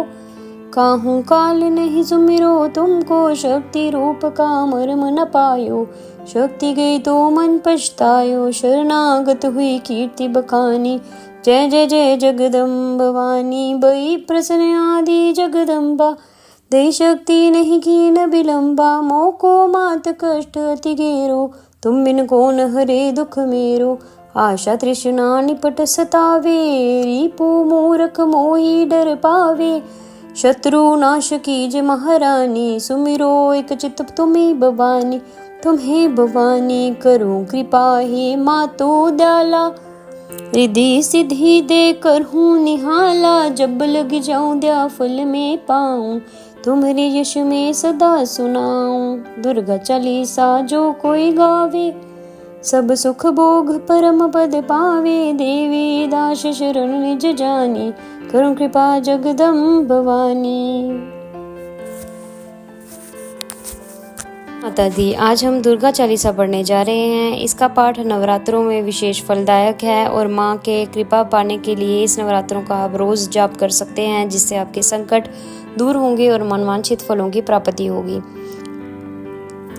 काहू काल नहीं सुमिरो तुमको। शक्ति रूप का मर्म न पायो, शक्ति गई तो मन पछतायो। शरणागत हुई कीर्ति बखानी, जय जय जय जगदम्ब भवानी। बई प्रसन्न आदि जगदम्बा, दे शक्ति नहीं की न विलंबा। मोको मात कष्ट अति घेरो, तुम बिन कौन हरे दुख मेरो। आशा तृष्णा निपट सतावे, रिपु मूरख मोही डर पावे। शत्रु नाश कीजे महारानी, सुमिरो एक चित तुम्हें भवानी। तुम्हें भवानी करो कृपा, हे मातो दयाला। रिद्धि सिद्धि दे कर हूँ निहाला, जब लग जाऊं दया फल में पाऊं। तुम्हारे यश में सदा सुनाऊं, दुर्गा चालीसा जो कोई गावे। सब सुख भोग परम पद पावे, देवी दास शरण निज जानी। करुण कृपा जगदम्ब भवानी। माता दी, आज हम दुर्गा चालीसा पढ़ने जा रहे हैं। इसका पाठ नवरात्रों में विशेष फलदायक है और माँ के कृपा पाने के लिए इस नवरात्रों का आप रोज जाप कर सकते हैं, जिससे आपके संकट दूर होंगे और मनवांछित फलों की प्राप्ति होगी।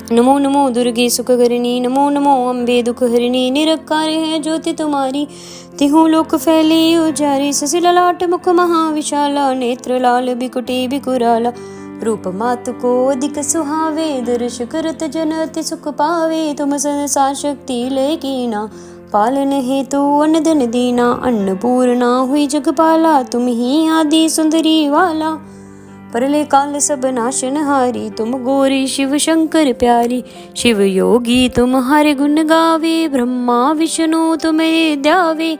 नमो नमो दुर्गे सुखकरिणी, नमो नमो अम्बे दुखहरिणी। निरंकार है ज्योति तुम्हारी, तिहु लोक फैली उजारी। ससी ललाट मुख महाविशाला, नेत्र लाल बिकुटी बिकुराला। रूप मातु को अधिक सुहावे, दर्श करत जन अति सुख पावे। तुम संसार शक्ति लय कीना, पालन हेतु अन्न धन दीना। अन्नपूर्णा हुई जगपाला, तुम ही आदि सुंदरी वाला। परले काल सब नाशनहारी, तुम गौरी शिव शंकर प्यारी। शिव योगी तुम्हारे गुण गावे, ब्रह्मा विष्णु तुम्हें ध्यावे।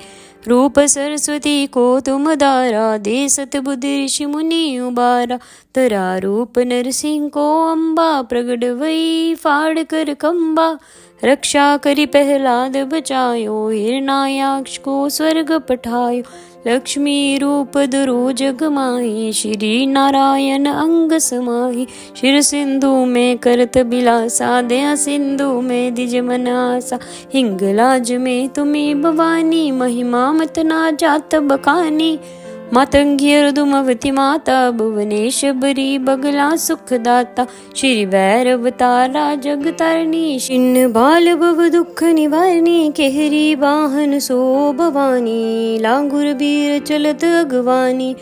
रूप सरस्वती को तुम दारा, दे सतबुद्धि ऋषि मुनि उबारा। तरा रूप नरसिंह को अम्बा, प्रगट वही फाड़ कर खम्बा। रक्षा करी प्रहलाद बचायो, हिरणायाक्ष को स्वर्ग पठायो। लक्ष्मी रूप धरो जग माही, श्री नारायण अंग समाही। शिर सिंधु में करत बिलासा, दया सिंधु में दिज मनासा। हिंगलाज में तुम्हें भवानी, महिमा मत ना जात बखानी। मातंगी रुदुमवती माता, भुवनेश बरी बगला सुखदाता। श्री भैरव तारा जग तारणी, छिन्न बाल भव दुख निवारणी। केहरी वाहन सो भवानी, लांगुर बीर चलत अगवानी।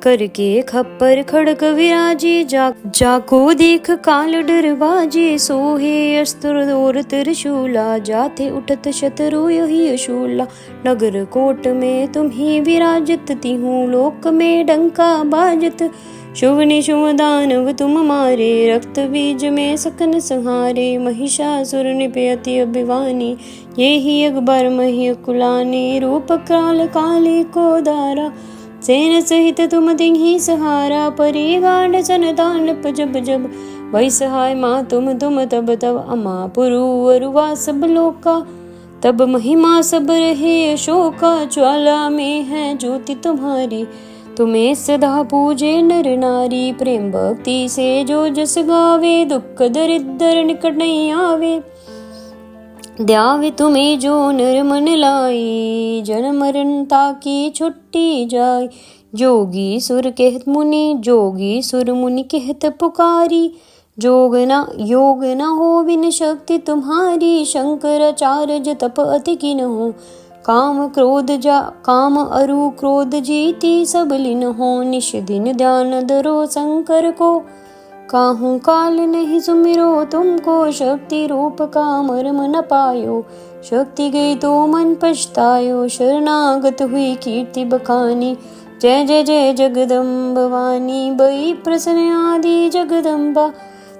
करके खप्पर खड़क विराजे, जाको देख काल डरवाजे। सोहे अस्त्र और त्रिशूला, जाते उठत शत्रु यही अशूला। नगर कोट में तुम्ही विराजत, तिहु लोक में डंका बाजत। शुभ निशुभ दानव तुम मारे, रक्त बीज में सकन संहारे। महिषासुर निपयति अभिवानी, ये ही अकबर मही कुलानी। रूप काल काली को दारा, सेन सहित तुम तिन्ही सहारा। परी गांड सन दानप जब जब, वही सहाय माँ तुम तब तब। अमा पुरु अरुवा सब लोका, तब महिमा सब रहे अशोका। ज्वाला में है ज्योति तुम्हारी, तुम्हें सदा पूजे नर नारी। प्रेम भक्ति से जो जस गावे, दुख दरिद्र निकट नहीं आवे। ध्यावे तुम्हें जो नर मन लाई, जन्म मरण ताकी छुट्टी जाय। जोगी सुर कहत मुनि, जोगी सुर मुनि कहत पुकारी। योग न हो बिन शक्ति तुम्हारी, शंकराचार्य तप अति किन हो। काम अरु क्रोध जीती, सब लीन हो। निश दिन ध्यान धरो शंकर को, काहू काल नहीं सुमिरो तुमको। शक्ति रूप का मर्म न पायो, शक्ति गई तो मन पछतायो। शरणागत हुई कीर्ति बखानी, जय जय जय जगदम्ब भवानी। बई प्रसन्न आदि जगदम्बा,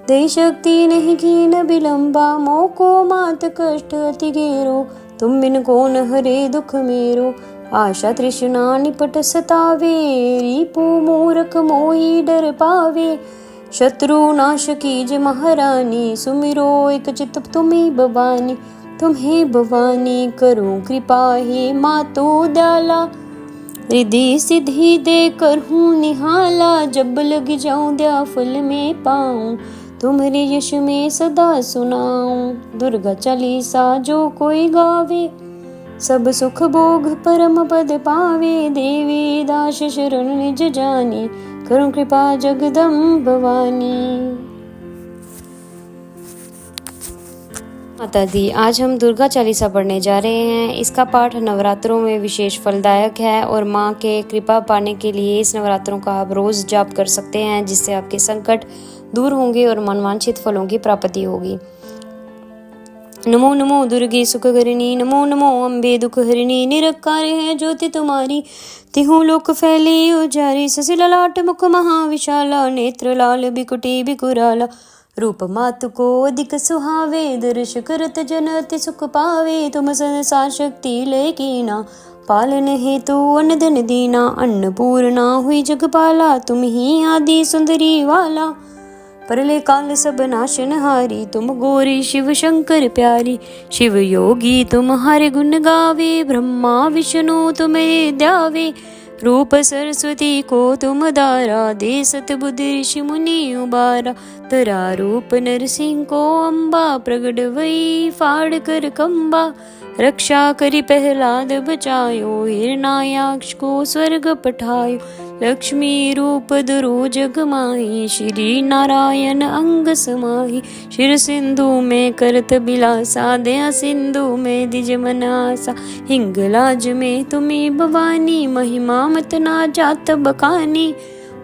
दे शक्ति नहीं कीन विलंबा। मोको मात कष्ट अति घेरो, तुम बिन कौन हरे दुख मेरो। आशा तृष्णा निपट सतावे, रिपु मूरख मोही डर पावे। शत्रु नाश कीज महारानी, सुमिरो एक चित तुम्ही भवानी। तुम्हें भवानी करो कृपा, हे मातो दयाला। रिद्धि सिद्धि दे कर हूँ निहाला, जब लग जाऊं दया फल में पाऊं। तुम्हारे यश में सदा सुनाऊं, दुर्गा चालीसा जो कोई गावे। सब सुख भोग परम पद पावे, देवी दास शरण निज जानी। करुण कृपा जगदम्ब भवानी। माता दी, आज हम दुर्गा चालीसा पढ़ने जा रहे हैं। इसका पाठ नवरात्रों में विशेष फलदायक है और माँ के कृपा पाने के लिए इस नवरात्रों का आप रोज जाप कर सकते हैं, जिससे आपके संकट दूर होंगे और मनवांछित फलों की प्राप्ति होगी। नमो नमो दुर्गे सुखकरिणी, नमो नमो अम्बे दुखहरिणी। निरंकार है ज्योति तुम्हारी, तिहु लोक फैली उजारी। ससी ललाट मुख महाविशाला, नेत्र लाल बिकुटी बिकुराला। रूप मातु को अधिक सुहावे, दर्श करत जन अति सुख पावे। तुम संसार शक्ति लय कीना, पालन हेतु अन्न धन दीना। अन्नपूर्णा हुई जगपाला, तुम ही आदि सुंदरी वाला। परले काल सब नाशनहारी, तुम गौरी शिव शंकर प्यारी। शिव योगी तुम्हारे गुण गावे, ब्रह्मा विष्णु तुम्हें ध्यावे। रूप सरस्वती को तुम दारा, दे सतबुद्धि ऋषि मुनि उबारा। तरा रूप नरसिंह को अम्बा, प्रगट वही फाड़ कर खम्बा। रक्षा करी प्रहलाद बचायो, हिरण्याक्ष को स्वर्ग पठायो। लक्ष्मी रूप धरो जग माही, श्री नारायण अंग समाही। शिर सिंधु में करत बिलासा, दया सिंधु में दिज मनासा। हिंगलाज में तुम्ही भवानी, महिमा मत ना जात बखानी।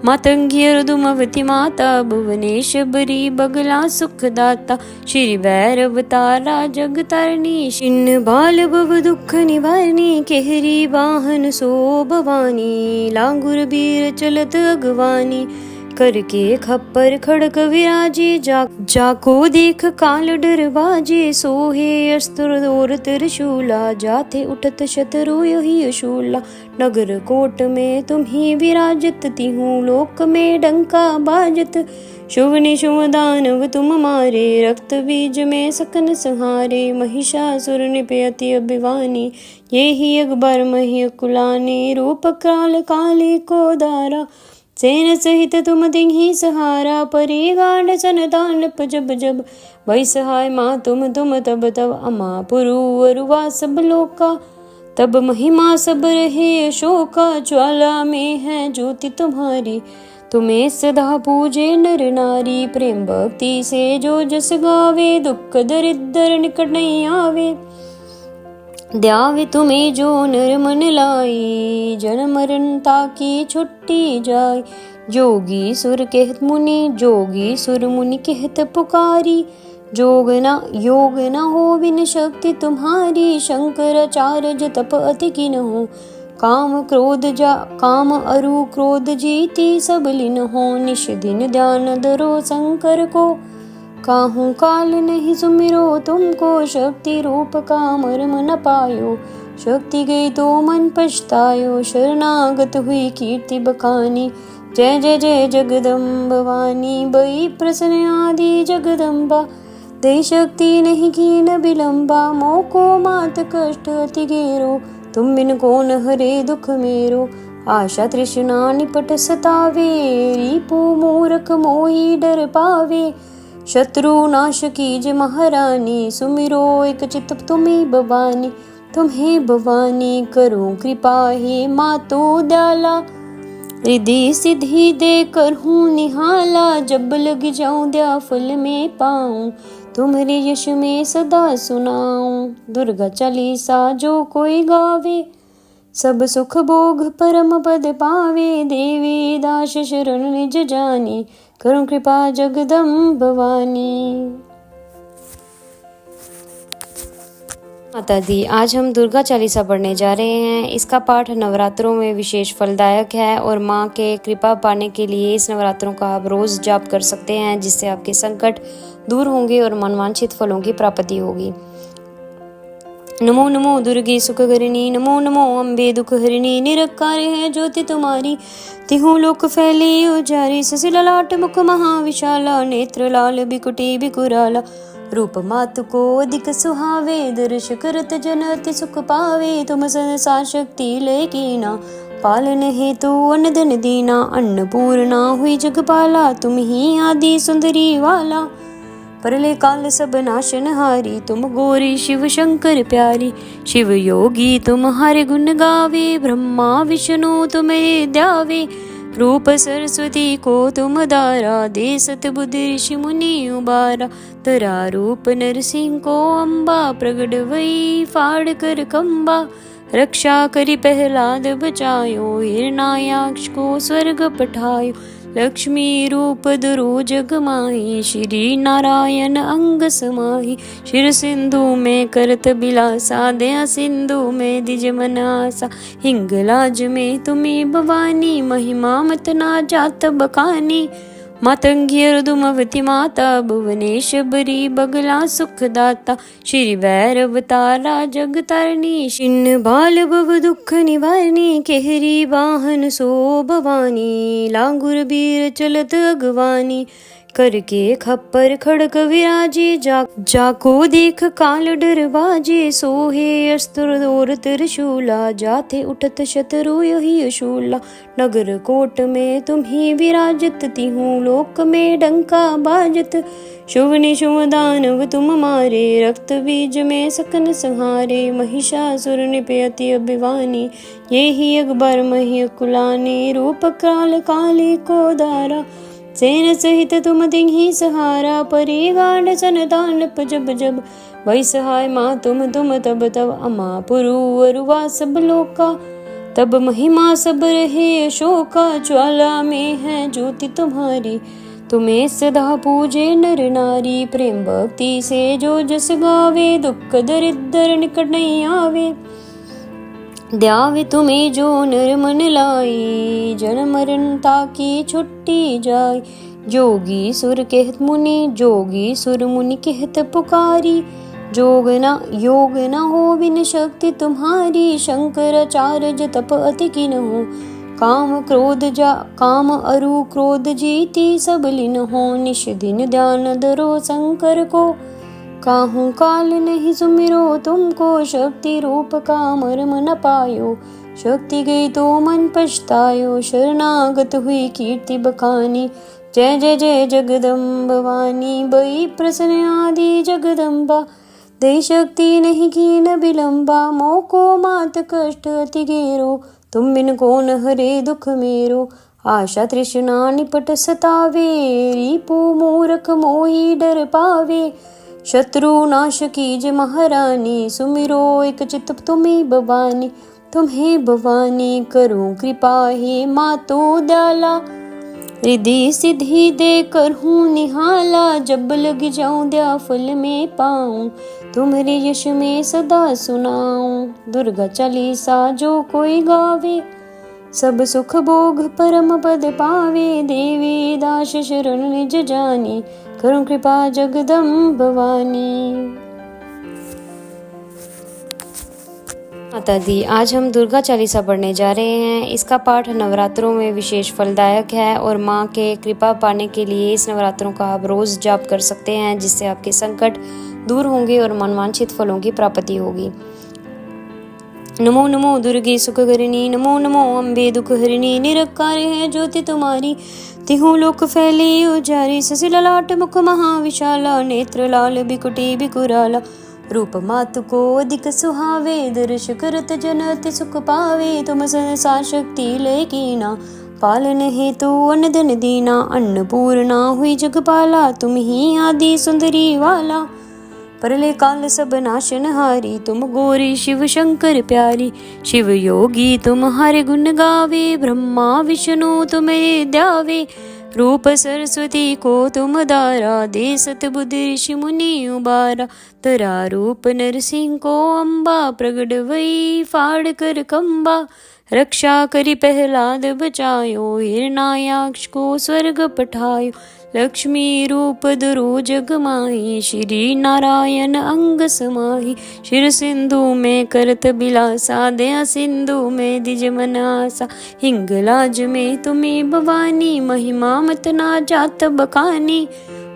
मातंगी अर्दुमवती माता, भुवनेश्वरी बगला सुखदाता। श्री भैरव तारा जग तारणी, छिन्न बाल भव दुख निवारणी। केहरी वाहन सो भवानी, लांगुर बीर चलत अगवानी। करके खप्पर खड़क विराजे, जाको देख काल डर बाजे। सोहे अस्त्र और त्रिशूला, जाते उठत शत्रु यही अशूला। नगर कोट में तुम्ही विराजत, तिहूँ लोक में डंका बाजत। शुभ निशुभ दानव तुम मारे, रक्त बीज में सकन संहारे। महिषासुर निपयति अभिवानी, ये ही अकबर मही कुलाने। रूप काल काले को दारा, सेन सहित तुम तिन्ही सहारा। परे गांड सन दानप जब जब, वै सहाय माँ तुम तब तब। अमा पुरु अरुवा सब लोका, तब महिमा सब रहे अशोका। ज्वाला में है ज्योति तुम्हारी, तुम्हें सदा पूजे नर नारी। प्रेम भक्ति से जो जस गावे, दुख दरिद्र निकट नहीं आवे। द्यावे तुम्हें जो नर मन लाई, जन्म मरण ताकी छुट्टी जाय। जोगी सुर कहत मुनि, जोगी सुर मुनि कहत पुकारी। योग न हो बिन शक्ति तुम्हारी, शंकराचार्य तप अति किन हो। काम अरु क्रोध जीती, सब लीन हो। निश दिन ध्यान धरो शंकर को, काहू काल नहीं सुमिरो तुमको। शक्ति रूप का मर्म न पायो, शक्ति गई तो मन पछतायो। शरणागत हुई कीर्ति बखानी, जय जय जय जगदम्ब भवानी। बई प्रसन्न आदि जगदम्बा, दे शक्ति नहीं की न विलंबा। मोको मात कष्ट अति घेरो, तुम बिन कौन हरे दुख मेरो। आशा तृष्णा निपट सतावे, रिपु मूर्ख मोही डर पावे। शत्रु नाश कीज महारानी, सुमिरो एक चित तुम्ही भवानी। तुम्हें भवानी करो कृपा, हे मातो दयाला। रिद्धि सिद्धि दे कर हूँ निहाला, जब लग जाऊं दया फल में पाऊं। तुम्हारे यश में सदा सुनाऊं, दुर्गा चालीसा जो कोई गावे। सब सुख भोग परम पद पावे, देवी दास शरण निज जानी। करो कृपा जगदम्ब भवानी। माता दी, आज हम दुर्गा चालीसा पढ़ने जा रहे हैं। इसका पाठ नवरात्रों में विशेष फलदायक है और माँ के कृपा पाने के लिए इस नवरात्रों का आप रोज जाप कर सकते हैं, जिससे आपके संकट दूर होंगे और मनवांछित फलों की प्राप्ति होगी। नमो नमो दुर्गे सुखकरिणी, नमो नमो अम्बे दुख हरिणी। निरकार है ज्योति तुम्हारी, तिहु लोक फैली उजारी। ससिला लाट मुख महाविशाला, नेत्र लाल बिकुटी बिकुराला। रूप मातु को अधिक सुहावे, दर्श करत जन अति सुख पावे। तुम संसार शक्ति लय कीना, पालन हेतु अन्न धन दीना। अन्नपूर्णा हुई जगपाला, तुम ही आदि सुंदरी वाला। परले काल सब नाशन हारी, तुम गौरी शिव शंकर प्यारी। शिव योगी तुम्हारे गुण गावे, ब्रह्मा विष्णु तुम्हें ध्यावे। रूप सरस्वती को तुम दारा, दे सत बुद्धि ऋषि मुनि उबारा। तरा रूप नरसिंह को अम्बा, प्रगट वही फाड़ कर खम्बा। रक्षा करी प्रहलाद बचायो, हिरण्याक्ष को स्वर्ग पठायो। लक्ष्मी रूप धरो जग माही, श्री नारायण अंग समाही। शिर सिंधु में करत बिलासा, दया सिंधु में दिज मनासा। हिंगलाज में तुम्ही भवानी, महिमा मत ना जात बखानी। मातंगी अर्दुमवती माता, भुवनेश्वरी बगला सुखदाता। श्री भैरव तारा जग तारणी, छिन्न बाल भव दुख निवारणी। केहरी वाहन सो भवानी, लांगुर बीर चलत अगवानी। करके खप्पर खड़क विराजे, जाको देख काल डर बाजे। सोहे अस्त्र और त्रिशूला, जाते उठत शत्रु यही अशूला। नगर कोट में तुम्ही विराजत, तिहूँ लोक में डंका बाजत। शुभ निशुभ दानव तुम मारे, रक्त बीज में सकन संहारे। महिषासुर निपयति अभिवानी, ये ही अकबर मही कुलानी। रूप काल काली को दारा, सेन सहित तुम तिन्हि सहारा। परी गांड सन दानप जब जब, वही सहाय माँ तुम तब तब। अमा पुरु अरुवा सब लोका, तब महिमा सब रहे अशोका। ज्वाला में है ज्योति तुम्हारी, तुम्हें सदा पूजे नर नारी। प्रेम भक्ति से जो जस गावे, दुख दरिद्र निकट नहीं आवे। ध्यावे तुम्हें जो नर मन लाई, जन्म मरण ताकी छुट्टी जाय। जोगी सुर कहत मुनि, जोगी सुर मुनि कहत पुकारी। योग न हो बिन शक्ति तुम्हारी, शंकराचार्य तप अति किन हो। काम अरु क्रोध जीती, सब लीन हो। निश दिन ध्यान धरो शंकर को, काहू काल नहीं सुमिरो तुमको। शक्ति रूप का मर्म न पायो, शक्ति गई तो मन पछतायो। शरणागत हुई कीर्ति बखानी, जय जय जय जगदम्ब भवानी। बई प्रसन्न आदि जगदम्बा, दे शक्ति नहीं की न विलंबा। मोको मात कष्ट अति घेरो, तुम बिन कौन हरे दुख मेरो। आशा तृष्णा निपट सतावे, रिपु मूरख मोही डर पावे। शत्रु नाश कीज महारानी, सुमिरो एक चित तुम्हें भवानी। तुम्हें भवानी करो कृपा, हे मातो दयाला। रिद्धि सिद्धि दे कर हूँ निहाला, जब लग जाऊं दया फल में पाऊं। तुम्हारे यश में सदा सुनाऊं। दुर्गा चालीसा जो कोई गावे, सब सुख भोग परम पद पावे। देवी दास शरण निज जानी, करो कृपा जगदम्ब भवानी। माता दी, आज हम दुर्गा चालीसा पढ़ने जा रहे हैं। इसका पाठ नवरात्रों में विशेष फलदायक है और माँ के कृपा पाने के लिए इस नवरात्रों का आप रोज जाप कर सकते हैं, जिससे आपके संकट दूर होंगे और मनवांछित फलों की प्राप्ति होगी। नमो नमो दुर्गे सुखकरिणी, नमो नमो अम्बे दुख हरिणी। निरंकार है ज्योति तुम्हारी, तिहु लोक फैली उजारी। ससी ललाट मुख महाविशाला, नेत्र लाल बिकुटी बिकुराला। रूप मातु को अधिक सुहावे, दर्श करत जन अति सुख पावे। तुम संसार शक्ति लय कीना, पालन हेतु अन्न धन दीना। अन्नपूर्णा हुई जगपाला, तुम ही आदि सुंदरी वाला। परले काल सब नाशन हारी, तुम गौरी शिव शंकर प्यारी। शिव योगी तुम्हारे गुण गावे, ब्रह्मा विष्णु तुम्हें ध्यावे। रूप सरस्वती को तुम दारा, दे सत बुद्धि ऋषि मुनि उबारा। तरा रूप नरसिंह को अम्बा, प्रगट वही फाड़ कर कंबा। रक्षा करी प्रहलाद बचायो, हिरणायाक्ष को स्वर्ग पठायो। लक्ष्मी रूप धरो जग माही, श्री नारायण अंग समाही। शिर सिंधु में करत बिलासा, दया सिंधु में दिज मन आसा। हिंगलाज में तुम्हें भवानी, महिमा मत ना जात बखानी।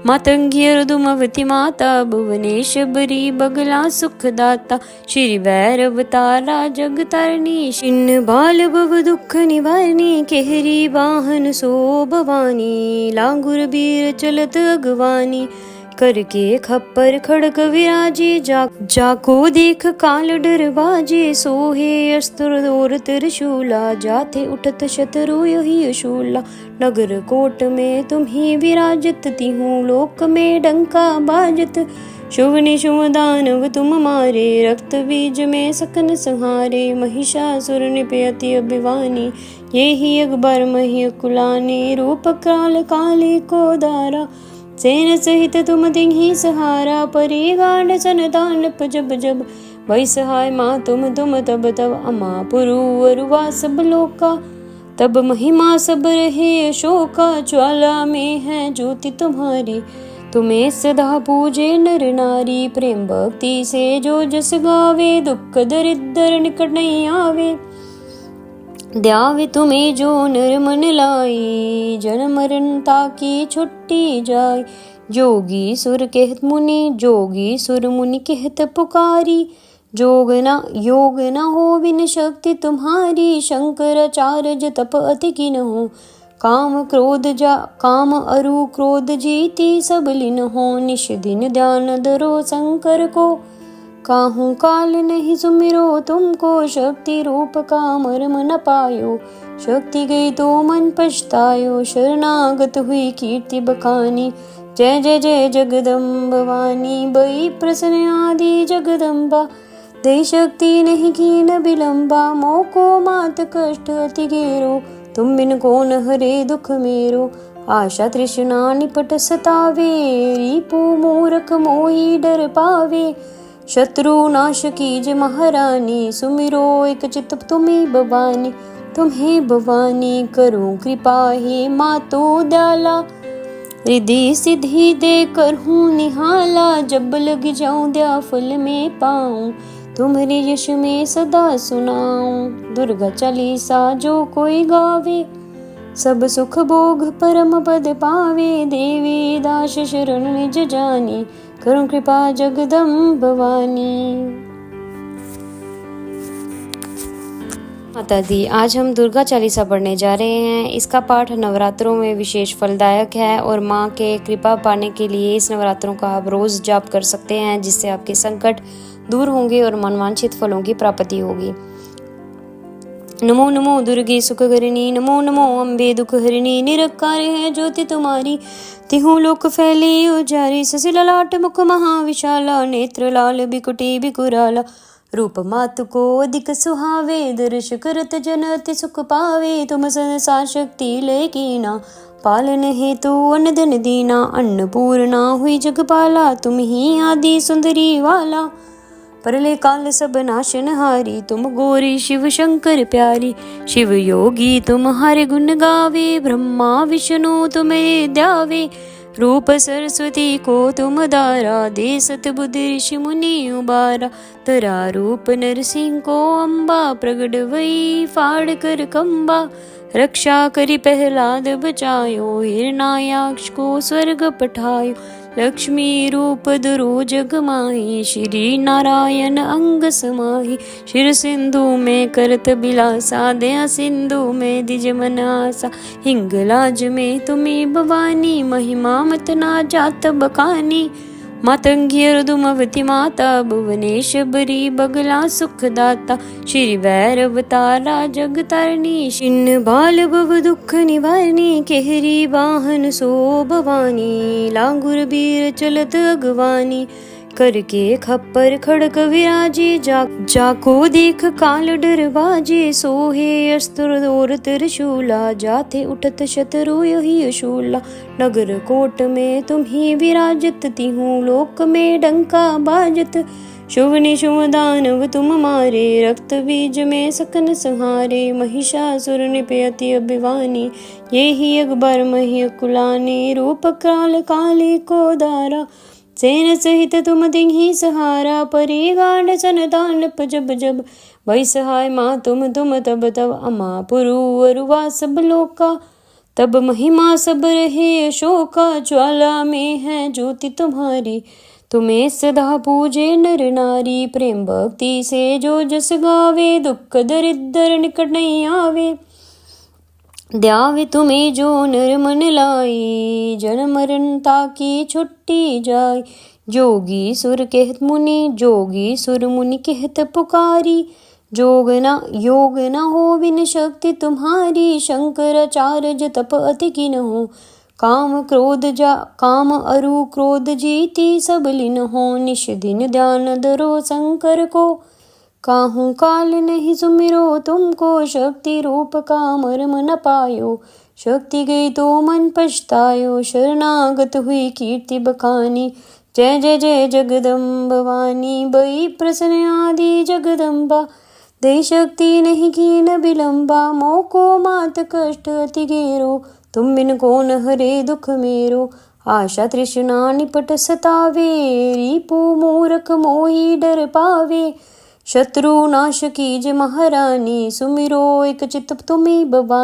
मातंगी अर्दुमवती माता, भुवनेश्वरी बगला सुखदाता। श्री भैरव तारा जग तारणी, छिन्न बाल भव दुख निवारणी। केहरी वाहन सो भवानी, लांगुर बीर चलत अगवानी। करके खप्पर खड़ग विराजे, जाको देख काल डर बाजे। सोहे अस्त्र और त्रिशूला, जाते उठत शत्रु यही अशूला। नगर कोट में तुम्ही विराजत, तिहु लोक में डंका बाजत। शुभ निशुभ दानव तुम मारे, रक्त बीज में सकन संहारे। महिषासुर निपयति अभिवानी, ये ही अकबर मही कुलानी। रूप काल काली को दारा, सेन सहित तुम तिन्हि सहारा। परी गांड सन दानप जब जब, वही सहाय माँ तुम तब तब। अमा पुरु अरुवा सब लोका, तब महिमा सब रहे अशोका। ज्वाला में है ज्योति तुम्हारी, तुम्हें सदा पूजे नर नारी। प्रेम भक्ति से जो जस गावे, दुख दरिद्र निकट नहीं आवे। ध्यावे तुम्हें जो नर मन लाई, जन्म मरण ताकी छुट्टी जाय। जोगी सुर कहत मुनि, जोगी सुर मुनि कहत पुकारी। योग न हो बिन शक्ति तुम्हारी, शंकराचार्य तप अति किन हो। काम अरु क्रोध जीती सब लीन हो, निश दिन ध्यान धरो शंकर को। काहू काल नहीं सुमिरो तुमको, शक्ति रूप का मर्म न पायो। शक्ति गई तो मन पछतायो, शरणागत हुई कीर्ति बखानी। जय जय जय जगदम्ब वाणी, बई प्रसन्न आदि जगदम्बा। दे शक्ति नहीं की न विलंबा, मोको मात कष्ट अति घेरो। तुम बिन कौन हरे दुख मेरो, आशा तृष्णा निपट सतावे। रिपु मूरख मोही डर पावे, शत्रु नाश कीज महारानी। सुमिरो एक चित तुम्हें भवानी, तुम्हें भवानी करो कृपा हे मातो दयाला। रिद्धि सिद्धि दे कर हूँ निहाला, जब लग जाऊं दया फल में पाऊं। तुम्हारे यश में सदा सुनाऊं, दुर्गा चालीसा जो कोई गावे। सब सुख भोग परम पद पावे, देवी दास शरण निज जानी। करो कृपा जगदम्ब भवानी। माता दी, आज हम दुर्गा चालीसा पढ़ने जा रहे हैं। इसका पाठ नवरात्रों में विशेष फलदायक है और माँ के कृपा पाने के लिए इस नवरात्रों का आप रोज जाप कर सकते हैं, जिससे आपके संकट दूर होंगे और मनवांछित फलों की प्राप्ति होगी। नमो नमो दुर्गे सुखहरिणी, नमो नमो अम्बे दुखहरिणी। निरंकार है ज्योति तुम्हारी, तिहु लोक फैली उजारी। ससी ललाट मुख महाविशाला, नेत्र लाल बिकुटी बिकुराला। रूप मातु को अधिक सुहावे, दर्श करत जन अति सुख पावे। तुम संसार शक्ति लय कीना, पालन हेतु अन्न धन दीना। अन्नपूर्णा हुई जगपाला, तुम ही आदि सुंदरी वाला। परले काल सब नाशन हारी, तुम गौरी शिव शंकर प्यारी। शिव योगी तुम्हारे गुण गावे, ब्रह्मा विष्णु तुम्हें ध्यावे। रूप सरस्वती को तुम दारा, दे सत बुद्धि ऋषि मुनि उबारा। तरा रूप नरसिंह को अम्बा, प्रगट वही फाड़ कर कंबा। रक्षा करी प्रहलाद बचायो, हिरणायाक्ष को स्वर्ग पठायो। लक्ष्मी रूप धरो जग माही, श्री नारायण अंग समाही। शिर सिंधु में करत बिलासा, दया सिंधु में दिज मन आसा। हिंगलाज में तुम्ही भवानी, महिमा मत ना जात बखानी। मातंगी अर्दुमवती माता, भुवनेश्वरी बगला सुखदाता। श्री भैरव तारा जग तारणी, छिन्न बाल भव दुख निवारणी। केहरी वाहन सो भवानी, लांगुर बीर चलत अगवानी। करके खप्पर खड़क विराजे, जाको देख काल डर बाजे। सोहे अस्त्र और त्रिशूला, जाते उठत शत्रु यही शूला। नगर कोट में तुम ही विराजत, तिहु लोक में डंका बाजत। शुभ निशुभ दानव तुम मारे, रक्त बीज में सकन संहारे। महिषासुर निपयति अभिवानी, ये ही अकबर मही कुलानी। रूप काल काली को दारा, सेन सहित तुम दिही सहारा। परी गांड सन तांडप जब जब, भई सहाय माँ तुम तब तब। अमा पुरु अरुवा सब लोका, तब महिमा सब रहे अशोका। ज्वाला में है ज्योति तुम्हारी, तुम्हें सदा पूजे नर नारी। प्रेम भक्ति से जो जस गावे, दुख दरिद्र निकट नहीं आवे। ध्यावे तुम्हें जो नर मन लाई, जन्म मरण ताकी छुट्टी जाय। जोगी सुर कहत मुनि, जोगी सुर मुनि कहत पुकारी। योग न हो बिन शक्ति तुम्हारी, शंकराचार्य तप अति कीन हो। काम अरु क्रोध जीती सब लीन हो, निश दिन ध्यान धरो शंकर को। काहू काल नहीं सुमिरो तुमको, शक्ति रूप का मर्म न पायो। शक्ति गई तो मन पछतायो, शरणागत हुई कीर्ति बखानी। जय जय जय जगदम्ब वाणी, बई प्रसन्न आदि जगदम्बा। दे शक्ति नहीं की न विलंबा, मोको मात कष्ट अति घेरो। तुम बिन कौन हरे दुख मेरो, आशा तृष्णा निपट सतावे। रिपु मूरख मोही डर पावे, शत्रु नाश कीज महारानी। सुमिरो एक चित तुम्हें भवानी।